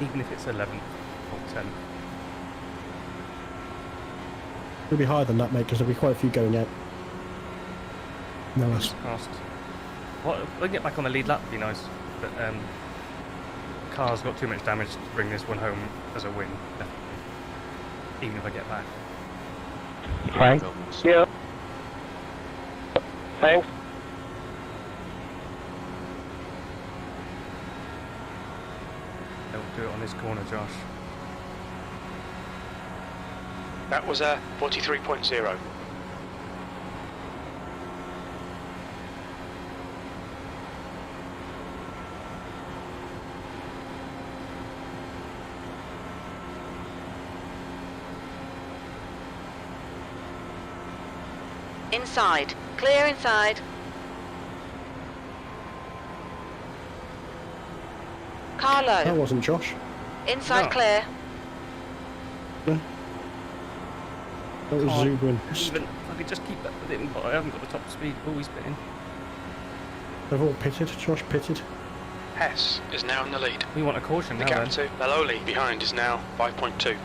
Even if it's 11th or 10th. It'll be higher than that, mate, because there'll be quite a few going out. No, that's... Past. Well, if I can get back on the lead lap, would be nice. But car's got too much damage to bring this one home as a win, definitely. Even if I get back. Frank? Yeah. Thanks. Don't do it on this corner, Josh. That was a 43.0. Inside. Clear inside. Car That low. wasn't Josh. Inside No. clear. That was Can't Zubrin. Even if I could just keep up with him, but I haven't got the top speed. Oh, he's pitting. They've all pitted. Josh pitted. Hess is now in the lead. We want a caution The now, gap then. to Maloney behind is now 5.2.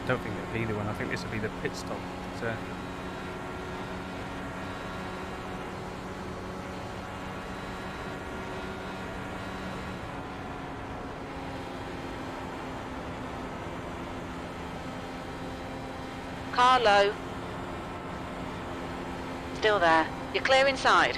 I don't think it'll be either one. I think this will be the pit stop. So, Car low. Still there. You're clear inside.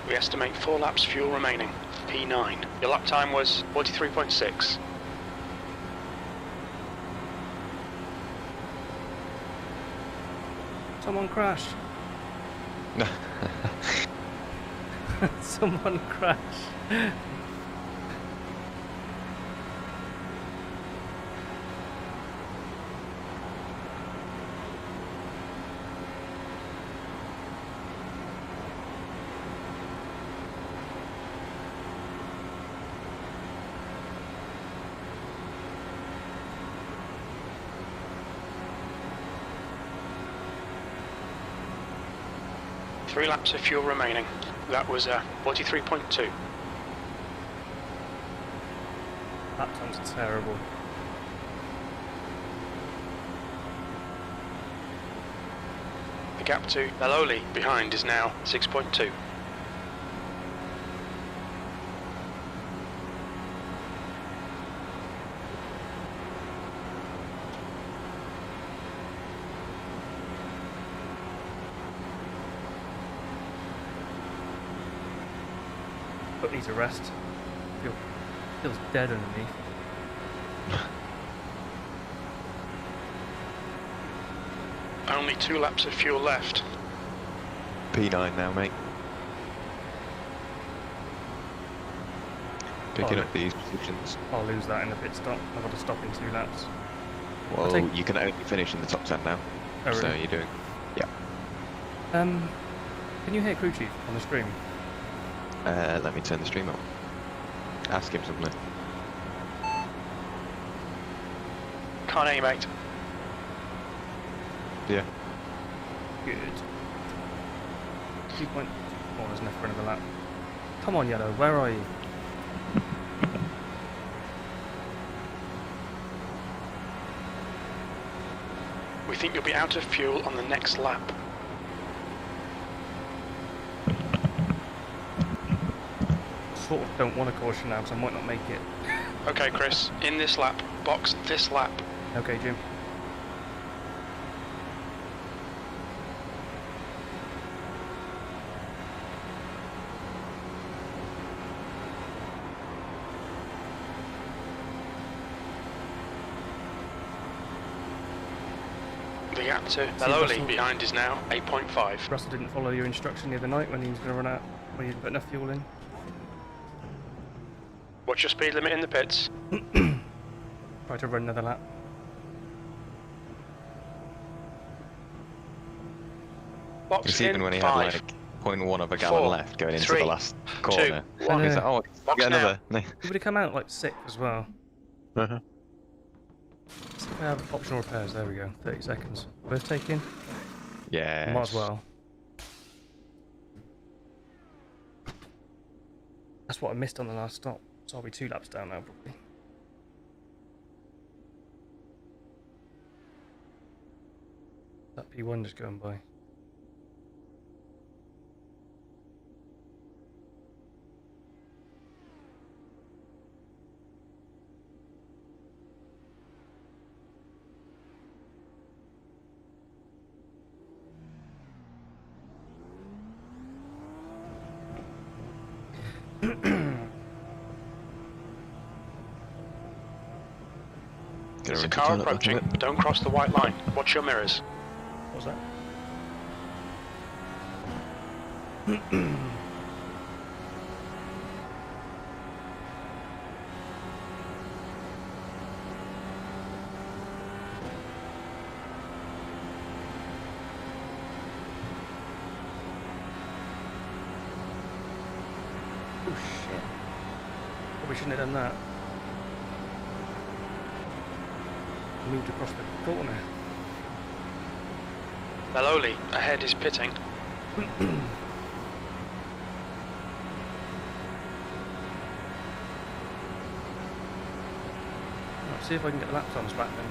We estimate 4 laps fuel remaining. P9. Your lap time was 43.6. someone crashed. Someone crashed. Three laps of fuel remaining. That was 43.2. That time's terrible. The gap to Maloney behind is now 6.2. Put me to rest. Feel Feels dead underneath. Only 2 laps of fuel left. P9 now, mate. Picking Oh, up these positions. I'll lose that in the pit stop. I've got to stop in 2 laps. Well, take- you can only finish in the top 10 now. Oh, So really? you're doing. Yeah. Can you hear crew chief on the stream? Let me turn the stream on. Ask him something. Can't hear you, mate. Yeah. Good. 2 point. Oh, there's enough for another lap. Come on, Yellow, where are you? We think you'll be out of fuel on the next lap. Sort of don't want to caution now because I might not make it. Okay, Chris, in this lap, box this lap. Okay, Jim. The gap to Russell- Maloli behind is now 8.5. Russell didn't follow your instruction the other night when he was going to run out, when he didn't put enough fuel in. What's your speed limit in the pits? Try to run another lap. Box It's in even when he 5. had like 0.1 of a gallon 4, left going into 3, the last corner. 2, 1. He's like, oh, Box get now. another. He would have come out like 6 as well. Uh-huh. See if I have optional repairs. There we go. 30 seconds. Worth taking? Yeah. Might as well. That's what I missed on the last stop. So I'll be 2 laps down now, probably. That P1 just going by. There's a car approaching. Don't cross the white line. Watch your mirrors. What was that? Oh shit. Probably shouldn't have done that. Moved across the corner. Maloli ahead is pitting. Right, see if I can get the lap times back then.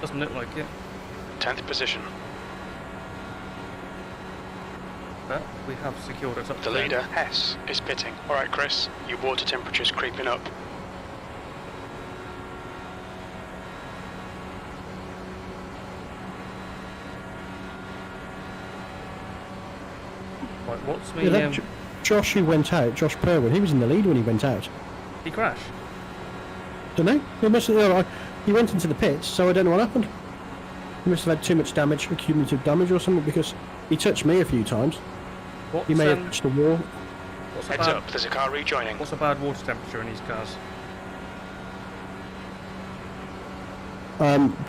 Doesn't look like it, 10th position. but we have secured it up The to there. leader, Hess, is pitting. Alright, Chris, your water temperature's creeping up. Right, what's me? Yeah, that Josh who went out, Josh Perwin, he was in the lead when he went out. He crashed. Don't know. He must have. He went into the pits, so I don't know what happened. He must have had too much damage, cumulative damage or something, because he touched me a few times. What's, He may have touched the wall. what's a Heads bad, up, there's a car rejoining. What's a bad water temperature in these cars?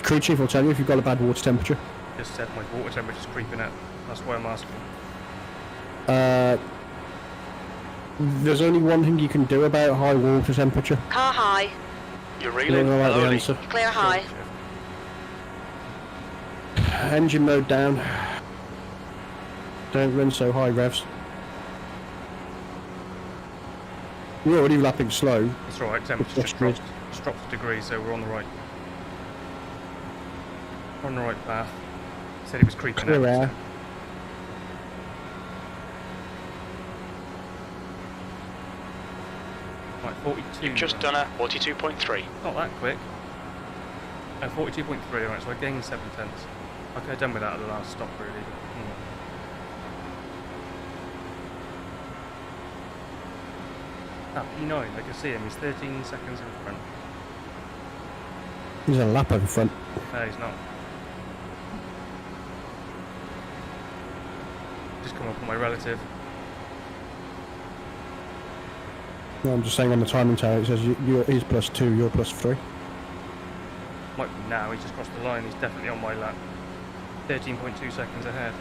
Crew chief will tell you if you've got a bad water temperature. Just said my water temperature's creeping up. That's why I'm asking. There's only one thing you can do about high water temperature. Car high. You're You reeling, don't know about the Maloli. answer. Clear high. Engine mode down. Don't run so high revs. You're already lapping slow. It's alright, temperature's just dropped. It's dropped a degree, so we're on the right. We're on the right path. Said it was creeping Clear up. air. Right, 42. You've just done a 42.3. Not that quick. 42.3, alright, so I gained 7 tenths. I could have done with that at the last stop, really. But, Ah, P9, I can see him. He's 13 seconds in front. He's a lap in front. No, he's not. Just come up with my relative. No, I'm just saying on the timing tower it says he's +2, you're +3. Might be now, he's just crossed the line. He's definitely on my lap. 13.2 seconds ahead.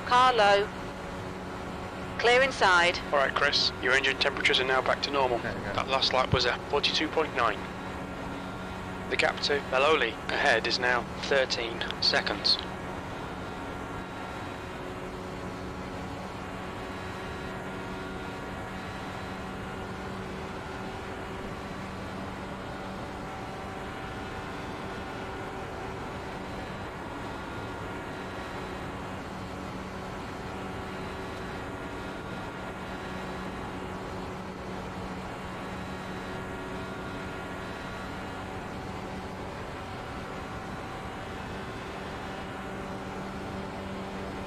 Car low. Clear inside. Alright, Chris, your engine temperatures are now back to normal. There we go. That last lap was a 42.9. The gap to Maloli ahead is now 13 seconds.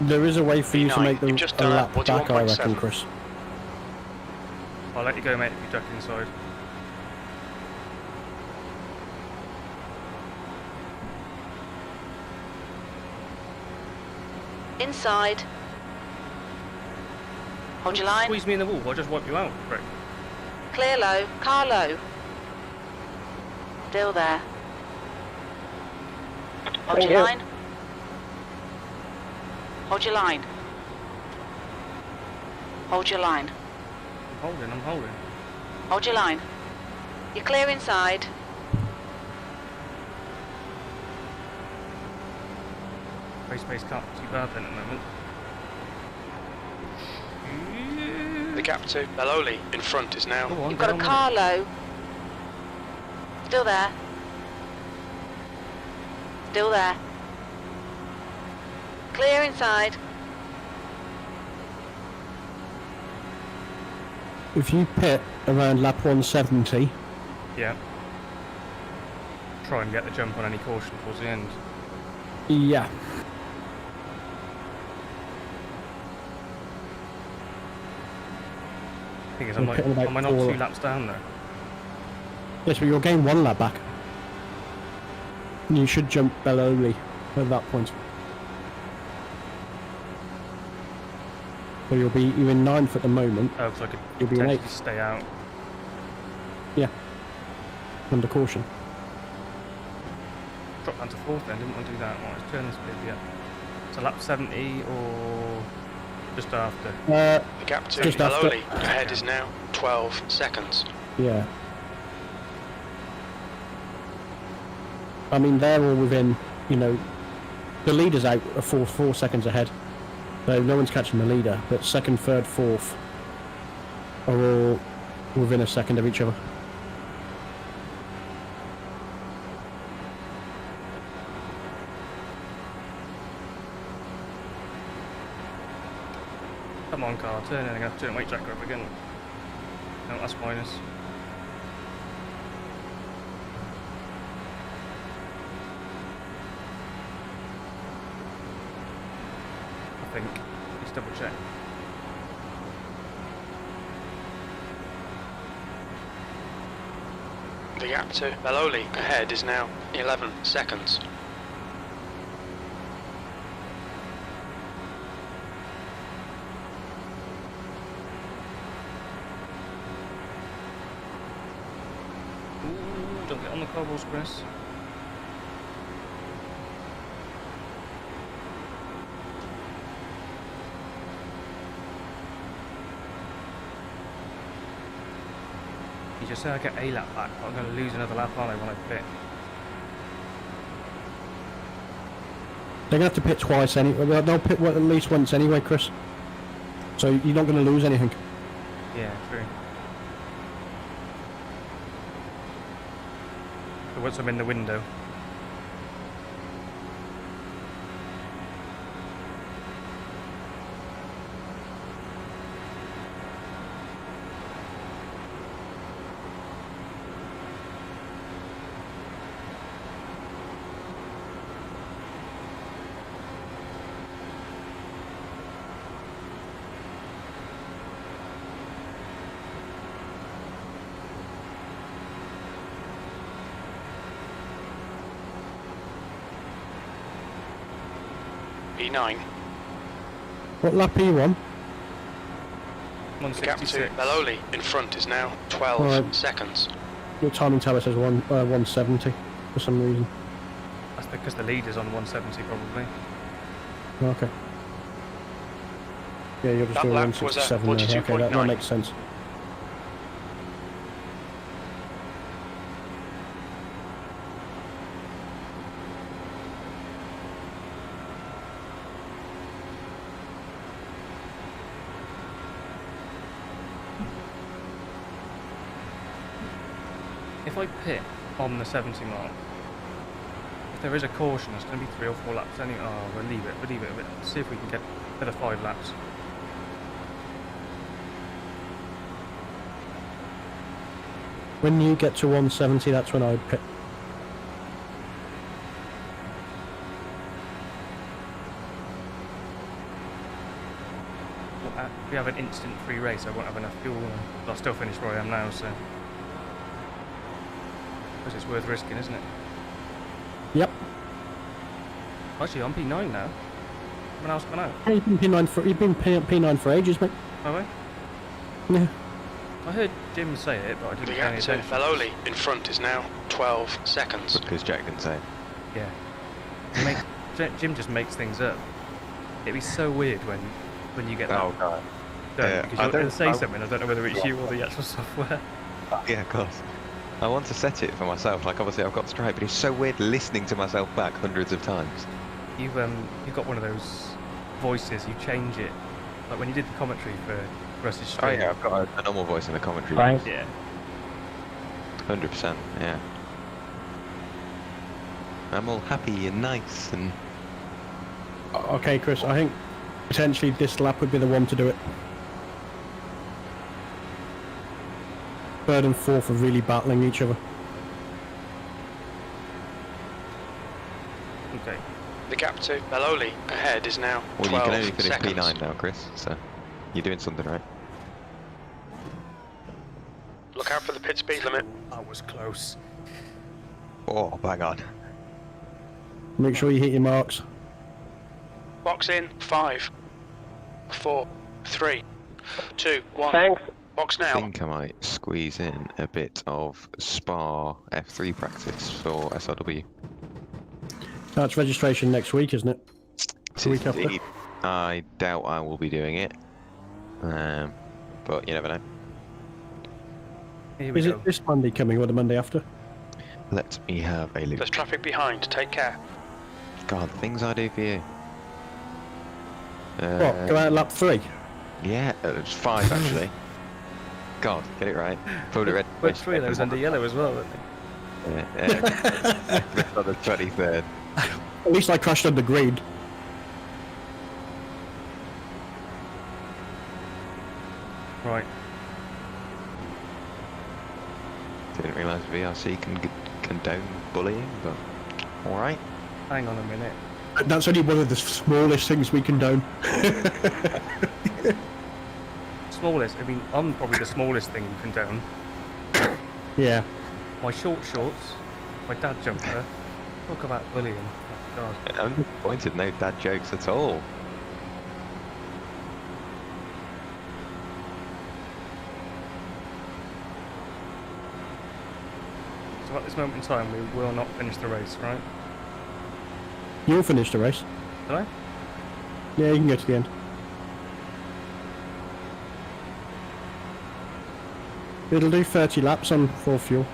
There is a way for you to P9, make you've just a done lap back, I 41.7. reckon, Chris. I'll let you go, mate, if you duck inside. Inside. Hold your line. Squeeze me in the wall, I'll just wipe you out, prick. Clear low. Car low. Still there. Hold your line. Hold your line. Hold your line. I'm holding. Hold your line. You're clear inside. Race pace can't be too bad then at the moment. The gap to Maloli in front is now. Go on, You've got get a on with car it. low. Still there. Still there. Clear inside. If you pit around lap 170, Yeah. Try and get the jump on any caution towards the end. yeah. Thing is, We're am pitting about I not 4 2 laps down there? Yes, but you'll gain 1 lap back. And you should jump Belloli at that point. So you're in 9th at the moment, Oh, because I could You'll be in potentially 8th. stay out. under caution. Drop down to 4th then, didn't want to do that. Right, let's turn this bit, yeah. So lap 70 or just after? The gap to Just after. Maloli ahead is now 12 seconds. Yeah. I mean, they're all within, the leader's out 4 seconds ahead. So no one's catching the leader, but 2nd, 3rd, 4th are all within a second of each other. Come on, car, turn in. I'm going to have to turn weight jacker up again. No, that's minus. I think. Let's double check. The gap to Maloli ahead is now 11 seconds. Ooh, don't get on the cobbles, Chris. You just say I get a lap back, but I'm going to lose another lap, aren't I, when I pit? They're going to have to pit twice anyway. They'll pit at least once anyway, Chris. So you're not going to lose anything. Yeah, true. But once I'm in the window. E9. What lap are you on? The gap to 166. Maloli in front is now 12 Alright. seconds. Your timing tower says 170 for some reason. That's because the leader's on 170 probably. Okay. Yeah, you're just That doing lap was at 167 there. Okay, that 42.9. makes sense. If I pit on the 70 mark, if there is a caution, it's going to be 3 or 4 laps anyway. Oh, we'll leave it a bit. See if we can get another 5 laps. When you get to 170, that's when I would pit. If we have an instant free race, I won't have enough fuel. I'll still finish where I am now, so. Because it's worth risking, isn't it? Yep. Actually, I'm P9 now. When else gone out? You've been P9 for ages, mate. Oh, wait. Yeah. I heard Jim say it, but I The didn't pay gap any to attention. Maloli in front is now 12 seconds. Because Jack didn't say. Yeah. Jim just makes things up. It'd be so weird when you get that Oh god. done, yeah, because I you're going don't- to say I- something, I don't know whether it's you or the actual software. Yeah, of course. I want to set it for myself. Like obviously I've got Stripe, but it's so weird listening to myself back hundreds of times. You've got one of those voices, you change it. Like when you did the commentary for Russ's Oh stream. yeah, I've got a normal voice in the commentary. Right. Yeah. 100%. Yeah. I'm all happy and nice and. Okay, Chris, I think potentially this lap would be the one to do it. Third and fourth are really battling each other. Okay. The gap to Maloli ahead is now Well, 12 you can only finish seconds. P9 now, Chris. So you're doing something right. Look out for the pit speed limit. That was close. Oh, bang on. Make sure you hit your marks. Box in 5, 4, 3, 2, 1. Thanks. Box I now. think I might squeeze in a bit of Spa F3 practice for SRW. That's registration next week, isn't it? The week after. Indeed. I doubt I will be doing it. But you never know. Here we Is go. it this Monday coming or the Monday after? Let me have a look. There's traffic behind. Take care. God, the things I do for you. What? Go out lap 3? Yeah, it's 5 actually. God, get it right. Pulled it red. Put 3 of those under yellow as well, didn't they? On the 23rd. At least I crashed under green. Right. Didn't realise VRC can condone bullying, but alright. Hang on a minute. That's only one of the smallest things we condone. Smallest. I mean, I'm probably the smallest thing you condone. Yeah. My short shorts, my dad jumper. Talk about bullying. Oh, God. I'm disappointed, no dad jokes at all. So at this moment in time, we will not finish the race, right? You'll finish the race. Did I? Yeah, you can go to the end. It'll do 30 laps on full fuel.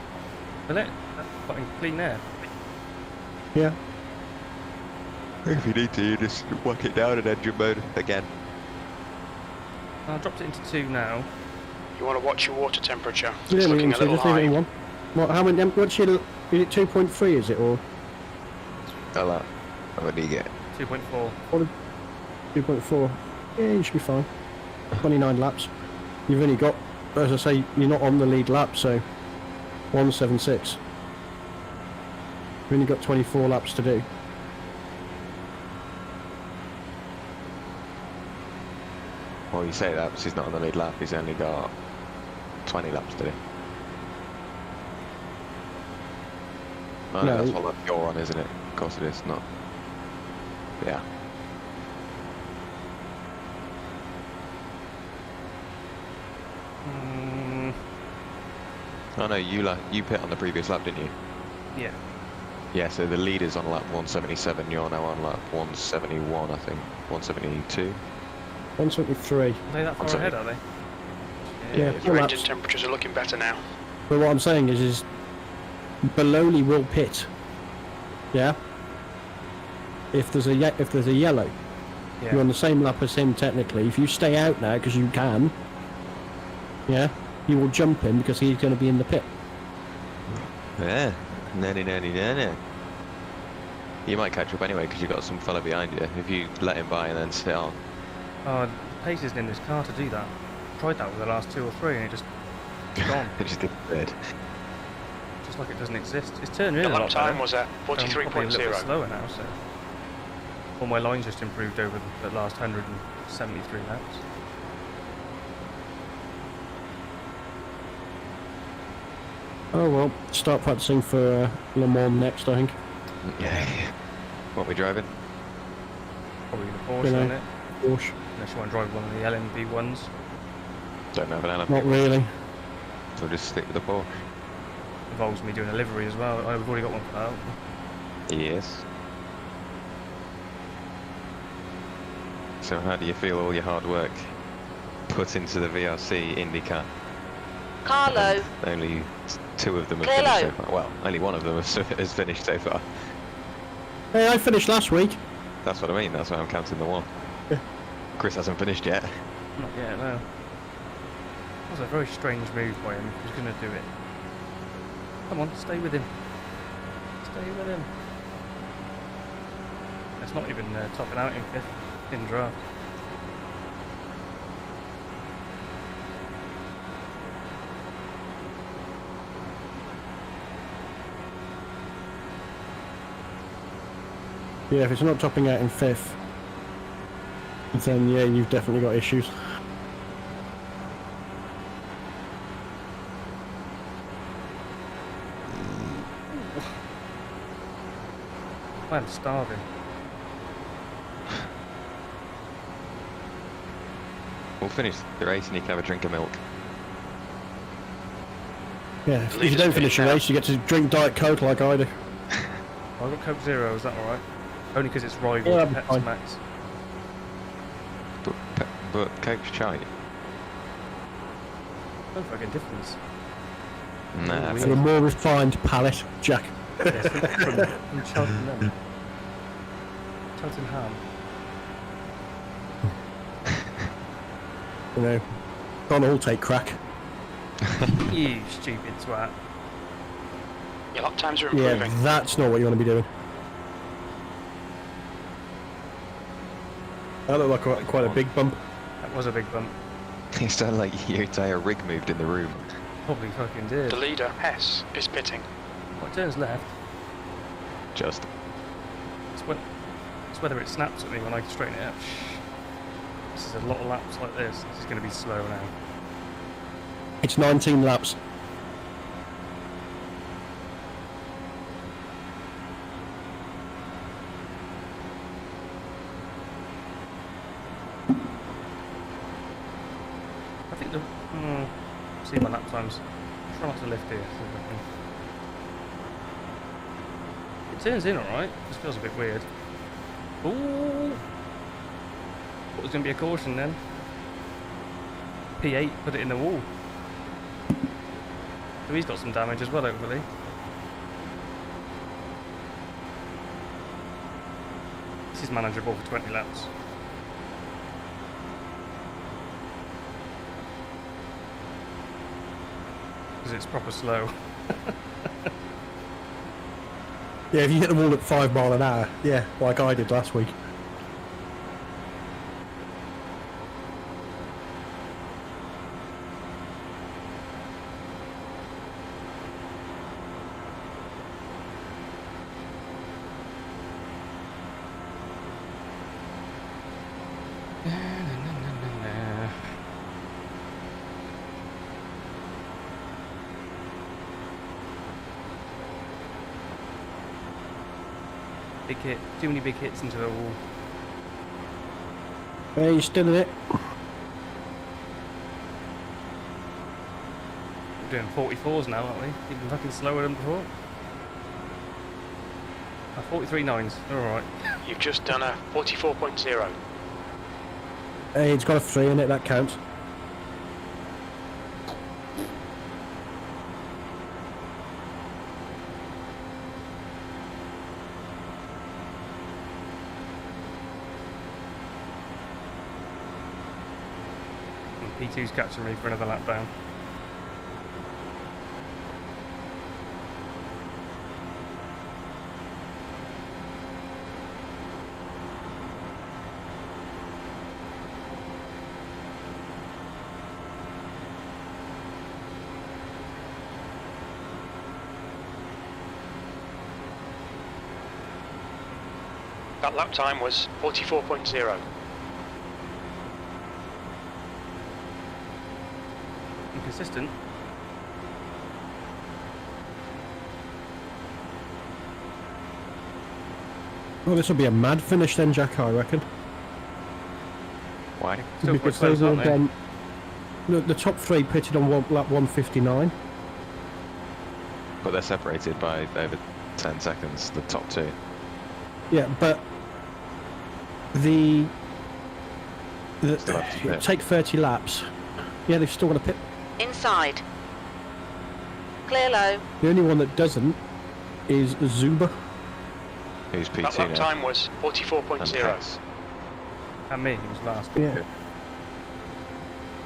Will it? That's fucking clean air. Yeah. If you need to, you just whack it down in engine mode again. I dropped it into 2 now. You want to watch your water temperature. Yeah, It's we looking can a see, little just leave it in high. one. What, how many, what's your, is it 2.3 is it, or Hello. What do you get? 2.4. 2.4? Yeah, you should be fine. 29 laps. You've only got, as I say, you're not on the lead lap, so 176. You've only got 24 laps to do. Well, you say that, because he's not on the lead lap, he's only got 20 laps to do. Oh, no, No. that's what lap you're on, isn't it? Of course it is, not. Yeah. Oh no, you pit on the previous lap, didn't you? Yeah. Yeah, so the leader's on lap 177, you're now on lap 171, I think. 172. 173. Are they that far I'm sorry. ahead, are they? Yeah. Your Well, engine temperatures are looking better now. But what I'm saying is Baloney will pit. Yeah. If there's a yellow, Yeah. you're on the same lap as him technically. If you stay out now because you can, yeah, you will jump him because he's going to be in the pit. Yeah. No. You might catch up anyway because you've got some fella behind you. If you let him by and then sit on. Oh, the pace isn't in this car to do that. Tried that with the last 2 or 3 and it just gone. It just disappeared. Just like it doesn't exist. It's turning in The a lot lap time better. was at Probably a little bit 43.0. slower now, so. All my lines just improved over the last 173 laps. Oh well, start practicing for Le Mans next, I think. Yeah. What we driving? Probably the Porsche, You know. isn't it? Porsche. Unless you want to drive one of the LMP ones. Don't have an LMP. Not really. So we'll just stick with the Porsche. Involves me doing a livery as well. I've already got one for that. Yes. So how do you feel all your hard work put into the VRC IndyCar? Carlo, And only 2 of them have Clear finished low. so far. Well, only 1 of them has finished so far. Hey, I finished last week. That's what I mean. That's why I'm counting the 1. Yeah. Chris hasn't finished yet. Not yet, no. That was a very strange move by him. He was going to do it. Come on, stay with him. Stay with him. It's not even topping out in 5th in draft. Yeah, if it's not topping out in 5th, then yeah, you've definitely got issues. I'm starving. We'll finish the race and you can have a drink of milk. Yeah, if you Leaders don't finish finish your now. race, you get to drink Diet Coke like I do. I've got Coke Zero, is that alright? Only because it's rival Yeah, to that'd be Pepsi fine. Max. But Coke's chai. No fucking difference. Nah, Ooh, For a more refined palate, Jack. Yes, from Cheltenham. Cheltenham. You know, can't all take crack. You stupid twat. Your lap times are Yeah, improving. that's not what you want to be doing. That looked like quite a big bump. That was a big bump. You sound like your entire rig moved in the room. Probably fucking did. The leader, Hess, is pitting. Well, it turns left. Just. It's whether it snaps at me when I straighten it up. This is a lot of laps like this. This is going to be slow now. It's 19 laps. I think the... see my lap times. Try not to lift here. So I can... It turns in alright. Just feels a bit weird. Ooh! Thought it was going to be a caution then. P8 put it in the wall. So he's got some damage as well, hopefully. This is manageable for 20 laps. Because it's proper slow. Yeah, if you hit the wall at 5 mile an hour, yeah, like I did last week. Big hit. Too many big hits into the wall. Hey, you still in it? We're doing 44s now, aren't we? Even fucking slower than before. 43.9s, they're alright. You've just done a 44.0. Hey, it's got a 3 in it, that counts. And P2's catching me for another lap down. That lap time was 44.0. Inconsistent. Well, this will be a mad finish then, Jack, I reckon. Why? Still quite Because close, they aren't will they? the top 3 pitted on lap 159. But they're separated by over 10 seconds, the top 2. Yeah, but the Still have to pit. take 30 laps. Yeah, they've still got to pit. Inside. Clear low. The only one that doesn't is Zuba. Who's That P2 lap now? time was And 44.0. Hess. And me, he was last. Yeah.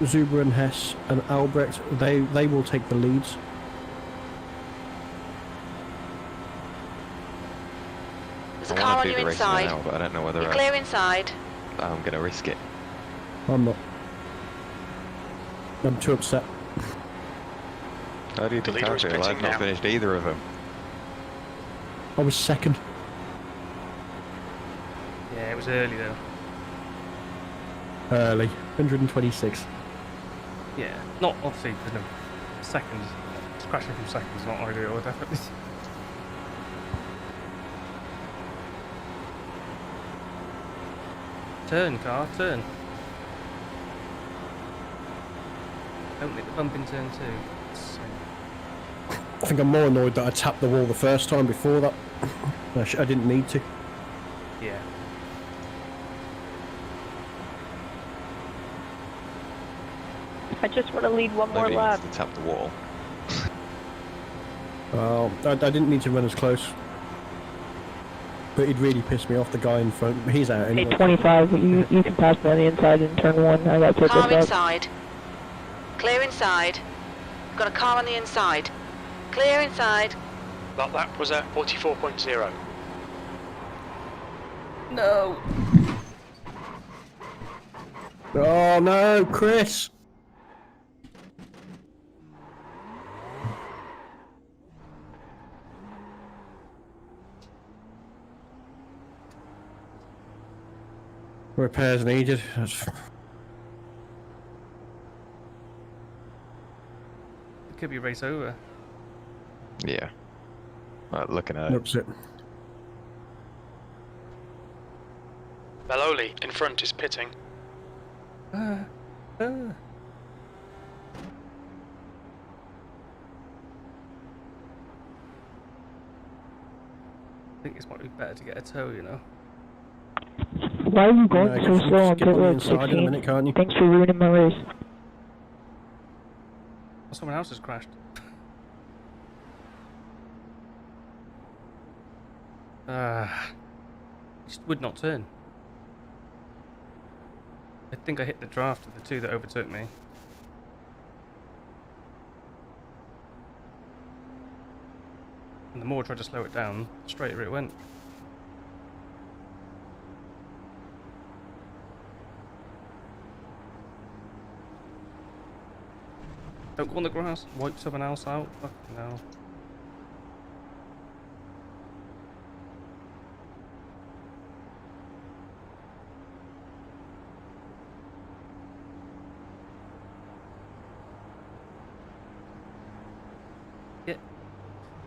Zuba and Hess and Albrecht, they will take the leads. There's I a car want on to your do the race inside. now, but I don't know whether You're clear inside. I'm going to risk it. I'm not. I'm too upset. How do you The think leader I is feel? pitting I've not now. finished either of them. I was second. Yeah, it was early though. Early. 126. Yeah, not obviously because of seconds. It's crashing from seconds, not ideal, definitely. Turn, car, turn. Don't make the bump in turn 2. So, I think I'm more annoyed that I tapped the wall the first time before that. I didn't need to. yeah. I just want to lead one more Nobody lap. needs to tap the wall. I didn't need to run as close. But he'd really pissed me off, the guy in front. He's out Hey, anyway. 25, you can pass me on the inside in turn 1. I got to pick Car this up. inside. Clear inside. Got a car on the inside. Clear inside. That lap was at 44.0. No! Oh no, Chris! Repairs needed. It could be race over. Yeah. Looking at it. Looks it. Maloli in front is pitting. Ah. Ah. I think this might be better to get a tow, you know. Why are you going Yeah, so you can slow on skip pit on the road inside in a 16? minute, can't you? Thanks for ruining my race. Oh, someone else has crashed. Just would not turn. I think I hit the draft of the 2 that overtook me. And the more I tried to slow it down, the straighter it went. Don't go on the grass, wipe someone else out. Fucking hell. Yeah.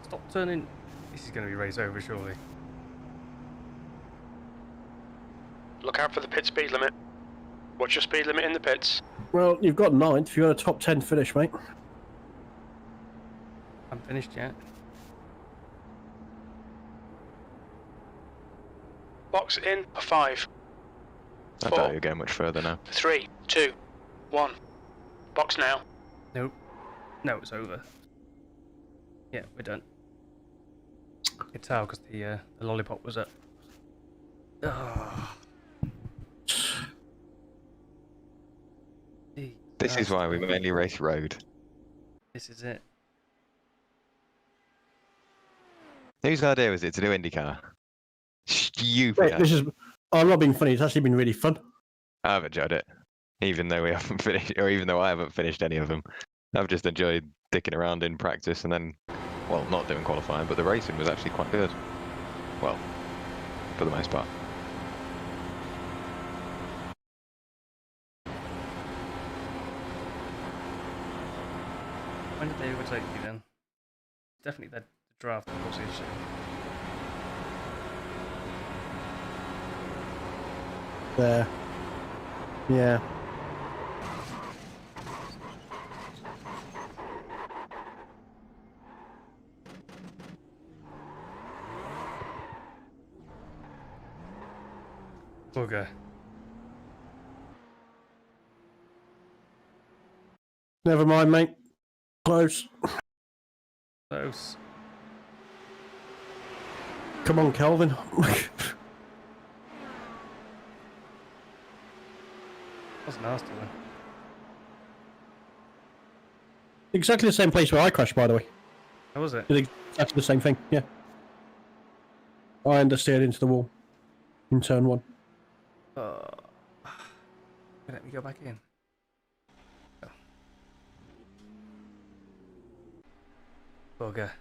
Stop turning. This is going to be race over, surely. Look out for the pit speed limit. What's your speed limit in the pits? Well, you've got 9th. If you want a top 10 finish, mate. Haven't finished yet. Box in for 5, I 4, doubt you're going much further now. 3, 2, 1. Box now. Nope. No, it's over. Yeah, we're done. You could tell because the lollipop was up. Oh. This is why we mainly race road. This is it. Whose idea was it to do IndyCar? Stupid. Wait, this is. I'm not being funny. It's actually been really fun. I've enjoyed it, even though we haven't finished, or even though I haven't finished any of them. I've just enjoyed dicking around in practice, and then, well, not doing qualifying, but the racing was actually quite good. Well, for the most part. When did they overtake you then? Definitely the draft, of course, is. There. Yeah. Bugger. Never mind, mate. Close. Close. Come on, Kelvin. That's nasty then. Exactly the same place where I crashed, by the way. How was it? Did exactly the same thing, yeah. I understeered into the wall in turn 1. Let me go back in. Oh. Bugger.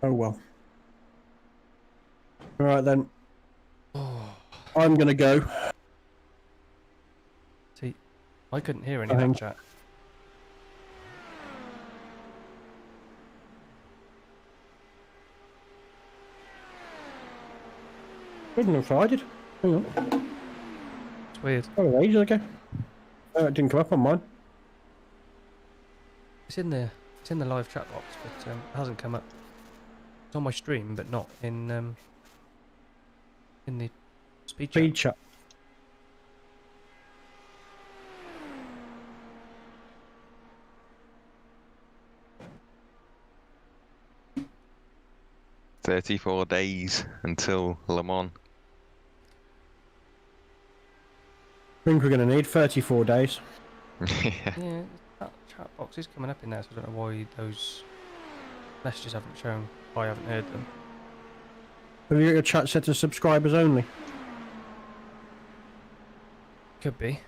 Oh well. Alright then. Oh. I'm gonna go. See, I couldn't hear any of that chat. Couldn't have tried it. Hang on. It's weird. Oh, ages ago. It didn't come up on mine. It's in the live chat box, but it hasn't come up. It's on my stream, but not in the speed chat. Speed chat. "34 days until Le Mans." I think we're going to need 34 days. Yeah. Yeah, that chat box is coming up in there, so I don't know why those messages haven't shown. I haven't heard them. Have you got your chat set to subscribers only? Could be.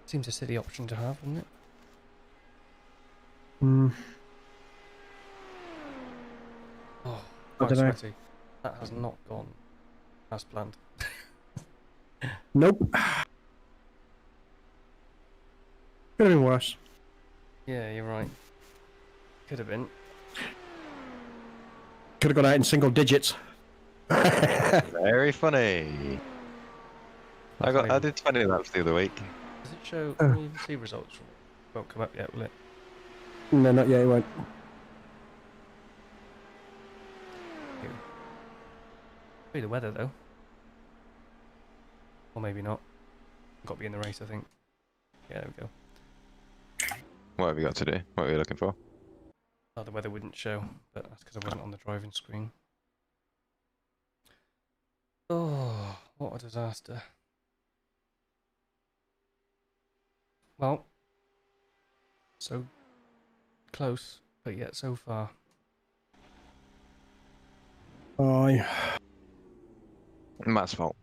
Seems a silly option to have, doesn't it? Hmm. Oh, I quite dunno. sweaty. That has not gone as planned. Nope. Could have been worse. Yeah, you're right. Could have been. Could have gone out in single digits. Very funny. I did 20 laps the other week. Does it show? Can you see results from it? Won't come up yet, will it? No, not yet, it won't. Be the weather though. Or maybe not. Got to be in the race, I think. Yeah, there we go. What have you got to do? What are you looking for? Oh, the weather wouldn't show, but that's because I wasn't on the driving screen. Oh, what a disaster. Well, so close, but yet so far. Aye. Matt's fault.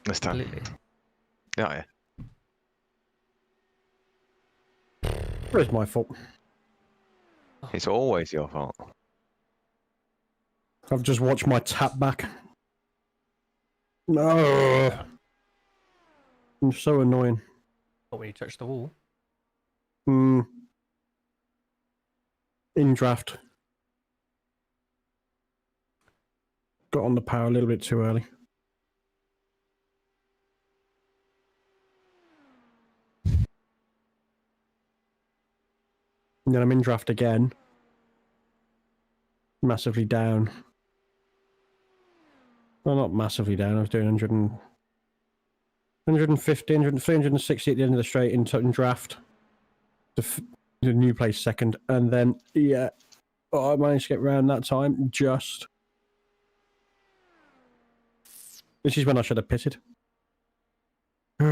This time. Completely. Yeah, yeah. Where's my fault? It's always your fault. I've just watched my tap back. No. I'm so annoying. What, when you touch the wall? Hmm. In draft. got on the power a little bit too early. And then I'm in draft again. Massively down. Well, not massively down. I was doing 150, 360 at the end of the straight in draft. The new place second. And then, yeah, I managed to get round that time just. This is when I should have pitted. It's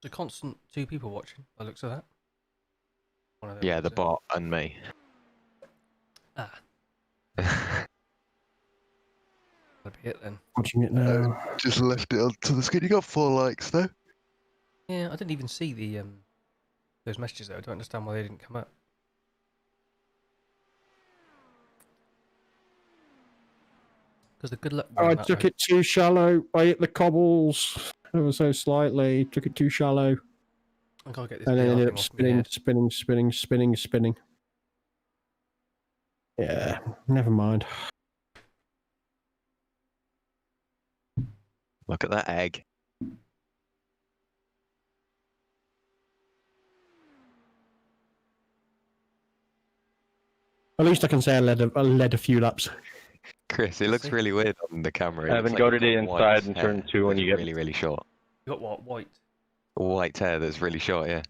a constant 2 people watching, by the looks of that. One of them, Yeah, is the it? bot and me. Ah, that'll be it then. Watching it now. Just left it onto the screen. You got 4 likes though. Yeah, I didn't even see the those messages though. I don't understand why they didn't come up. Because the good luck. I took it too shallow. I hit the cobbles ever so slightly. Took it too shallow. I gotta get this. And then VR ended thing up off my head. spinning. Yeah, never mind. Look at that egg. At least I can say I led a few laps. Chris, it looks really weird on the camera. It Evan, looks go like to the you've got inside white and turn hair 2 when that's you get- really, really short. You got what? White. White hair that's really short, yeah.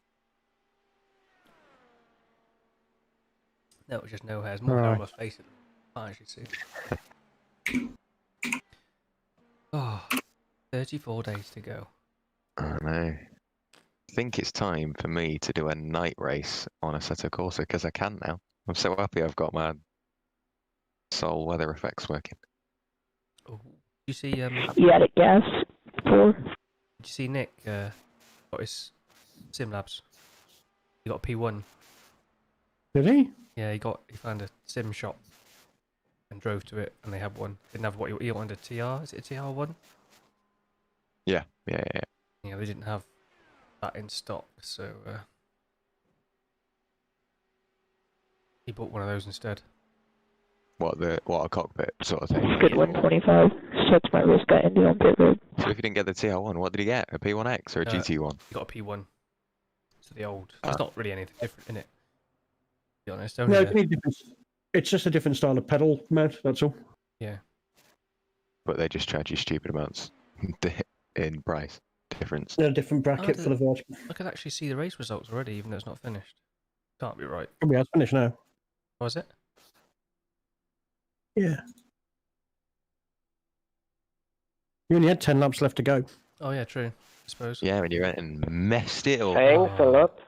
No, it's just no hair. It's more hair on my Right. face. I actually see. Oh, 34 days to go. I know. I think it's time for me to do a night race on Assetto Corsa because I can now. I'm so happy I've got my soul weather effects working. Oh, you see? You had a gas for? Did you see Nick got his sim labs? He got a P1. Did he? Yeah, he found a sim shop and drove to it, and they had one. Didn't have what he wanted, a TR. Is it a TR1? Yeah. Yeah, they didn't have that in stock, so he bought one of those instead. What a cockpit sort of thing. Good 125. Sets my risk at Indy on pit road. So if he didn't get the TR1, what did he get? A P1X or a GT1? He got a P1. So the old. Ah. There's not really anything different in it. To be honest, No, only it's just a different style of pedal mount, that's all. yeah. But they just charge you stupid amounts in price difference. A different bracket Oh, for the vertical. I can actually see the race results already, even though it's not finished. Can't be right. We have finished now. Was it? Yeah. You only had 10 laps left to go. Oh yeah, true. I suppose. Yeah, when you went and messed it up. Thanks a lot.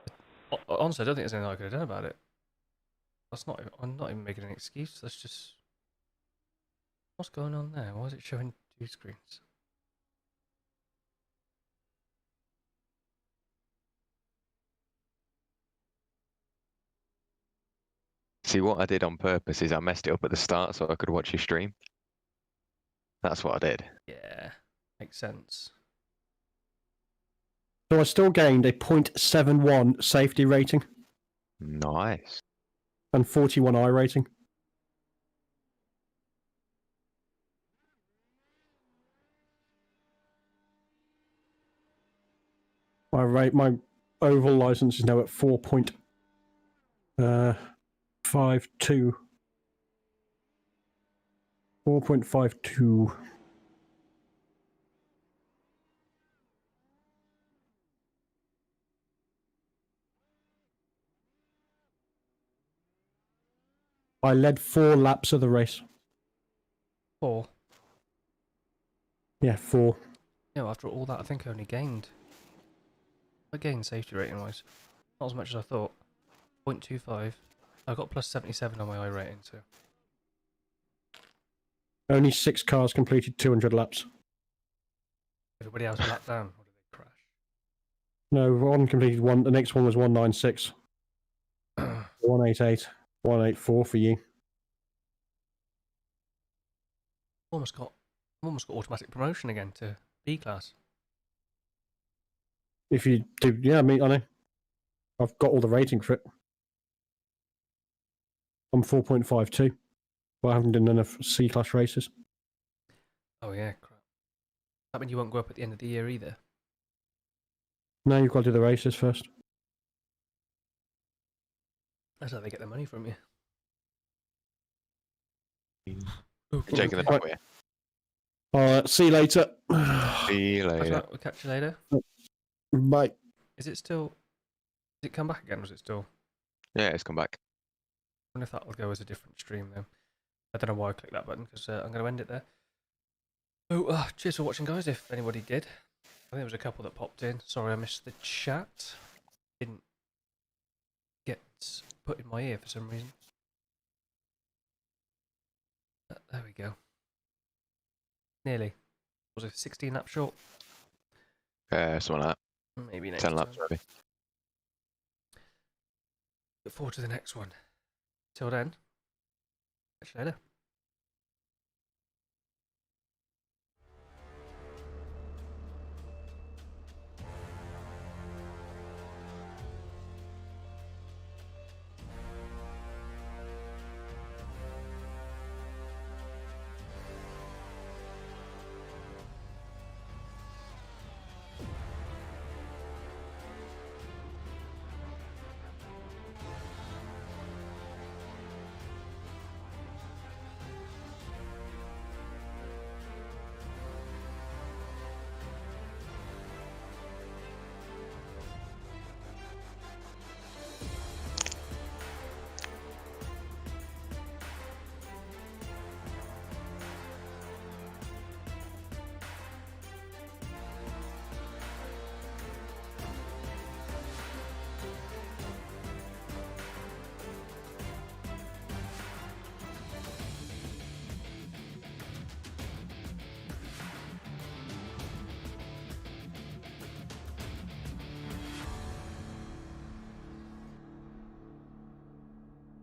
Honestly, I don't think there's anything I could have done about it. I'm not even making an excuse. That's just. What's going on there? Why is it showing 2 screens? See, what I did on purpose is I messed it up at the start so I could watch your stream. That's what I did. Yeah, makes sense. So I still gained a 0.71 safety rating Nice. and 41 I rating. My oval license is now at 4.52. 4.52. I led 4 laps of the race. 4. Yeah, 4. No, after all that, I think I only gained. I gained safety rating wise. Not as much as I thought. 0.25. I got plus 77 on my I rating, so. Only 6 cars completed 200 laps. Everybody else lapped down, or did they crash? No, one completed one. The next one was 196. 188. 184 for you. Almost got automatic promotion again to B class. If you do, yeah, I know. I've got all the rating for it. I'm 4.52. But I haven't done enough C-class races. Oh yeah, crap. That means you won't go up at the end of the year either. No, you've got to do the races first. That's how they get the money from you. Taking the back way. Alright, see you later. See you That's later. right, we'll catch you later. Bye. Is it still... Did it come back again, or is it still... Yeah, it's come back. I wonder if that'll go as a different stream then. I don't know why I clicked that button, because I'm going to end it there. Oh, cheers for watching, guys, if anybody did. I think there was a couple that popped in. Sorry I missed the chat. Didn't get put in my ear for some reason. There we go. Nearly. Was it 16 laps short? Something like Maybe next 10 laps, time. maybe. Look forward to the next one. Till then, catch you later.